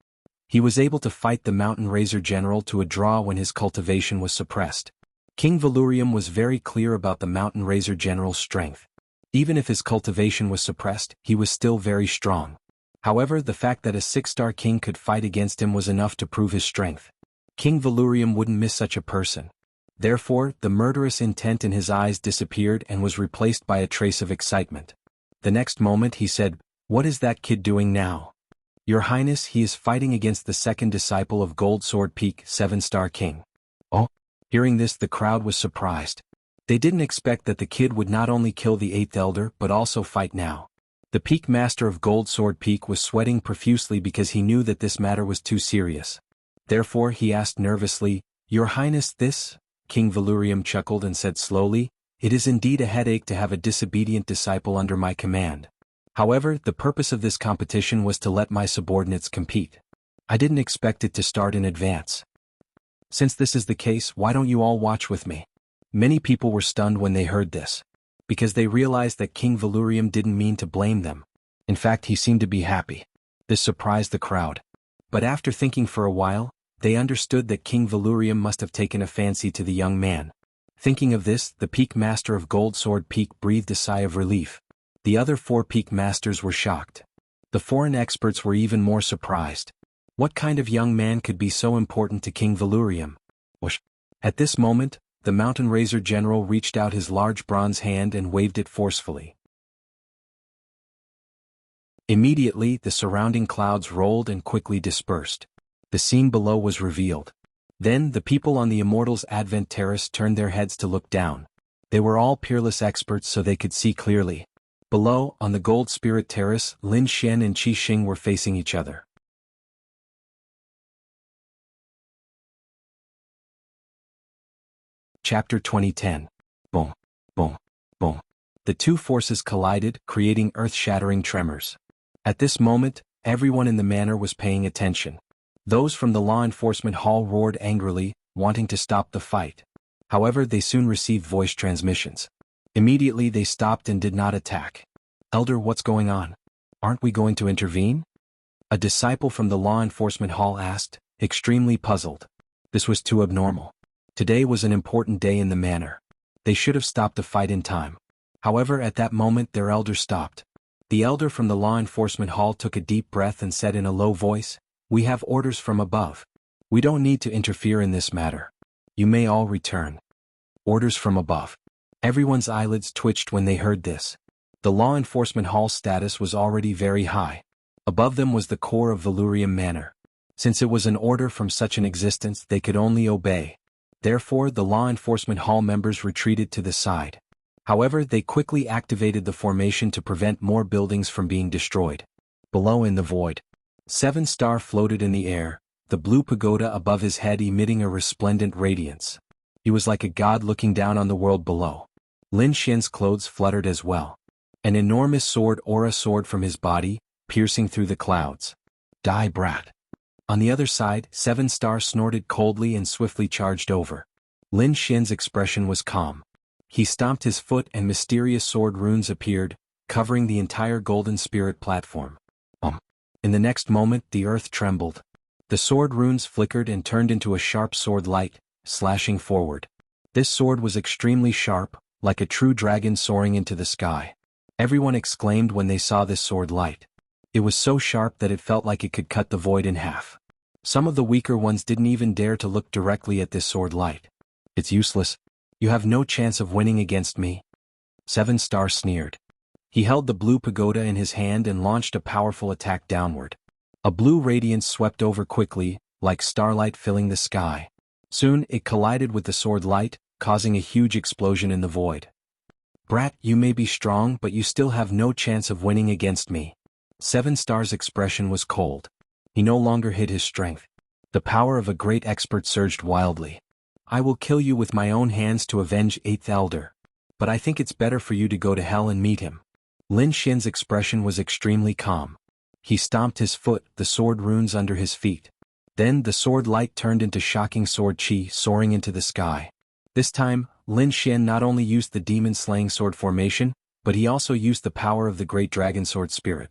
He was able to fight the Mountain Razor General to a draw when his cultivation was suppressed. King Valurium was very clear about the Mountain Razor General's strength. Even if his cultivation was suppressed, he was still very strong. However, the fact that a six-star king could fight against him was enough to prove his strength. King Valurium wouldn't miss such a person. Therefore, the murderous intent in his eyes disappeared and was replaced by a trace of excitement. The next moment he said, what is that kid doing now? Your Highness, he is fighting against the second disciple of Gold Sword Peak, seven-star king. Oh? Hearing this, the crowd was surprised. They didn't expect that the kid would not only kill the eighth elder but also fight now. The Peak Master of Gold Sword Peak was sweating profusely because he knew that this matter was too serious. Therefore he asked nervously, Your Highness, this? King Valurium chuckled and said slowly, it is indeed a headache to have a disobedient disciple under my command. However, the purpose of this competition was to let my subordinates compete. I didn't expect it to start in advance. Since this is the case, why don't you all watch with me? Many people were stunned when they heard this, because they realized that King Valurium didn't mean to blame them. In fact, he seemed to be happy. This surprised the crowd. But after thinking for a while, they understood that King Valurium must have taken a fancy to the young man. Thinking of this, the Peak Master of Gold Sword Peak breathed a sigh of relief. The other four Peak Masters were shocked. The foreign experts were even more surprised. What kind of young man could be so important to King Valurium? Whoosh. At this moment, the Mountain Razor General reached out his large bronze hand and waved it forcefully. Immediately, the surrounding clouds rolled and quickly dispersed. The scene below was revealed. Then the people on the Immortals' Advent Terrace turned their heads to look down. They were all peerless experts so they could see clearly. Below, on the Gold Spirit Terrace, Lin Xian and Qi Xing were facing each other. Chapter 2010. Boom, boom, boom. The two forces collided, creating earth-shattering tremors. At this moment, everyone in the manor was paying attention. Those from the law enforcement hall roared angrily, wanting to stop the fight. However, they soon received voice transmissions. Immediately they stopped and did not attack. Elder, what's going on? Aren't we going to intervene? A disciple from the law enforcement hall asked, extremely puzzled. This was too abnormal. Today was an important day in the manor. They should have stopped the fight in time. However, at that moment their elder stopped. The elder from the law enforcement hall took a deep breath and said in a low voice, We have orders from above. We don't need to interfere in this matter. You may all return. Orders from above. Everyone's eyelids twitched when they heard this. The law enforcement hall status was already very high. Above them was the core of Valurium Manor. Since it was an order from such an existence, they could only obey. Therefore, the law enforcement hall members retreated to the side. However, they quickly activated the formation to prevent more buildings from being destroyed. Below in the void, 7-Star floated in the air, the blue pagoda above his head emitting a resplendent radiance. He was like a god looking down on the world below. Lin Xian's clothes fluttered as well. An enormous sword aura soared from his body, piercing through the clouds. Die, brat. On the other side, 7-Star snorted coldly and swiftly charged over. Lin Xian's expression was calm. He stomped his foot and mysterious sword runes appeared, covering the entire Golden Spirit platform. In the next moment, the earth trembled. The sword runes flickered and turned into a sharp sword light, slashing forward. This sword was extremely sharp, like a true dragon soaring into the sky. Everyone exclaimed when they saw this sword light. It was so sharp that it felt like it could cut the void in half. Some of the weaker ones didn't even dare to look directly at this sword light. It's useless. You have no chance of winning against me. 7-Star sneered. He held the blue pagoda in his hand and launched a powerful attack downward. A blue radiance swept over quickly, like starlight filling the sky. Soon, it collided with the sword light, causing a huge explosion in the void. Brat, you may be strong, but you still have no chance of winning against me. 7-Star's expression was cold. He no longer hid his strength. The power of a great expert surged wildly. I will kill you with my own hands to avenge 8th Elder. But I think it's better for you to go to hell and meet him. Lin Xian's expression was extremely calm. He stomped his foot, the sword runes under his feet. Then the sword light turned into shocking sword chi soaring into the sky. This time, Lin Xian not only used the demon-slaying sword formation, but he also used the power of the great dragon sword spirit.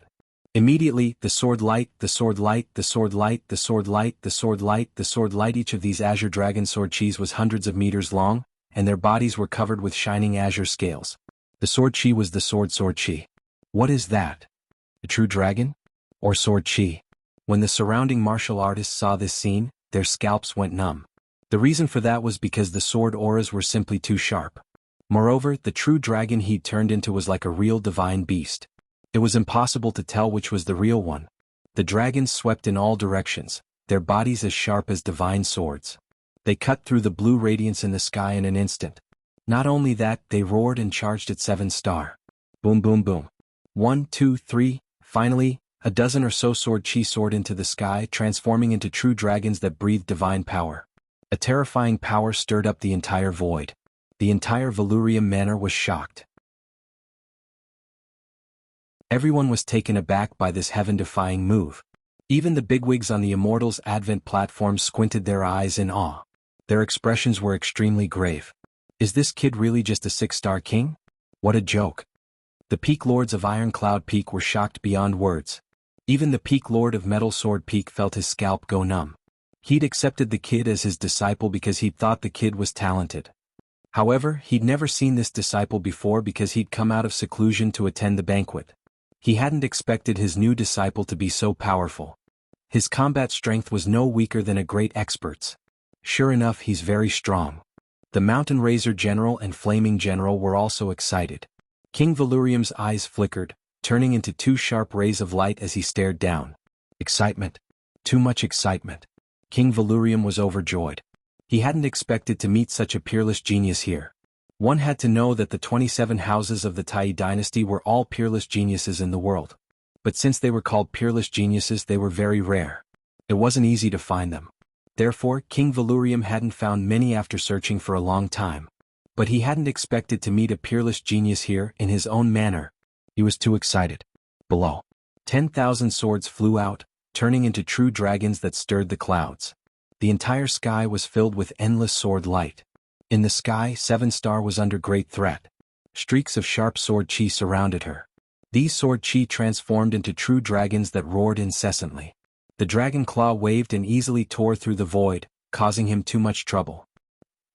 Immediately, the sword light, the sword light, the sword light, the sword light, the sword light, the sword light. Each of these azure dragon sword chis was hundreds of meters long, and their bodies were covered with shining azure scales. The sword chi was the sword chi. What is that? A true dragon? Or sword chi? When the surrounding martial artists saw this scene, their scalps went numb. The reason for that was because the sword auras were simply too sharp. Moreover, the true dragon he'd turned into was like a real divine beast. It was impossible to tell which was the real one. The dragons swept in all directions, their bodies as sharp as divine swords. They cut through the blue radiance in the sky in an instant. Not only that, they roared and charged at 7-Star. Boom boom boom. 1, 2, 3, finally, a dozen or so sword chi soared into the sky, transforming into true dragons that breathed divine power. A terrifying power stirred up the entire void. The entire Valurium Manor was shocked. Everyone was taken aback by this heaven-defying move. Even the bigwigs on the Immortals' Advent platform squinted their eyes in awe. Their expressions were extremely grave. Is this kid really just a 6-star king? What a joke. The Peak Lords of Ironcloud Peak were shocked beyond words. Even the Peak Lord of Metal Sword Peak felt his scalp go numb. He'd accepted the kid as his disciple because he'd thought the kid was talented. However, he'd never seen this disciple before because he'd come out of seclusion to attend the banquet. He hadn't expected his new disciple to be so powerful. His combat strength was no weaker than a great expert's. Sure enough, he's very strong. The Mountain Razor General and Flaming General were also excited. King Valurium's eyes flickered, turning into 2 sharp rays of light as he stared down. Excitement. Too much excitement. King Valurium was overjoyed. He hadn't expected to meet such a peerless genius here. One had to know that the 27 houses of the Tai dynasty were all peerless geniuses in the world. But since they were called peerless geniuses, they were very rare. It wasn't easy to find them. Therefore, King Valurium hadn't found many after searching for a long time. But he hadn't expected to meet a peerless genius here in his own manner. He was too excited. Below, 10,000 swords flew out, turning into true dragons that stirred the clouds. The entire sky was filled with endless sword light. In the sky, 7-Star was under great threat. Streaks of sharp sword chi surrounded her. These sword chi transformed into true dragons that roared incessantly. The dragon claw waved and easily tore through the void, causing him too much trouble.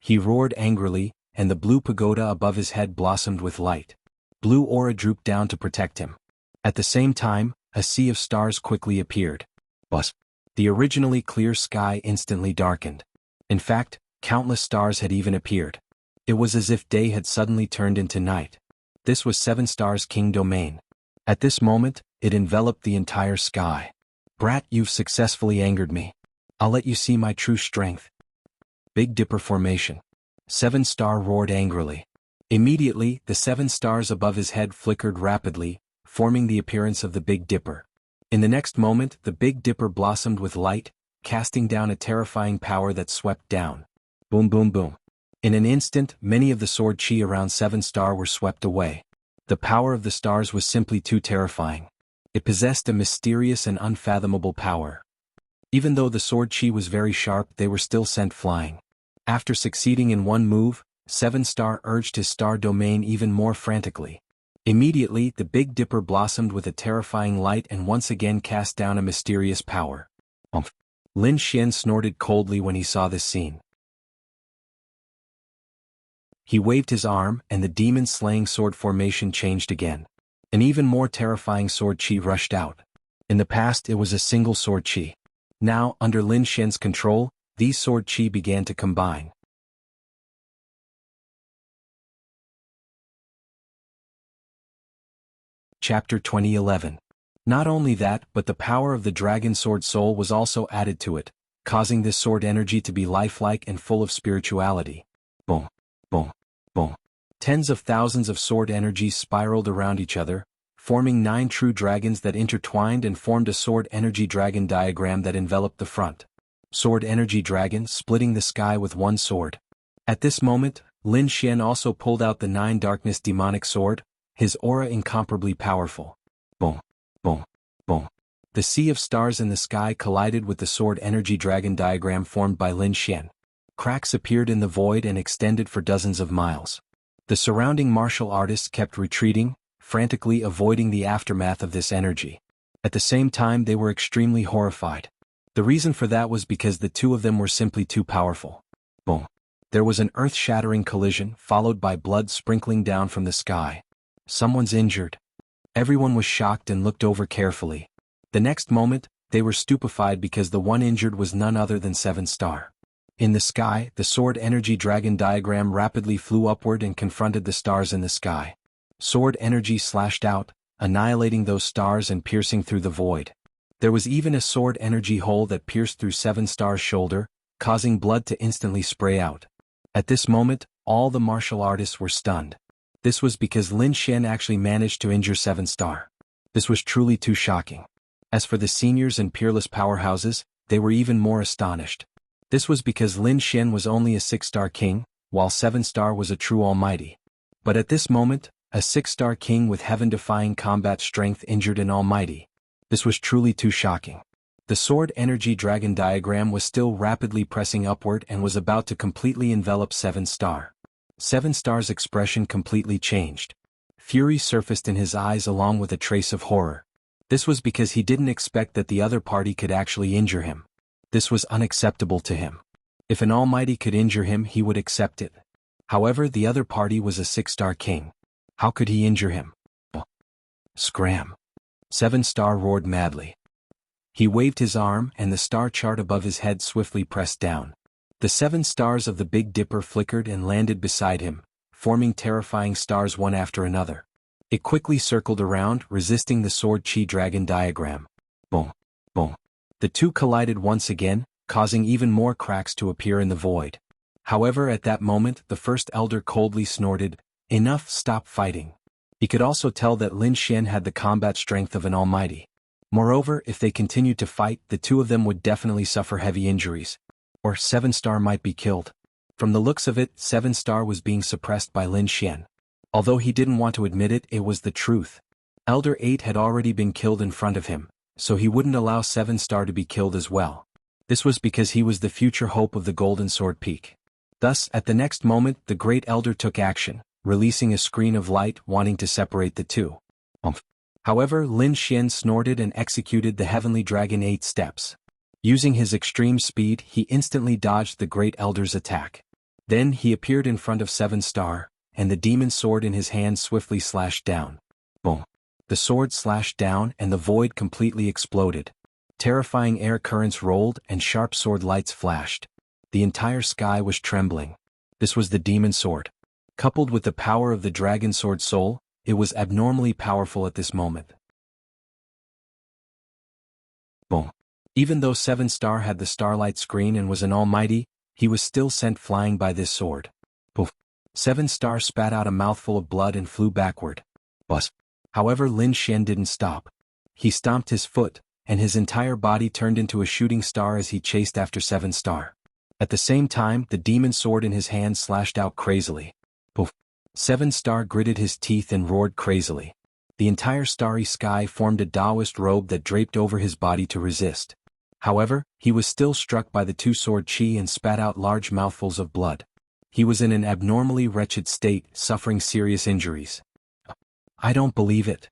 He roared angrily, and the blue pagoda above his head blossomed with light. Blue aura drooped down to protect him. At the same time, a sea of stars quickly appeared. Buzz. The originally clear sky instantly darkened. In fact, countless stars had even appeared. It was as if day had suddenly turned into night. This was Seven Stars' king domain. At this moment, it enveloped the entire sky. Brat, you've successfully angered me. I'll let you see my true strength. Big Dipper formation. Seven Star roared angrily. Immediately, the 7 stars above his head flickered rapidly, forming the appearance of the Big Dipper. In the next moment, the Big Dipper blossomed with light, casting down a terrifying power that swept down. Boom boom boom. In an instant, many of the sword chi around 7 Star were swept away. The power of the stars was simply too terrifying. It possessed a mysterious and unfathomable power. Even though the sword chi was very sharp, they were still sent flying. After succeeding in one move, 7 Star urged his star domain even more frantically. Immediately, the Big Dipper blossomed with a terrifying light and once again cast down a mysterious power. Lin Xian snorted coldly when he saw this scene. He waved his arm, and the demon-slaying sword formation changed again. An even more terrifying sword chi rushed out. In the past, it was a single sword chi. Now, under Lin Xian's control, these sword chi began to combine. Chapter 2011. Not only that, but the power of the Dragon Sword Soul was also added to it, causing this sword energy to be lifelike and full of spirituality. Boom, boom, boom. Tens of thousands of sword energies spiraled around each other, forming 9 true dragons that intertwined and formed a sword energy dragon diagram that enveloped the front. Sword energy dragon splitting the sky with one sword. At this moment, Lin Xian also pulled out the 9 darkness demonic sword, his aura incomparably powerful. Boom, boom, boom. The sea of stars in the sky collided with the sword energy dragon diagram formed by Lin Xian. Cracks appeared in the void and extended for dozens of miles. The surrounding martial artists kept retreating, frantically avoiding the aftermath of this energy. At the same time, they were extremely horrified. The reason for that was because the two of them were simply too powerful. Boom. There was an earth-shattering collision, followed by blood sprinkling down from the sky. Someone's injured. Everyone was shocked and looked over carefully. The next moment, they were stupefied because the one injured was none other than 7 Star. In the sky, the sword energy dragon diagram rapidly flew upward and confronted the stars in the sky. Sword energy slashed out, annihilating those stars and piercing through the void. There was even a sword energy hole that pierced through 7 Star's shoulder, causing blood to instantly spray out. At this moment, all the martial artists were stunned. This was because Lin Xian actually managed to injure 7 Star. This was truly too shocking. As for the seniors and peerless powerhouses, they were even more astonished. This was because Lin Xian was only a 6-star king, while 7 Star was a true almighty. But at this moment, a 6-star king with heaven-defying combat strength injured an almighty. This was truly too shocking. The sword energy dragon diagram was still rapidly pressing upward and was about to completely envelop 7 Star. 7 Star's expression completely changed. Fury surfaced in his eyes along with a trace of horror. This was because he didn't expect that the other party could actually injure him. This was unacceptable to him. If an almighty could injure him, he would accept it. However, the other party was a 6-star king. How could he injure him? Scram. 7 Star roared madly. He waved his arm, and the star chart above his head swiftly pressed down. The 7 stars of the Big Dipper flickered and landed beside him, forming terrifying stars one after another. It quickly circled around, resisting the sword chi dragon diagram. Boom, boom. The two collided once again, causing even more cracks to appear in the void. However, at that moment, the first elder coldly snorted, "Enough, stop fighting." He could also tell that Lin Xian had the combat strength of an almighty. Moreover, if they continued to fight, the two of them would definitely suffer heavy injuries. Or 7 Star might be killed. From the looks of it, 7 Star was being suppressed by Lin Xian. Although he didn't want to admit it, it was the truth. Elder 8 had already been killed in front of him, so he wouldn't allow 7 Star to be killed as well. This was because he was the future hope of the Golden Sword Peak. Thus, at the next moment, the Great Elder took action, releasing a screen of light wanting to separate the two. However, Lin Xian snorted and executed the Heavenly Dragon 8 steps. Using his extreme speed, he instantly dodged the Great Elder's attack. Then he appeared in front of 7 Star, and the demon sword in his hand swiftly slashed down. Boom. The sword slashed down and the void completely exploded. Terrifying air currents rolled and sharp sword lights flashed. The entire sky was trembling. This was the demon sword. Coupled with the power of the dragon sword soul, it was abnormally powerful at this moment. Boom. Even though 7-star had the starlight screen and was an almighty, he was still sent flying by this sword. Poof. 7-star spat out a mouthful of blood and flew backward. Bust. However, Lin Xian didn't stop. He stomped his foot, and his entire body turned into a shooting star as he chased after 7-star. At the same time, the demon sword in his hand slashed out crazily. Poof. 7-star gritted his teeth and roared crazily. The entire starry sky formed a Taoist robe that draped over his body to resist. However, he was still struck by the two-sword chi and spat out large mouthfuls of blood. He was in an abnormally wretched state, suffering serious injuries. I don't believe it.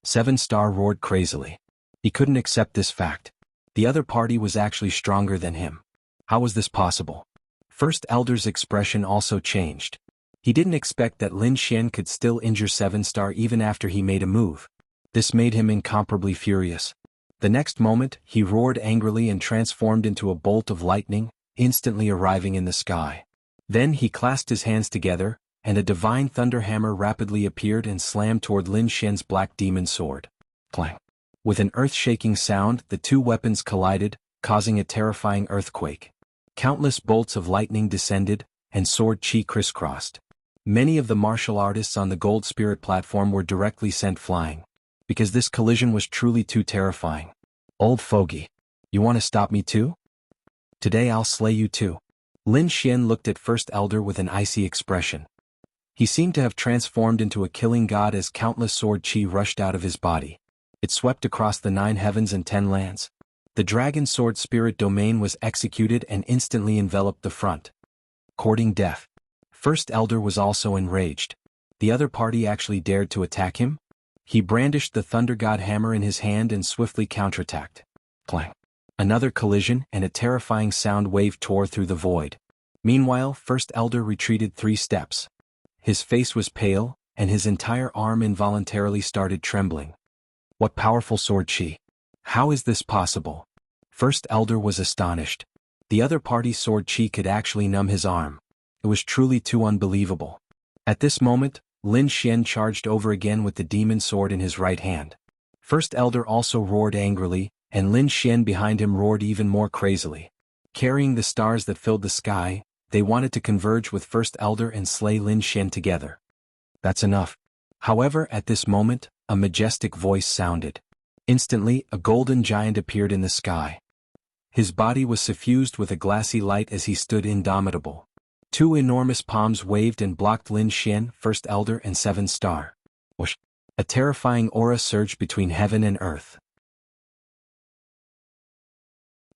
7-star roared crazily. He couldn't accept this fact. The other party was actually stronger than him. How was this possible? First Elder's expression also changed. He didn't expect that Lin Xian could still injure 7-star even after he made a move. This made him incomparably furious. The next moment, he roared angrily and transformed into a bolt of lightning, instantly arriving in the sky. Then he clasped his hands together, and a divine thunder hammer rapidly appeared and slammed toward Lin Xian's black demon sword. Clang. With an earth-shaking sound, the two weapons collided, causing a terrifying earthquake. Countless bolts of lightning descended, and sword chi crisscrossed. Many of the martial artists on the Gold Spirit platform were directly sent flying. Because this collision was truly too terrifying. Old fogey. You want to stop me too? Today I'll slay you too. Lin Xian looked at First Elder with an icy expression. He seemed to have transformed into a killing god as countless sword chi rushed out of his body. It swept across the 9 heavens and 10 lands. The dragon sword spirit domain was executed and instantly enveloped the front. Courting death. First Elder was also enraged. The other party actually dared to attack him? He brandished the Thunder God hammer in his hand and swiftly counterattacked. Clang. Another collision and a terrifying sound wave tore through the void. Meanwhile, First Elder retreated 3 steps. His face was pale, and his entire arm involuntarily started trembling. What powerful sword chi! How is this possible? First Elder was astonished. The other party's sword chi could actually numb his arm. It was truly too unbelievable. At this moment, Lin Xian charged over again with the demon sword in his right hand. First Elder also roared angrily, and Lin Xian behind him roared even more crazily. Carrying the stars that filled the sky, they wanted to converge with First Elder and slay Lin Xian together. That's enough. However, at this moment, a majestic voice sounded. Instantly, a golden giant appeared in the sky. His body was suffused with a glassy light as he stood indomitable. 2 enormous palms waved and blocked Lin Xian, First Elder and 7-star. Whoosh! A terrifying aura surged between heaven and earth.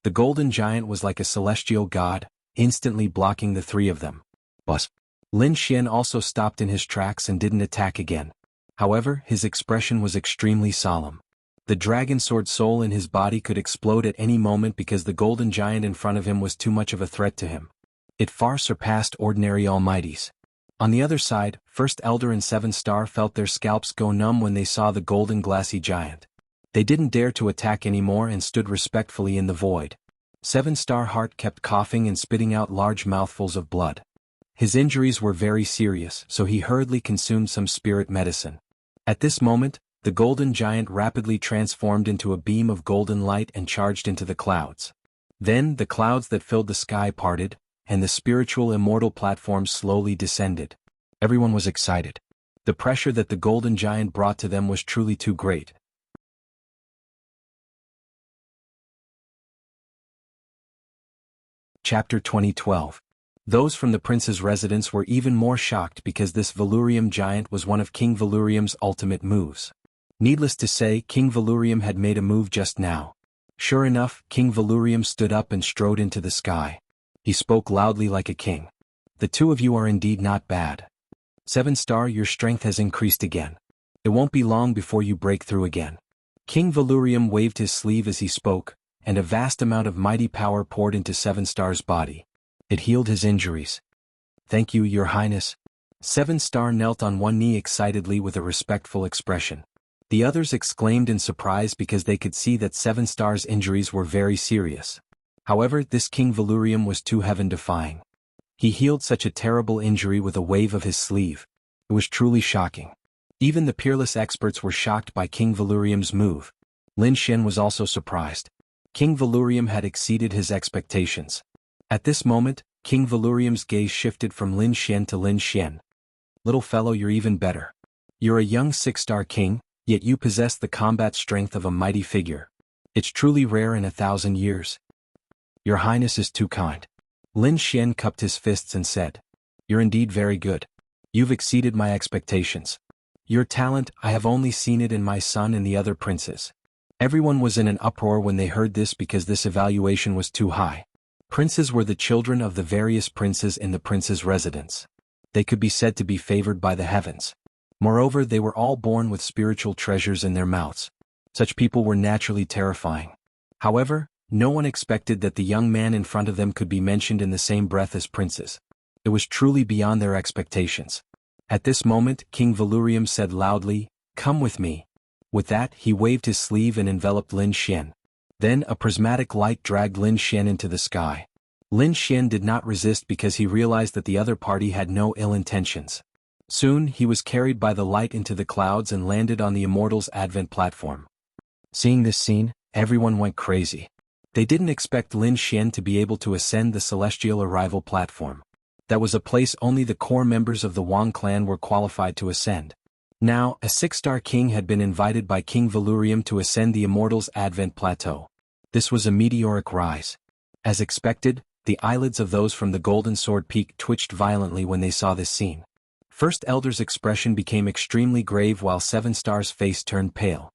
The golden giant was like a celestial god, instantly blocking the 3 of them. Bust. Lin Xian also stopped in his tracks and didn't attack again. However, his expression was extremely solemn. The dragon sword soul in his body could explode at any moment because the golden giant in front of him was too much of a threat to him. It far surpassed ordinary almighties. On the other side, First Elder and 7-star felt their scalps go numb when they saw the golden glassy giant. They didn't dare to attack anymore and stood respectfully in the void. 7-star heart kept coughing and spitting out large mouthfuls of blood. His injuries were very serious, so he hurriedly consumed some spirit medicine. At this moment, the golden giant rapidly transformed into a beam of golden light and charged into the clouds. Then the clouds that filled the sky parted, and the spiritual immortal platform slowly descended. Everyone was excited. The pressure that the golden giant brought to them was truly too great. Chapter 2012. Those from the prince's residence were even more shocked because this Valurium giant was one of King Valurium's ultimate moves. Needless to say, King Valurium had made a move just now. Sure enough, King Valurium stood up and strode into the sky. He spoke loudly like a king. The 2 of you are indeed not bad. 7-star, your strength has increased again. It won't be long before you break through again. King Valurium waved his sleeve as he spoke, and a vast amount of mighty power poured into 7-star's body. It healed his injuries. Thank you, your highness. 7-star knelt on one knee excitedly with a respectful expression. The others exclaimed in surprise because they could see that 7-star's injuries were very serious. However, this King Valurium was too heaven-defying. He healed such a terrible injury with a wave of his sleeve. It was truly shocking. Even the peerless experts were shocked by King Valurium's move. Lin Xian was also surprised. King Valurium had exceeded his expectations. At this moment, King Valurium's gaze shifted from Lin Xian to Lin Xian. Little fellow, you're even better. You're a young 6-star king, yet you possess the combat strength of a mighty figure. It's truly rare in 1,000 years. Your Highness is too kind. Lin Xian cupped his fists and said, You're indeed very good. You've exceeded my expectations. Your talent, I have only seen it in my son and the other princes. Everyone was in an uproar when they heard this because this evaluation was too high. Princes were the children of the various princes in the prince's residence. They could be said to be favored by the heavens. Moreover, they were all born with spiritual treasures in their mouths. Such people were naturally terrifying. However, no one expected that the young man in front of them could be mentioned in the same breath as princes. It was truly beyond their expectations. At this moment, King Valurium said loudly, Come with me. With that, he waved his sleeve and enveloped Lin Xian. Then a prismatic light dragged Lin Xian into the sky. Lin Xian did not resist because he realized that the other party had no ill intentions. Soon, he was carried by the light into the clouds and landed on the Immortals' Advent platform. Seeing this scene, everyone went crazy. They didn't expect Lin Xian to be able to ascend the celestial arrival platform. That was a place only the core members of the Wang clan were qualified to ascend. Now, a 6-star king had been invited by King Valurium to ascend the Immortals' Advent plateau. This was a meteoric rise. As expected, the eyelids of those from the Golden Sword Peak twitched violently when they saw this scene. First Elder's expression became extremely grave while 7-star's face turned pale.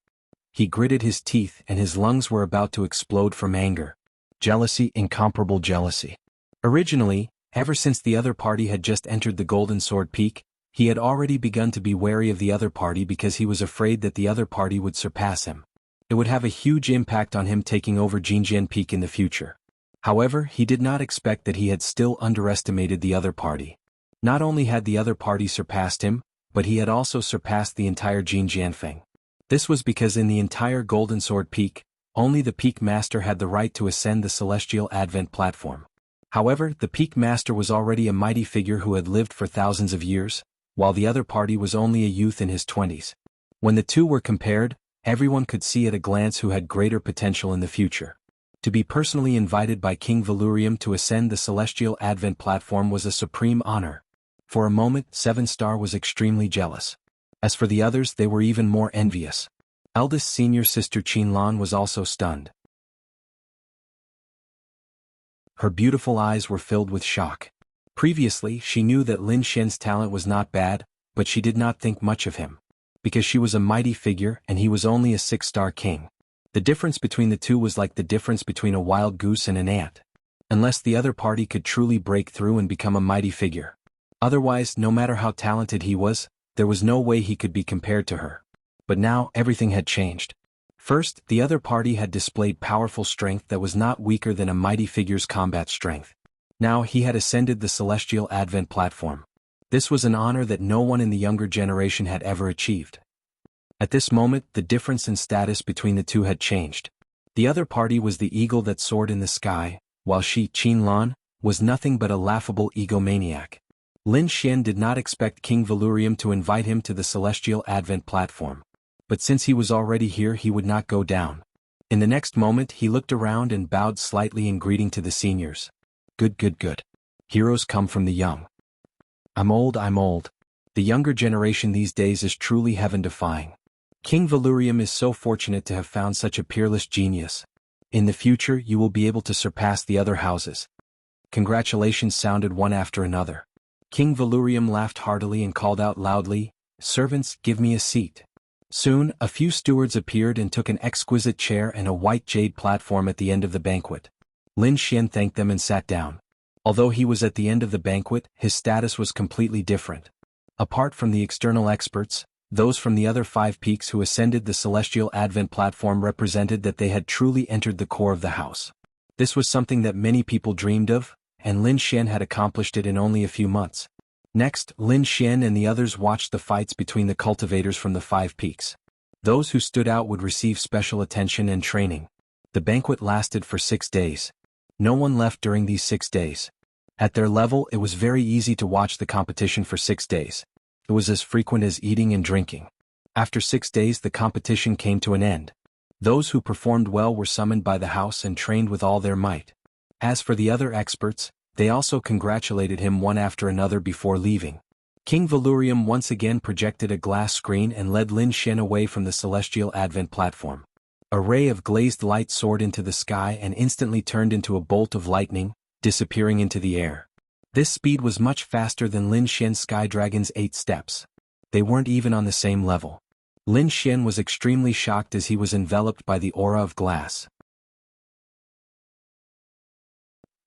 He gritted his teeth and his lungs were about to explode from anger. Jealousy, incomparable jealousy. Originally, ever since the other party had just entered the Golden Sword Peak, he had already begun to be wary of the other party because he was afraid that the other party would surpass him. It would have a huge impact on him taking over Jinjian Peak in the future. However, he did not expect that he had still underestimated the other party. Not only had the other party surpassed him, but he had also surpassed the entire Jinjianfeng. This was because in the entire Golden Sword Peak, only the Peak Master had the right to ascend the Celestial Advent platform. However, the Peak Master was already a mighty figure who had lived for thousands of years, while the other party was only a youth in his 20s. When the two were compared, everyone could see at a glance who had greater potential in the future. To be personally invited by King Valurium to ascend the Celestial Advent platform was a supreme honor. For a moment, 7-star was extremely jealous. As for the others, they were even more envious. Eldest senior sister Qinlan was also stunned. Her beautiful eyes were filled with shock. Previously, she knew that Lin Xian's talent was not bad, but she did not think much of him. Because she was a mighty figure and he was only a 6-star king. The difference between the two was like the difference between a wild goose and an ant. Unless the other party could truly break through and become a mighty figure. Otherwise, no matter how talented he was, there was no way he could be compared to her. But now, everything had changed. First, the other party had displayed powerful strength that was not weaker than a mighty figure's combat strength. Now he had ascended the Celestial Advent platform. This was an honor that no one in the younger generation had ever achieved. At this moment, the difference in status between the two had changed. The other party was the eagle that soared in the sky, while she, Qinlan, was nothing but a laughable egomaniac. Lin Xian did not expect King Valurium to invite him to the Celestial Advent platform. But since he was already here, he would not go down. In the next moment, he looked around and bowed slightly in greeting to the seniors. Good. Heroes come from the young. I'm old. The younger generation these days is truly heaven-defying. King Valurium is so fortunate to have found such a peerless genius. In the future, you will be able to surpass the other houses. Congratulations sounded one after another. King Valurium laughed heartily and called out loudly, Servants, give me a seat. Soon, a few stewards appeared and took an exquisite chair and a white jade platform at the end of the banquet. Lin Xian thanked them and sat down. Although he was at the end of the banquet, his status was completely different. Apart from the external experts, those from the other 5 peaks who ascended the Celestial Advent platform represented that they had truly entered the core of the house. This was something that many people dreamed of, and Lin Xian had accomplished it in only a few months. Next, Lin Xian and the others watched the fights between the cultivators from the 5 peaks. Those who stood out would receive special attention and training. The banquet lasted for 6 days. No one left during these 6 days. At their level, it was very easy to watch the competition for 6 days. It was as frequent as eating and drinking. After 6 days, the competition came to an end. Those who performed well were summoned by the house and trained with all their might. As for the other experts, they also congratulated him one after another before leaving. King Valurium once again projected a glass screen and led Lin Xian away from the celestial advent platform. A ray of glazed light soared into the sky and instantly turned into a bolt of lightning, disappearing into the air. This speed was much faster than Lin Xian's Sky Dragon's 8 steps. They weren't even on the same level. Lin Xian was extremely shocked as he was enveloped by the aura of glass.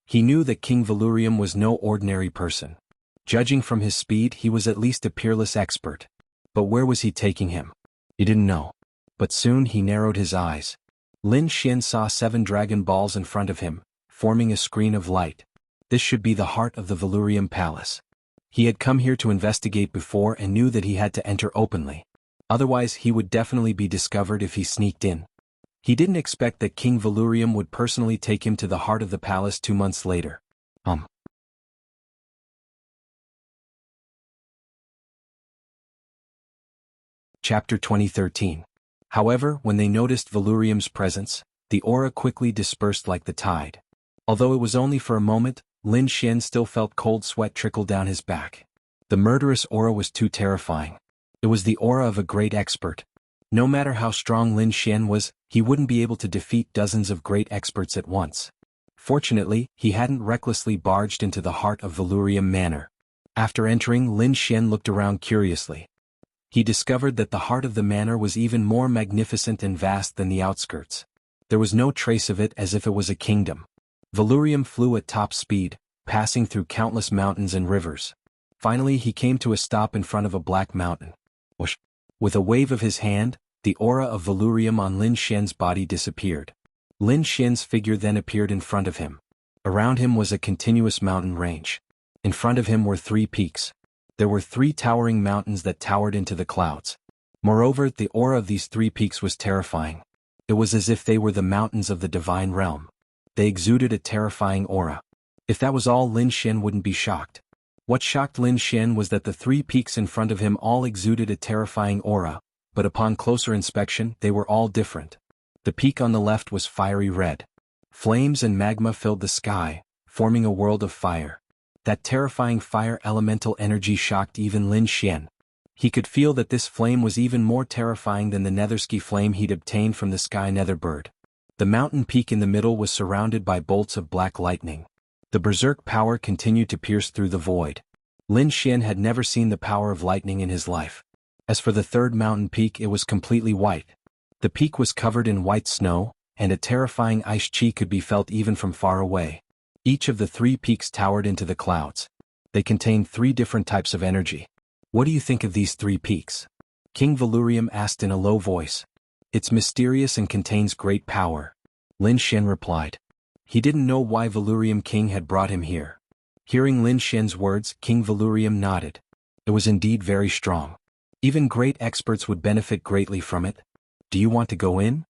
He knew that King Valurium was no ordinary person. Judging from his speed, he was at least a peerless expert. But where was he taking him? He didn't know. But soon he narrowed his eyes. Lin Xian saw 7 dragon balls in front of him, forming a screen of light. This should be the heart of the Valurium Palace. He had come here to investigate before and knew that he had to enter openly. Otherwise he would definitely be discovered if he sneaked in. He didn't expect that King Valurium would personally take him to the heart of the palace 2 months later. Chapter 2013. However, when they noticed Valurium's presence, the aura quickly dispersed like the tide. Although it was only for a moment, Lin Xian still felt cold sweat trickle down his back. The murderous aura was too terrifying. It was the aura of a great expert. No matter how strong Lin Xian was, he wouldn't be able to defeat dozens of great experts at once. Fortunately, he hadn't recklessly barged into the heart of Valurium Manor. After entering, Lin Xian looked around curiously. He discovered that the heart of the manor was even more magnificent and vast than the outskirts. There was no trace of it, as if it was a kingdom. Valurium flew at top speed, passing through countless mountains and rivers. Finally he came to a stop in front of a black mountain. Whoosh! With a wave of his hand, the aura of Valurium on Lin Xian's body disappeared. Lin Xian's figure then appeared in front of him. Around him was a continuous mountain range. In front of him were 3 peaks. There were 3 towering mountains that towered into the clouds. Moreover, the aura of these 3 peaks was terrifying. It was as if they were the mountains of the divine realm. They exuded a terrifying aura. If that was all, Lin Xian wouldn't be shocked. What shocked Lin Xian was that the 3 peaks in front of him all exuded a terrifying aura, but upon closer inspection, they were all different. The peak on the left was fiery red. Flames and magma filled the sky, forming a world of fire. That terrifying fire elemental energy shocked even Lin Xian. He could feel that this flame was even more terrifying than the Nethersky flame he'd obtained from the sky Netherbird. The mountain peak in the middle was surrounded by bolts of black lightning. The berserk power continued to pierce through the void. Lin Xian had never seen the power of lightning in his life. As for the 3rd mountain peak, it was completely white. The peak was covered in white snow, and a terrifying ice chi could be felt even from far away. Each of the 3 peaks towered into the clouds. They contained 3 different types of energy. What do you think of these 3 peaks? King Valurium asked in a low voice. It's mysterious and contains great power. Lin Xian replied. He didn't know why Valurium King had brought him here. Hearing Lin Xian's words, King Valurium nodded. It was indeed very strong. Even great experts would benefit greatly from it. Do you want to go in?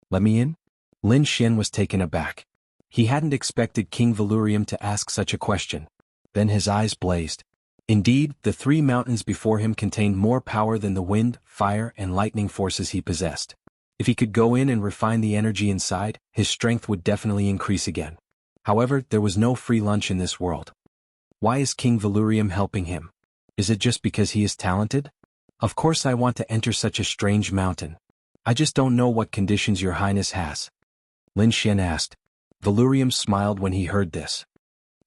Let me in? Lin Xian was taken aback. He hadn't expected King Valurium to ask such a question. Then his eyes blazed. Indeed, the 3 mountains before him contained more power than the wind, fire, and lightning forces he possessed. If he could go in and refine the energy inside, his strength would definitely increase again. However, there was no free lunch in this world. Why is King Valurium helping him? Is it just because he is talented? Of course I want to enter such a strange mountain. I just don't know what conditions your highness has. Lin Xian asked. Valurium smiled when he heard this.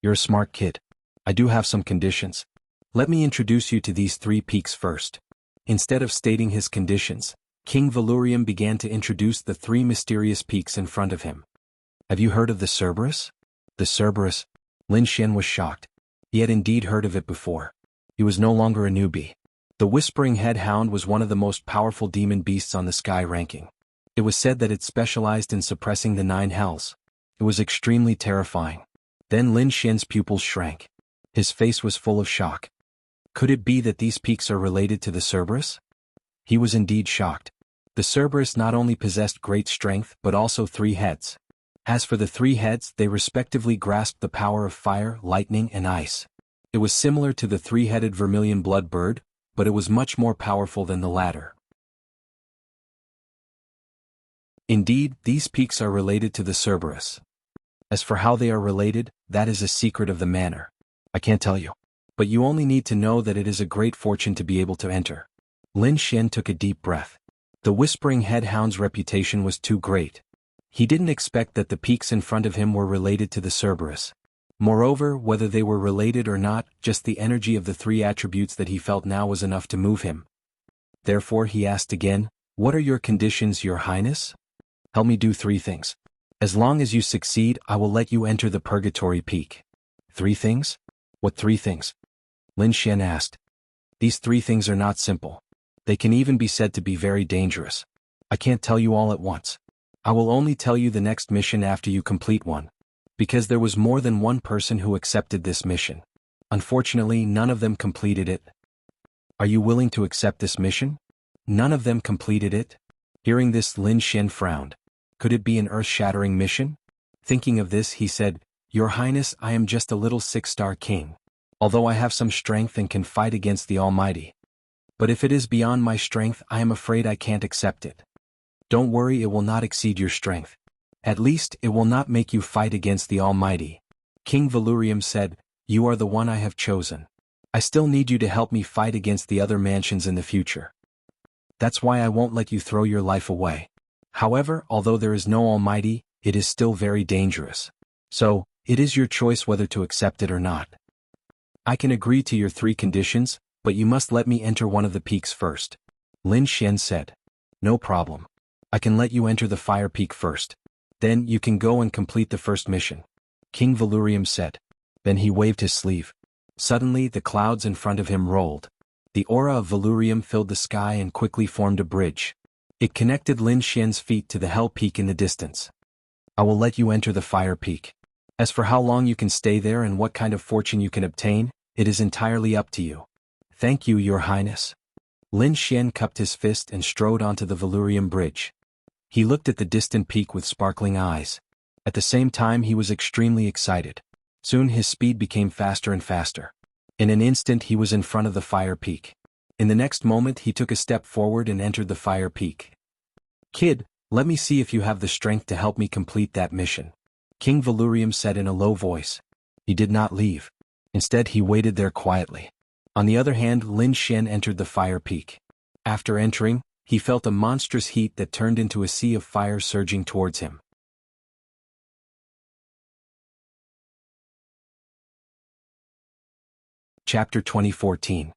You're a smart kid. I do have some conditions. Let me introduce you to these 3 peaks first. Instead of stating his conditions, King Valurium began to introduce the 3 mysterious peaks in front of him. Have you heard of the Cerberus? The Cerberus? Lin Xian was shocked. He had indeed heard of it before. He was no longer a newbie. The Whispering Head Hound was one of the most powerful demon beasts on the sky ranking. It was said that it specialized in suppressing the 9 hells. It was extremely terrifying. Then Lin Xian's pupils shrank. His face was full of shock. Could it be that these peaks are related to the Cerberus? He was indeed shocked. The Cerberus not only possessed great strength but also 3 heads. As for the 3 heads, they respectively grasped the power of fire, lightning, and ice. It was similar to the 3-headed vermilion blood bird, but it was much more powerful than the latter. Indeed, these peaks are related to the Cerberus. As for how they are related, that is a secret of the manor. I can't tell you. But you only need to know that it is a great fortune to be able to enter. Lin Xian took a deep breath. The Whispering Headhound's reputation was too great. He didn't expect that the peaks in front of him were related to the Cerberus. Moreover, whether they were related or not, just the energy of the 3 attributes that he felt now was enough to move him. Therefore he asked again, "What are your conditions, Your Highness?" "Help me do 3 things. As long as you succeed, I will let you enter the Purgatory Peak." 3 things? What 3 things? Lin Xian asked. These 3 things are not simple. They can even be said to be very dangerous. I can't tell you all at once. I will only tell you the next mission after you complete one. Because there was more than one person who accepted this mission. Unfortunately, none of them completed it. Are you willing to accept this mission? None of them completed it? Hearing this, Lin Xian frowned. Could it be an earth-shattering mission? Thinking of this, he said, "Your Highness, I am just a little 6-star king. Although I have some strength and can fight against the Almighty. But if it is beyond my strength, I am afraid I can't accept it." "Don't worry, it will not exceed your strength. At least, it will not make you fight against the Almighty." King Valurium said, "You are the one I have chosen. I still need you to help me fight against the other mansions in the future. That's why I won't let you throw your life away. However, although there is no Almighty, it is still very dangerous. So, it is your choice whether to accept it or not. I can agree to your 3 conditions, but you must let me enter one of the peaks first." Lin Xian said. "No problem. I can let you enter the Fire Peak first. Then you can go and complete the first mission." King Valurium said. Then he waved his sleeve. Suddenly the clouds in front of him rolled. The aura of Valurium filled the sky and quickly formed a bridge. It connected Lin Xian's feet to the Hell Peak in the distance. "I will let you enter the Fire Peak. As for how long you can stay there and what kind of fortune you can obtain, it is entirely up to you." "Thank you, Your Highness." Lin Xian cupped his fist and strode onto the Valurium bridge. He looked at the distant peak with sparkling eyes. At the same time he was extremely excited. Soon his speed became faster and faster. In an instant he was in front of the Fire Peak. In the next moment he took a step forward and entered the Fire Peak. "Kid, let me see if you have the strength to help me complete that mission," King Valurium said in a low voice. He did not leave. Instead he waited there quietly. On the other hand, Lin Xian entered the Fire Peak. After entering, he felt a monstrous heat that turned into a sea of fire surging towards him. Chapter 2014.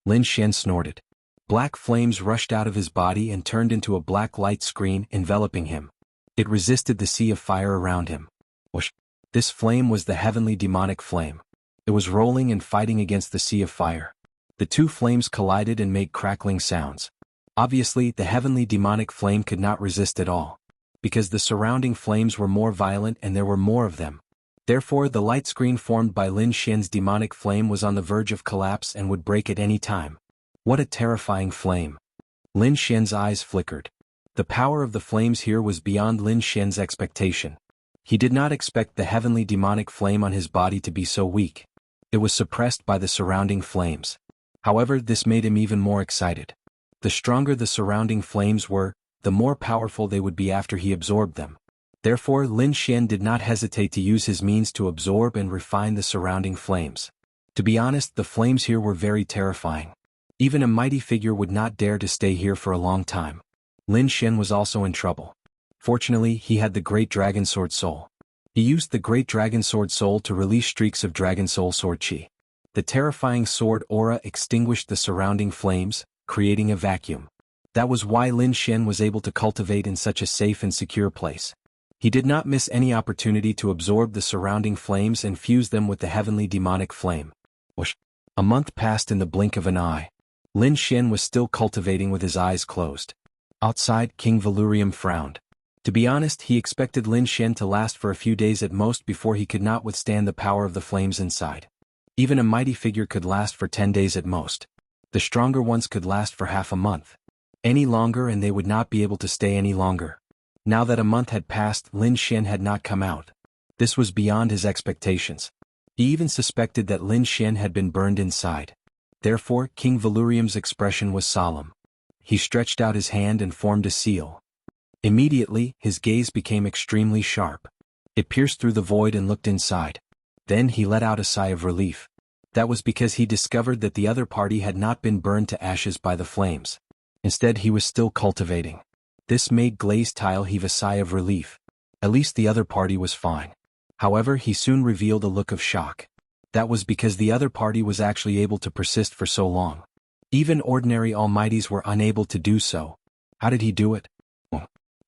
Lin Xian snorted. Black flames rushed out of his body and turned into a black light screen enveloping him. It resisted the sea of fire around him. Whoosh! This flame was the heavenly demonic flame. It was rolling and fighting against the sea of fire. The 2 flames collided and made crackling sounds. Obviously, the heavenly demonic flame could not resist at all. Because the surrounding flames were more violent and there were more of them. Therefore, the light screen formed by Lin Xian's demonic flame was on the verge of collapse and would break at any time. What a terrifying flame! Lin Xian's eyes flickered. The power of the flames here was beyond Lin Xian's expectation. He did not expect the heavenly demonic flame on his body to be so weak. It was suppressed by the surrounding flames. However, this made him even more excited. The stronger the surrounding flames were, the more powerful they would be after he absorbed them. Therefore, Lin Xian did not hesitate to use his means to absorb and refine the surrounding flames. To be honest, the flames here were very terrifying. Even a mighty figure would not dare to stay here for a long time. Lin Xian was also in trouble. Fortunately, he had the Great Dragon Sword Soul. He used the Great Dragon Sword Soul to release streaks of Dragon Soul Sword Chi. The terrifying sword aura extinguished the surrounding flames, creating a vacuum. That was why Lin Xian was able to cultivate in such a safe and secure place. He did not miss any opportunity to absorb the surrounding flames and fuse them with the heavenly demonic flame. Whoosh! A month passed in the blink of an eye. Lin Xian was still cultivating with his eyes closed. Outside, King Valurium frowned. To be honest, he expected Lin Xian to last for a few days at most before he could not withstand the power of the flames inside. Even a mighty figure could last for 10 days at most. The stronger ones could last for half a month. any longer, and they would not be able to stay any longer. Now that a month had passed, Lin Xian had not come out. This was beyond his expectations. He even suspected that Lin Xian had been burned inside. Therefore, King Valurium's expression was solemn. He stretched out his hand and formed a seal. Immediately, his gaze became extremely sharp. It pierced through the void and looked inside. Then he let out a sigh of relief. That was because he discovered that the other party had not been burned to ashes by the flames. Instead, he was still cultivating. This made Glazed Tile heave a sigh of relief. At least the other party was fine. However, he soon revealed a look of shock. That was because the other party was actually able to persist for so long. Even ordinary almighties were unable to do so. How did he do it?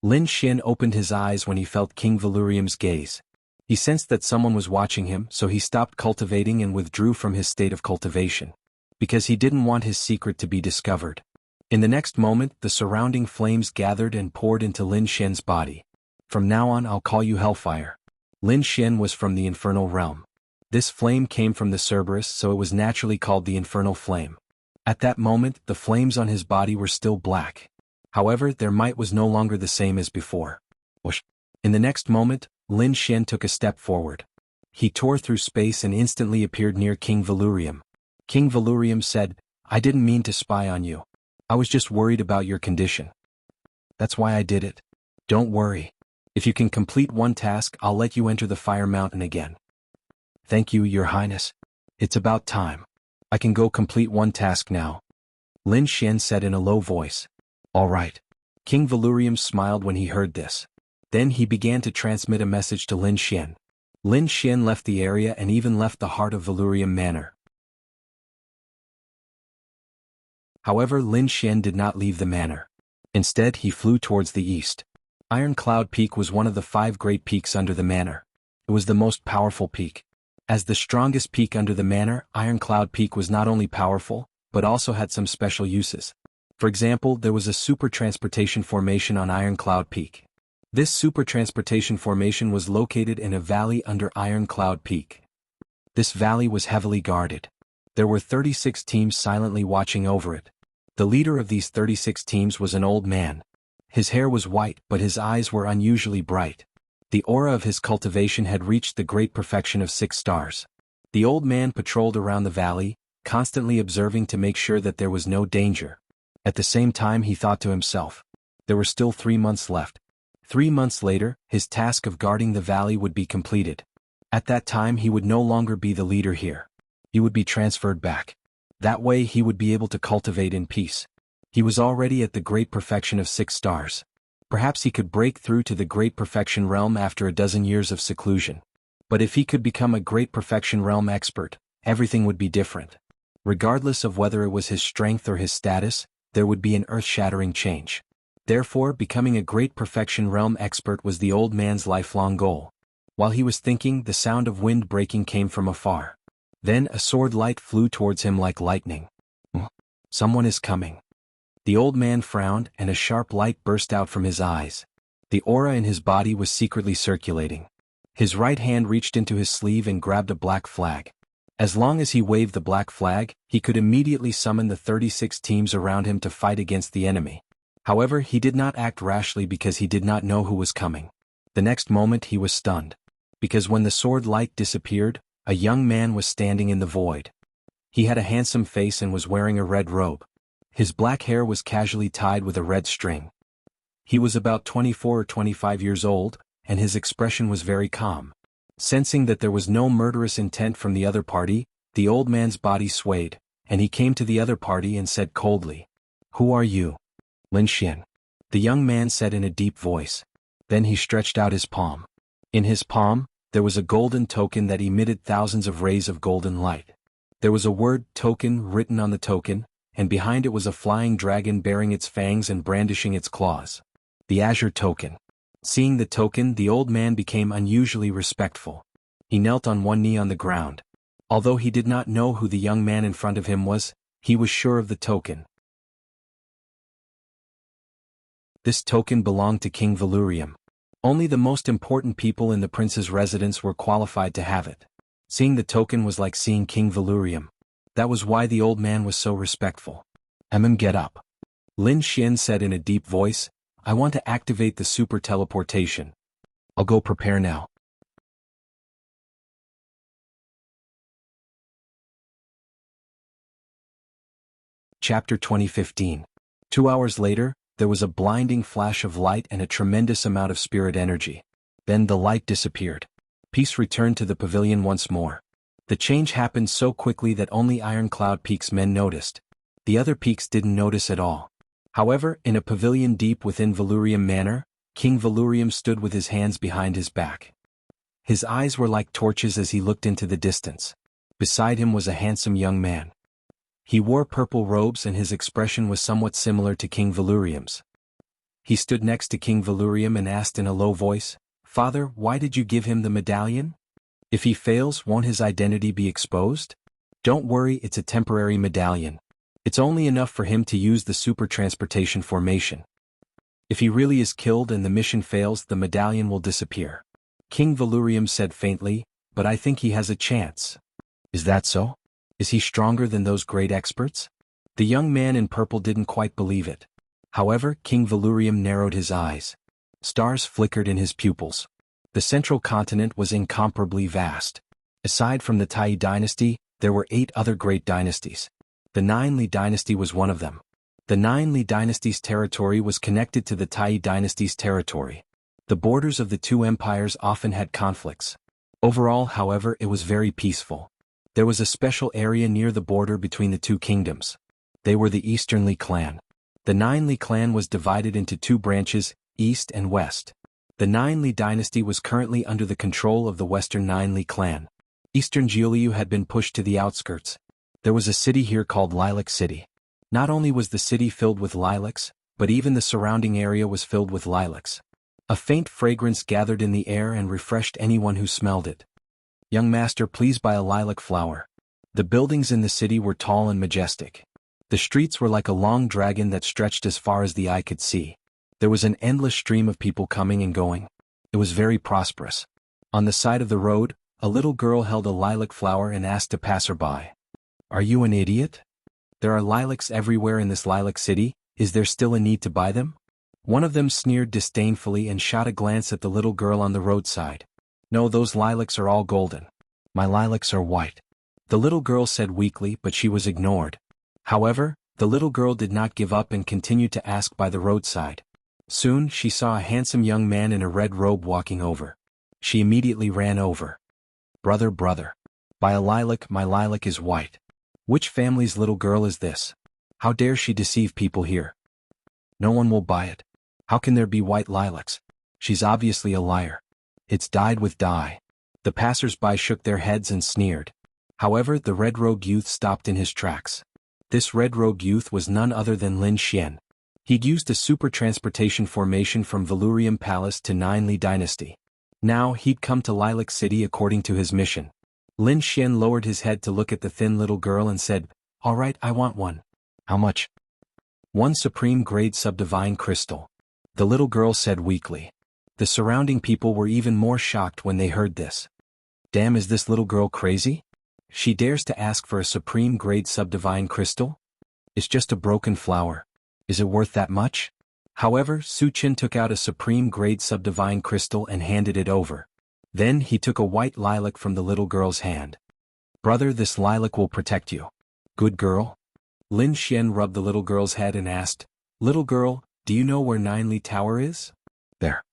Lin Xian opened his eyes when he felt King Valurium's gaze. He sensed that someone was watching him, so he stopped cultivating and withdrew from his state of cultivation. Because he didn't want his secret to be discovered. In the next moment, the surrounding flames gathered and poured into Lin Xian's body. From now on, I'll call you Hellfire. Lin Xian was from the infernal realm. This flame came from the Cerberus, so it was naturally called the infernal flame. At that moment, the flames on his body were still black. However, their might was no longer the same as before. Whoosh. In the next moment, Lin Xian took a step forward. He tore through space and instantly appeared near King Valurium. King Valurium said, "I didn't mean to spy on you. I was just worried about your condition. That's why I did it. Don't worry. If you can complete one task, I'll let you enter the Fire Mountain again." "Thank you, Your Highness. It's about time. I can go complete one task now," Lin Xian said in a low voice. "All right." King Valurium smiled when he heard this. Then he began to transmit a message to Lin Xian. Lin Xian left the area and even left the heart of Valurium Manor. However, Lin Xian did not leave the manor. Instead, he flew towards the east. Iron Cloud Peak was one of the 5 great peaks under the manor. It was the most powerful peak. As the strongest peak under the manor, Iron Cloud Peak was not only powerful, but also had some special uses. For example, there was a super transportation formation on Iron Cloud Peak. This super transportation formation was located in a valley under Iron Cloud Peak. This valley was heavily guarded. There were 36 teams silently watching over it. The leader of these 36 teams was an old man. His hair was white, but his eyes were unusually bright. The aura of his cultivation had reached the great perfection of 6 stars. The old man patrolled around the valley, constantly observing to make sure that there was no danger. At the same time, he thought to himself, there were still 3 months left. 3 months later, his task of guarding the valley would be completed. At that time, he would no longer be the leader here. He would be transferred back. That way he would be able to cultivate in peace. He was already at the great perfection of 6 stars. Perhaps he could break through to the great perfection realm after a dozen years of seclusion. But if he could become a great perfection realm expert, everything would be different. Regardless of whether it was his strength or his status, there would be an earth-shattering change. Therefore, becoming a great perfection realm expert was the old man's lifelong goal. While he was thinking, the sound of wind breaking came from afar. Then a sword light flew towards him like lightning. Someone is coming. The old man frowned, and a sharp light burst out from his eyes. The aura in his body was secretly circulating. His right hand reached into his sleeve and grabbed a black flag. As long as he waved the black flag, he could immediately summon the 36 teams around him to fight against the enemy. However, he did not act rashly because he did not know who was coming. The next moment he was stunned. Because when the sword light disappeared, a young man was standing in the void. He had a handsome face and was wearing a red robe. His black hair was casually tied with a red string. He was about 24 or 25 years old, and his expression was very calm. Sensing that there was no murderous intent from the other party, the old man's body swayed, and he came to the other party and said coldly, "Who are you?" "Lin Xian," the young man said in a deep voice. Then he stretched out his palm. In his palm, there was a golden token that emitted thousands of rays of golden light. There was a word "token" written on the token, and behind it was a flying dragon bearing its fangs and brandishing its claws. The Azure Token. Seeing the token, the old man became unusually respectful. He knelt on one knee on the ground. Although he did not know who the young man in front of him was, he was sure of the token. This token belonged to King Valurium. Only the most important people in the prince's residence were qualified to have it. Seeing the token was like seeing King Valurium. That was why the old man was so respectful. Get up. Lin Xian said in a deep voice, I want to activate the super teleportation. I'll go prepare now. Chapter 2015. 2 hours later, there was a blinding flash of light and a tremendous amount of spirit energy. Then the light disappeared. Peace returned to the pavilion once more. The change happened so quickly that only Ironcloud Peak's men noticed. The other peaks didn't notice at all. However, in a pavilion deep within Valurium Manor, King Valurium stood with his hands behind his back. His eyes were like torches as he looked into the distance. Beside him was a handsome young man. He wore purple robes and his expression was somewhat similar to King Valurium's. He stood next to King Valurium and asked in a low voice, Father, why did you give him the medallion? If he fails, won't his identity be exposed? Don't worry, it's a temporary medallion. It's only enough for him to use the super transportation formation. If he really is killed and the mission fails, the medallion will disappear. King Valurium said faintly, but I think he has a chance. Is that so? Is he stronger than those great experts? The young man in purple didn't quite believe it. However, King Valurium narrowed his eyes. Stars flickered in his pupils. The central continent was incomparably vast. Aside from the Tai dynasty, there were 8 other great dynasties. The Nine Li dynasty was one of them. The Nine Li dynasty's territory was connected to the Tai dynasty's territory. The borders of the two empires often had conflicts. Overall, however, it was very peaceful. There was a special area near the border between the two kingdoms. They were the Eastern Li clan. The Nine Li clan was divided into 2 branches, East and West. The Nine Li dynasty was currently under the control of the Western Nine Li clan. Eastern Jianghu had been pushed to the outskirts. There was a city here called Lilac City. Not only was the city filled with lilacs, but even the surrounding area was filled with lilacs. A faint fragrance gathered in the air and refreshed anyone who smelled it. Young master, please buy a lilac flower. The buildings in the city were tall and majestic. The streets were like a long dragon that stretched as far as the eye could see. There was an endless stream of people coming and going. It was very prosperous. On the side of the road, a little girl held a lilac flower and asked a passerby, Are you an idiot? There are lilacs everywhere in this lilac city, is there still a need to buy them? One of them sneered disdainfully and shot a glance at the little girl on the roadside. No, those lilacs are all golden. My lilacs are white. The little girl said weakly, but she was ignored. However, the little girl did not give up and continued to ask by the roadside. Soon, she saw a handsome young man in a red robe walking over. She immediately ran over. Brother, buy a lilac, my lilac is white. Which family's little girl is this? How dare she deceive people here? No one will buy it. How can there be white lilacs? She's obviously a liar. It's dyed with dye. The passers-by shook their heads and sneered. However, the red-robed youth stopped in his tracks. This red-robed youth was none other than Lin Xian. He'd used a super transportation formation from Valurium Palace to Nine Li Dynasty. Now, he'd come to Lilac City according to his mission. Lin Xian lowered his head to look at the thin little girl and said, All right, I want one. How much? 1 supreme grade subdivine crystal. The little girl said weakly. The surrounding people were even more shocked when they heard this. Damn, is this little girl crazy? She dares to ask for a supreme grade subdivine crystal? It's just a broken flower. Is it worth that much? However, Su Qin took out a supreme grade subdivine crystal and handed it over. Then he took a white lilac from the little girl's hand. Brother, this lilac will protect you. Good girl? Lin Xian rubbed the little girl's head and asked, Little girl, do you know where Nine Li Tower is? There.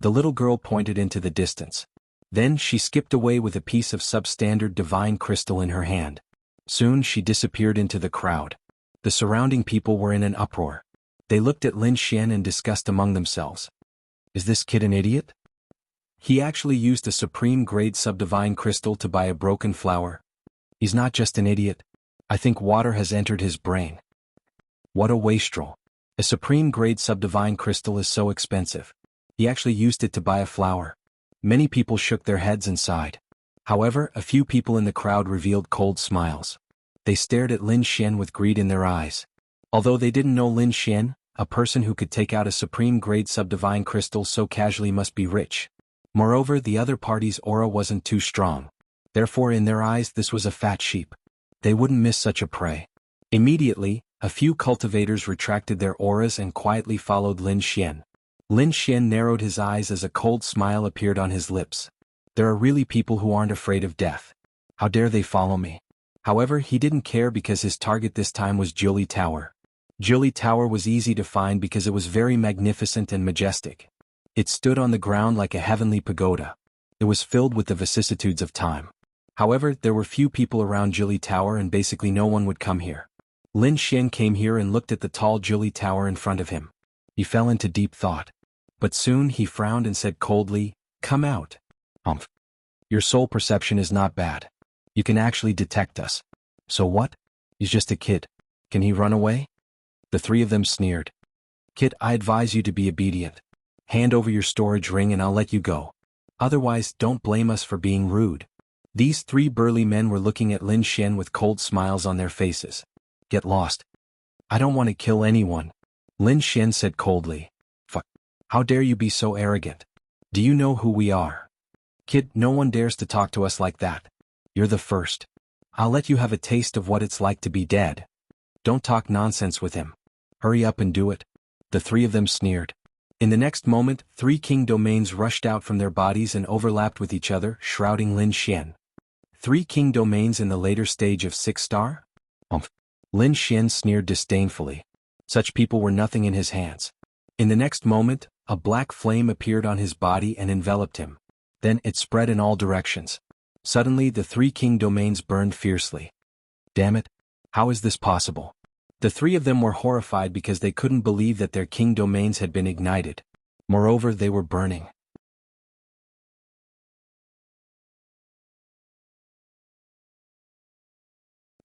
The little girl pointed into the distance. Then she skipped away with a piece of substandard divine crystal in her hand. Soon she disappeared into the crowd. The surrounding people were in an uproar. They looked at Lin Xian and discussed among themselves. Is this kid an idiot? He actually used a supreme grade subdivine crystal to buy a broken flower. He's not just an idiot. I think water has entered his brain. What a wastrel. A supreme grade subdivine crystal is so expensive. He actually used it to buy a flower. Many people shook their heads and sighed. However, a few people in the crowd revealed cold smiles. They stared at Lin Xian with greed in their eyes. Although they didn't know Lin Xian, a person who could take out a supreme grade subdivine crystal so casually must be rich. Moreover, the other party's aura wasn't too strong. Therefore, in their eyes, this was a fat sheep. They wouldn't miss such a prey. Immediately, a few cultivators retracted their auras and quietly followed Lin Xian. Lin Xian narrowed his eyes as a cold smile appeared on his lips. There are really people who aren't afraid of death. How dare they follow me? However, he didn't care because his target this time was Jianghu Tower. Jianghu Tower was easy to find because it was very magnificent and majestic. It stood on the ground like a heavenly pagoda. It was filled with the vicissitudes of time. However, there were few people around Jianghu Tower and basically no one would come here. Lin Xian came here and looked at the tall Jianghu Tower in front of him. He fell into deep thought. But soon he frowned and said coldly, "Come out." Your soul perception is not bad. You can actually detect us. So what? He's just a kid. Can he run away? The three of them sneered. Kid, I advise you to be obedient. Hand over your storage ring and I'll let you go. Otherwise, don't blame us for being rude. These three burly men were looking at Lin Xian with cold smiles on their faces. Get lost. I don't want to kill anyone. Lin Xian said coldly. Fuck. How dare you be so arrogant? Do you know who we are? Kid, no one dares to talk to us like that. You're the first. I'll let you have a taste of what it's like to be dead. Don't talk nonsense with him. Hurry up and do it. The three of them sneered. In the next moment, 3 king domains rushed out from their bodies and overlapped with each other, shrouding Lin Xian. 3 king domains in the later stage of 6-star? Lin Xian sneered disdainfully. Such people were nothing in his hands. In the next moment, a black flame appeared on his body and enveloped him. Then it spread in all directions. Suddenly the 3 king domains burned fiercely. Damn it! How is this possible? The 3 of them were horrified because they couldn't believe that their king domains had been ignited. Moreover, they were burning.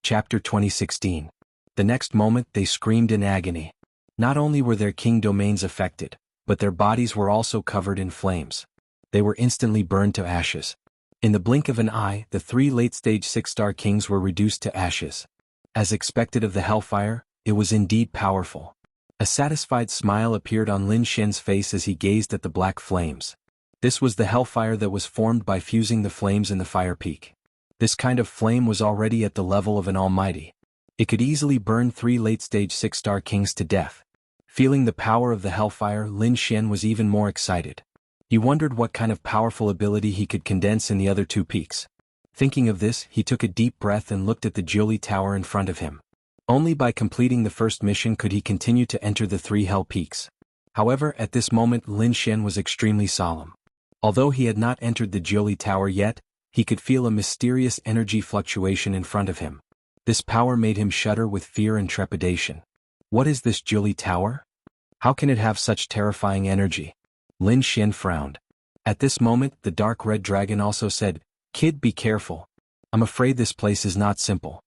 Chapter 2016. The next moment they screamed in agony. Not only were their king domains affected, but their bodies were also covered in flames. They were instantly burned to ashes. In the blink of an eye, the 3 late-stage 6-star kings were reduced to ashes. As expected of the hellfire, it was indeed powerful. A satisfied smile appeared on Lin Xian's face as he gazed at the black flames. This was the hellfire that was formed by fusing the flames in the fire peak. This kind of flame was already at the level of an almighty. It could easily burn 3 late-stage 6-star kings to death. Feeling the power of the hellfire, Lin Xian was even more excited. He wondered what kind of powerful ability he could condense in the other 2 peaks. Thinking of this, he took a deep breath and looked at the Jianghu Tower in front of him. Only by completing the first mission could he continue to enter the 3 hell peaks. However, at this moment Lin Xian was extremely solemn. Although he had not entered the Jianghu Tower yet, he could feel a mysterious energy fluctuation in front of him. This power made him shudder with fear and trepidation. What is this Jianghu Tower? How can it have such terrifying energy? Lin Xian frowned. At this moment, the dark red dragon also said, Kid, be careful. I'm afraid this place is not simple.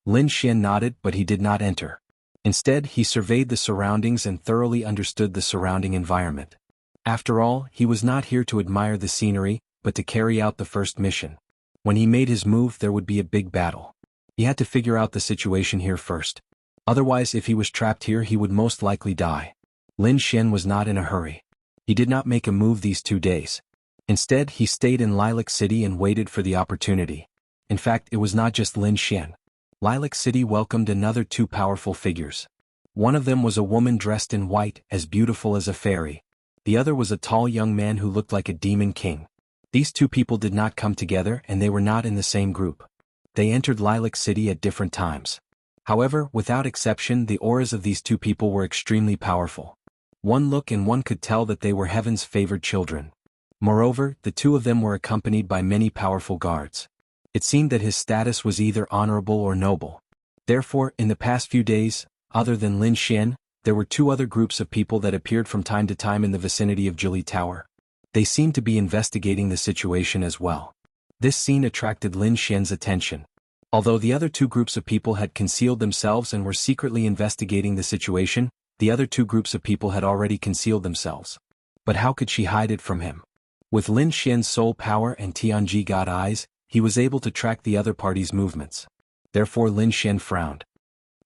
Lin Xian nodded, but he did not enter. Instead, he surveyed the surroundings and thoroughly understood the surrounding environment. After all, he was not here to admire the scenery, but to carry out the first mission. When he made his move, there would be a big battle. He had to figure out the situation here first. Otherwise, if he was trapped here, he would most likely die. Lin Xian was not in a hurry. He did not make a move these 2 days. Instead, he stayed in Lilac City and waited for the opportunity. In fact, it was not just Lin Xian. Lilac City welcomed another 2 powerful figures. One of them was a woman dressed in white, as beautiful as a fairy. The other was a tall young man who looked like a demon king. These 2 people did not come together and they were not in the same group. They entered Lilac City at different times. However, without exception, the auras of these 2 people were extremely powerful. One look and one could tell that they were heaven's favored children. Moreover, the 2 of them were accompanied by many powerful guards. It seemed that his status was either honorable or noble. Therefore, in the past few days, other than Lin Xian, there were 2 other groups of people that appeared from time to time in the vicinity of Jianghu Tower. They seemed to be investigating the situation as well. This scene attracted Lin Xian's attention. Although the other 2 groups of people had concealed themselves and were secretly investigating the situation, the other 2 groups of people had already concealed themselves. But how could she hide it from him? With Lin Xian's soul power and Tianji God eyes, he was able to track the other party's movements. Therefore Lin Xian frowned.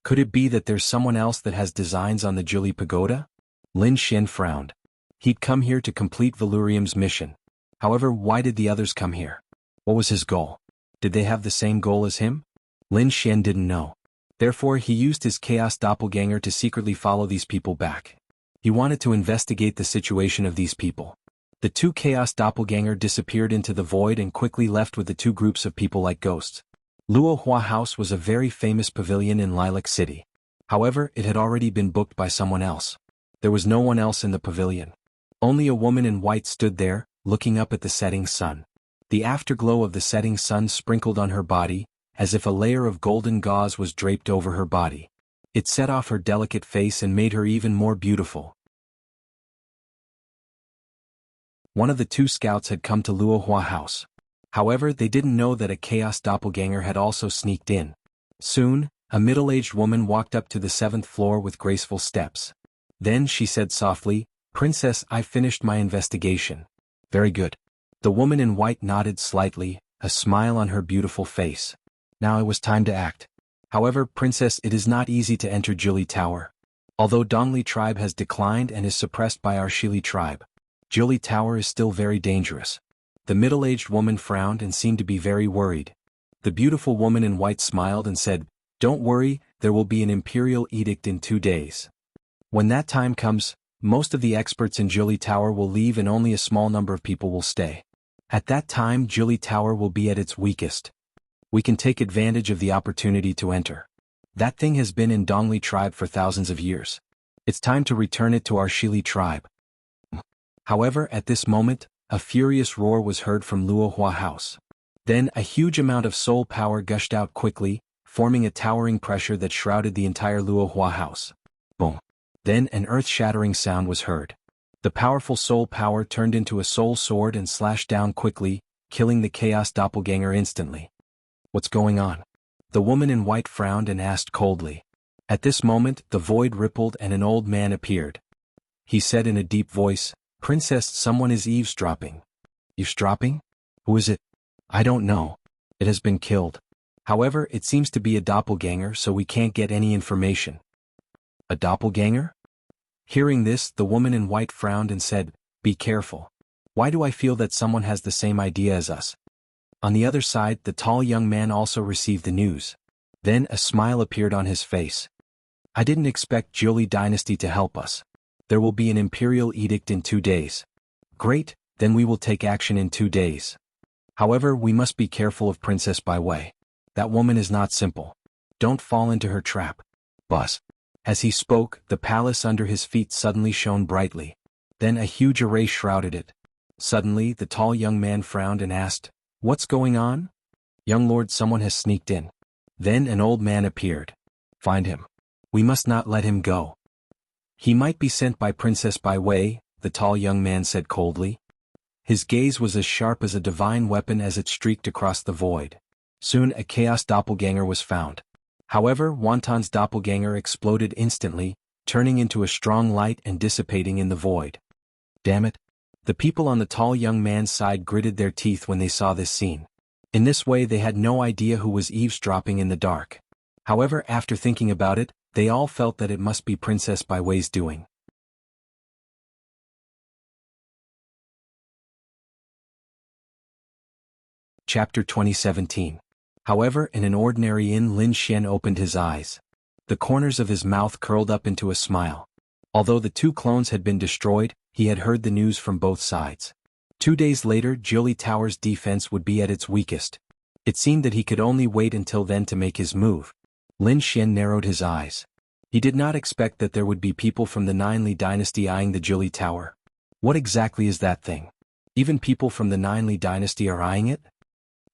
Could it be that there's someone else that has designs on the Jianghu Pagoda? Lin Xian frowned. He'd come here to complete Valurium's mission. However, why did the others come here? What was his goal? Did they have the same goal as him? Lin Xian didn't know. Therefore he used his chaos doppelganger to secretly follow these people back. He wanted to investigate the situation of these people. The two chaos doppelganger disappeared into the void and quickly left with the two groups of people like ghosts. Luo Hua House was a very famous pavilion in Lilac City. However, it had already been booked by someone else. There was no one else in the pavilion. Only a woman in white stood there, looking up at the setting sun. The afterglow of the setting sun sprinkled on her body, as if a layer of golden gauze was draped over her body. It set off her delicate face and made her even more beautiful. One of the two scouts had come to Luo Hua House. However, they didn't know that a chaos doppelganger had also sneaked in. Soon, a middle-aged woman walked up to the 7th floor with graceful steps. Then she said softly, "Princess, I've finished my investigation." "Very good." The woman in white nodded slightly, a smile on her beautiful face. Now it was time to act. "However, Princess, it is not easy to enter Jili Tower. Although Dongli tribe has declined and is suppressed by our Shili tribe, Jili Tower is still very dangerous." The middle-aged woman frowned and seemed to be very worried. The beautiful woman in white smiled and said, "Don't worry, there will be an imperial edict in 2 days. When that time comes, most of the experts in Jili Tower will leave and only a small number of people will stay. At that time Jili Tower will be at its weakest. We can take advantage of the opportunity to enter. That thing has been in Dongli tribe for thousands of years. It's time to return it to our Shili tribe." However, at this moment, a furious roar was heard from Luo Hua House. Then a huge amount of soul power gushed out quickly, forming a towering pressure that shrouded the entire Luo Hua House. Boom. Then an earth-shattering sound was heard. The powerful soul power turned into a soul sword and slashed down quickly, killing the chaos doppelganger instantly. "What's going on?" The woman in white frowned and asked coldly. At this moment, the void rippled and an old man appeared. He said in a deep voice, "Princess, someone is eavesdropping." "Eavesdropping? Who is it?" "I don't know. It has been killed. However, it seems to be a doppelganger, so we can't get any information." "A doppelganger?" Hearing this, the woman in white frowned and said, "Be careful. Why do I feel that someone has the same idea as us?" On the other side, the tall young man also received the news. Then a smile appeared on his face. "I didn't expect Jili dynasty to help us. There will be an imperial edict in 2 days. Great, then we will take action in 2 days. However, we must be careful of Princess Bai Wei. That woman is not simple. Don't fall into her trap." Buzz. As he spoke, the palace under his feet suddenly shone brightly. Then a huge array shrouded it. Suddenly, the tall young man frowned and asked, "What's going on?" "Young lord, someone has sneaked in." Then an old man appeared. "Find him. We must not let him go." "He might be sent by Princess Bai Wei," the tall young man said coldly. His gaze was as sharp as a divine weapon as it streaked across the void. Soon a chaos doppelganger was found. However, Wonton's doppelganger exploded instantly, turning into a strong light and dissipating in the void. Damn it. The people on the tall young man's side gritted their teeth when they saw this scene. In this way they had no idea who was eavesdropping in the dark. However, after thinking about it, they all felt that it must be Princess Bai Wei's doing. Chapter 2017. However, in an ordinary inn, Lin Xian opened his eyes. The corners of his mouth curled up into a smile. Although the two clones had been destroyed, he had heard the news from both sides. 2 days later, Jili Tower's defense would be at its weakest. It seemed that he could only wait until then to make his move. Lin Xian narrowed his eyes. He did not expect that there would be people from the Nineli dynasty eyeing the Jili Tower. What exactly is that thing? Even people from the Nineli dynasty are eyeing it?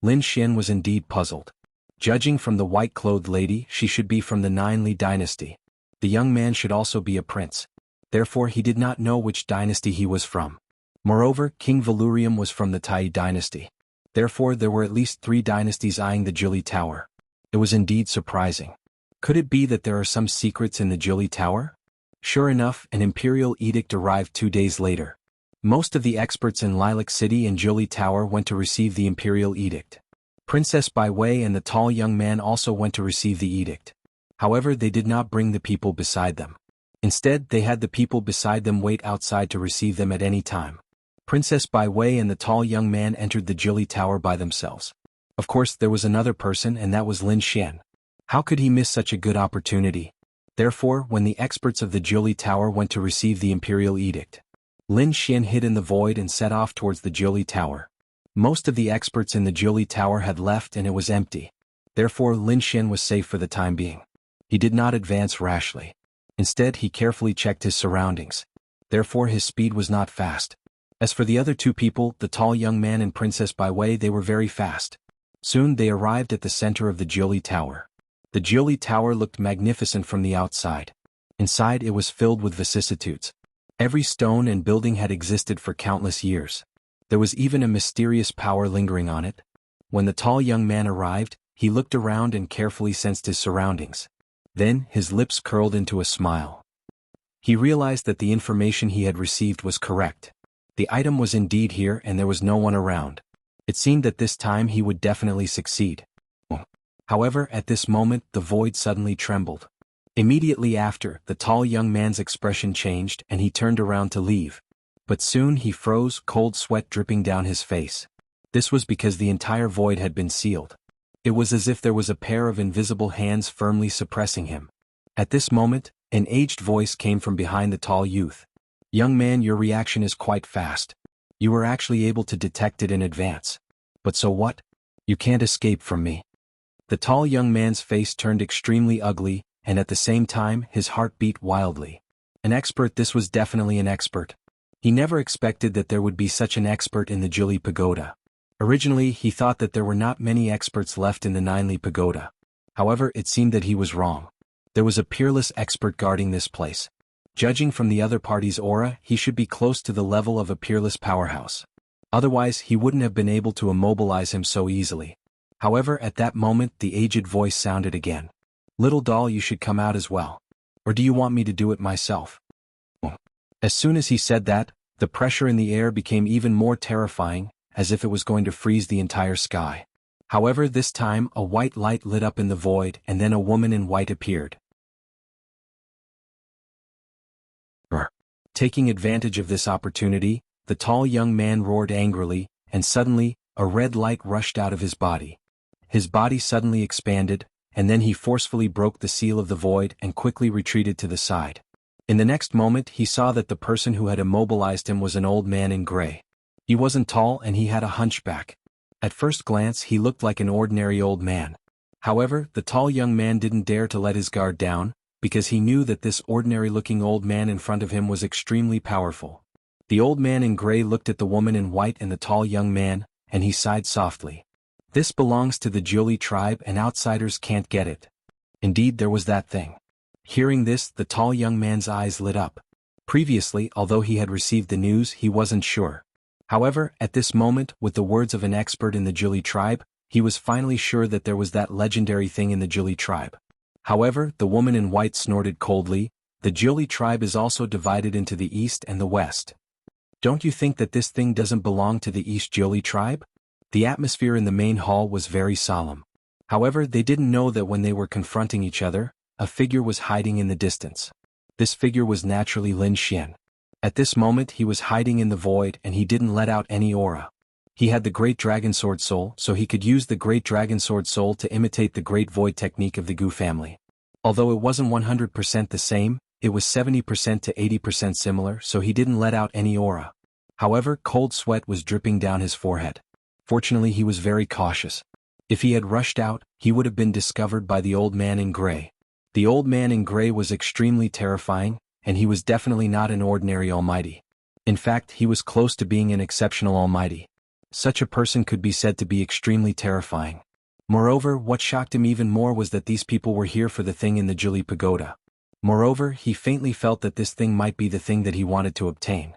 Lin Xian was indeed puzzled. Judging from the white-clothed lady, she should be from the Nineli dynasty. The young man should also be a prince. Therefore he did not know which dynasty he was from. Moreover, King Valurium was from the Tai dynasty. Therefore there were at least 3 dynasties eyeing the Jili Tower. It was indeed surprising. Could it be that there are some secrets in the Jili Tower? Sure enough, an imperial edict arrived 2 days later. Most of the experts in Lilac City and Jili Tower went to receive the imperial edict. Princess Bai Wei and the tall young man also went to receive the edict. However, they did not bring the people beside them. Instead, they had the people beside them wait outside to receive them at any time. Princess Bai Wei and the tall young man entered the Jili Tower by themselves. Of course there was another person, and that was Lin Xian. How could he miss such a good opportunity? Therefore, when the experts of the Jiuli Tower went to receive the imperial edict, Lin Xian hid in the void and set off towards the Jiuli Tower. Most of the experts in the Jiuli Tower had left and it was empty. Therefore Lin Xian was safe for the time being. He did not advance rashly. Instead he carefully checked his surroundings. Therefore his speed was not fast. As for the other two people, the tall young man and Princess Bai Wei, they were very fast. Soon they arrived at the center of the Jiuli Tower. The Jiuli Tower looked magnificent from the outside. Inside it was filled with vicissitudes. Every stone and building had existed for countless years. There was even a mysterious power lingering on it. When the tall young man arrived, he looked around and carefully sensed his surroundings. Then his lips curled into a smile. He realized that the information he had received was correct. The item was indeed here and there was no one around. It seemed that this time he would definitely succeed. However, at this moment the void suddenly trembled. Immediately after, the tall young man's expression changed and he turned around to leave. But soon he froze, cold sweat dripping down his face. This was because the entire void had been sealed. It was as if there was a pair of invisible hands firmly suppressing him. At this moment, an aged voice came from behind the tall youth. "Young man, your reaction is quite fast. You were actually able to detect it in advance. But so what? You can't escape from me." The tall young man's face turned extremely ugly, and at the same time his heart beat wildly. An expert, this was definitely an expert. He never expected that there would be such an expert in the Jiuli Pagoda. Originally he thought that there were not many experts left in the Ninely Pagoda. However, it seemed that he was wrong. There was a peerless expert guarding this place. Judging from the other party's aura, he should be close to the level of a peerless powerhouse. Otherwise he wouldn't have been able to immobilize him so easily. However, at that moment the aged voice sounded again. "Little doll, you should come out as well. Or do you want me to do it myself?" As soon as he said that, the pressure in the air became even more terrifying, as if it was going to freeze the entire sky. However, this time a white light lit up in the void and then a woman in white appeared. Taking advantage of this opportunity, the tall young man roared angrily, and suddenly, a red light rushed out of his body. His body suddenly expanded, and then he forcefully broke the seal of the void and quickly retreated to the side. In the next moment he saw that the person who had immobilized him was an old man in gray. He wasn't tall and he had a hunchback. At first glance he looked like an ordinary old man. However, the tall young man didn't dare to let his guard down, because he knew that this ordinary-looking old man in front of him was extremely powerful. The old man in gray looked at the woman in white and the tall young man, and he sighed softly. "This belongs to the Jiuli tribe and outsiders can't get it." Indeed, there was that thing. Hearing this, the tall young man's eyes lit up. Previously, although he had received the news, he wasn't sure. However, at this moment, with the words of an expert in the Jiuli tribe, he was finally sure that there was that legendary thing in the Jiuli tribe. However, the woman in white snorted coldly. "The Jiuli tribe is also divided into the east and the west. Don't you think that this thing doesn't belong to the East Jiuli tribe?" The atmosphere in the main hall was very solemn. However, they didn't know that when they were confronting each other, a figure was hiding in the distance. This figure was naturally Lin Xian. At this moment he was hiding in the void and he didn't let out any aura. He had the Great Dragon Sword Soul, so he could use the Great Dragon Sword Soul to imitate the Great Void technique of the Gu family. Although it wasn't 100% the same, it was 70% to 80% similar, so he didn't let out any aura. However, cold sweat was dripping down his forehead. Fortunately he was very cautious. If he had rushed out, he would have been discovered by the old man in gray. The old man in gray was extremely terrifying, and he was definitely not an ordinary almighty. In fact, he was close to being an exceptional almighty. Such a person could be said to be extremely terrifying. Moreover, what shocked him even more was that these people were here for the thing in the Jiuli Pagoda. Moreover, he faintly felt that this thing might be the thing that he wanted to obtain.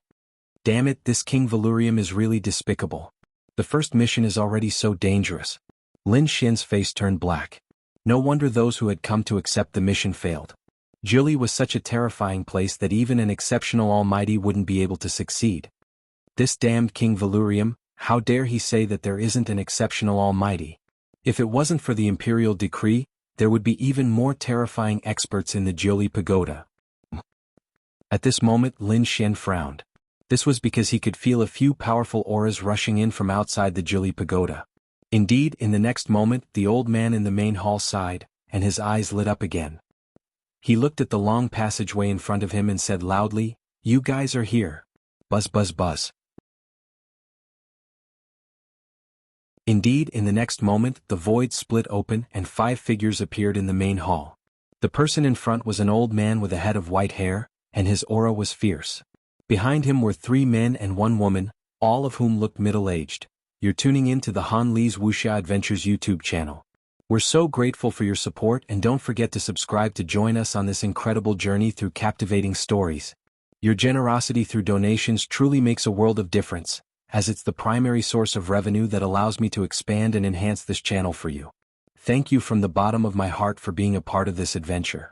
Damn it, this King Valurium is really despicable. The first mission is already so dangerous. Lin Xian's face turned black. No wonder those who had come to accept the mission failed. Jiuli was such a terrifying place that even an exceptional almighty wouldn't be able to succeed. This damned King Valurium, how dare he say that there isn't an exceptional almighty? If it wasn't for the imperial decree, there would be even more terrifying experts in the Jiuli Pagoda. At this moment Lin Xian frowned. This was because he could feel a few powerful auras rushing in from outside the Jiuli Pagoda. Indeed, in the next moment, the old man in the main hall sighed, and his eyes lit up again. He looked at the long passageway in front of him and said loudly, "You guys are here." Buzz buzz buzz. Indeed, in the next moment, the void split open and 5 figures appeared in the main hall. The person in front was an old man with a head of white hair, and his aura was fierce. Behind him were 3 men and 1 woman, all of whom looked middle-aged. You're tuning in to the Han Li's Wuxia Adventures YouTube channel. We're so grateful for your support, and don't forget to subscribe to join us on this incredible journey through captivating stories. Your generosity through donations truly makes a world of difference, as it's the primary source of revenue that allows me to expand and enhance this channel for you. Thank you from the bottom of my heart for being a part of this adventure.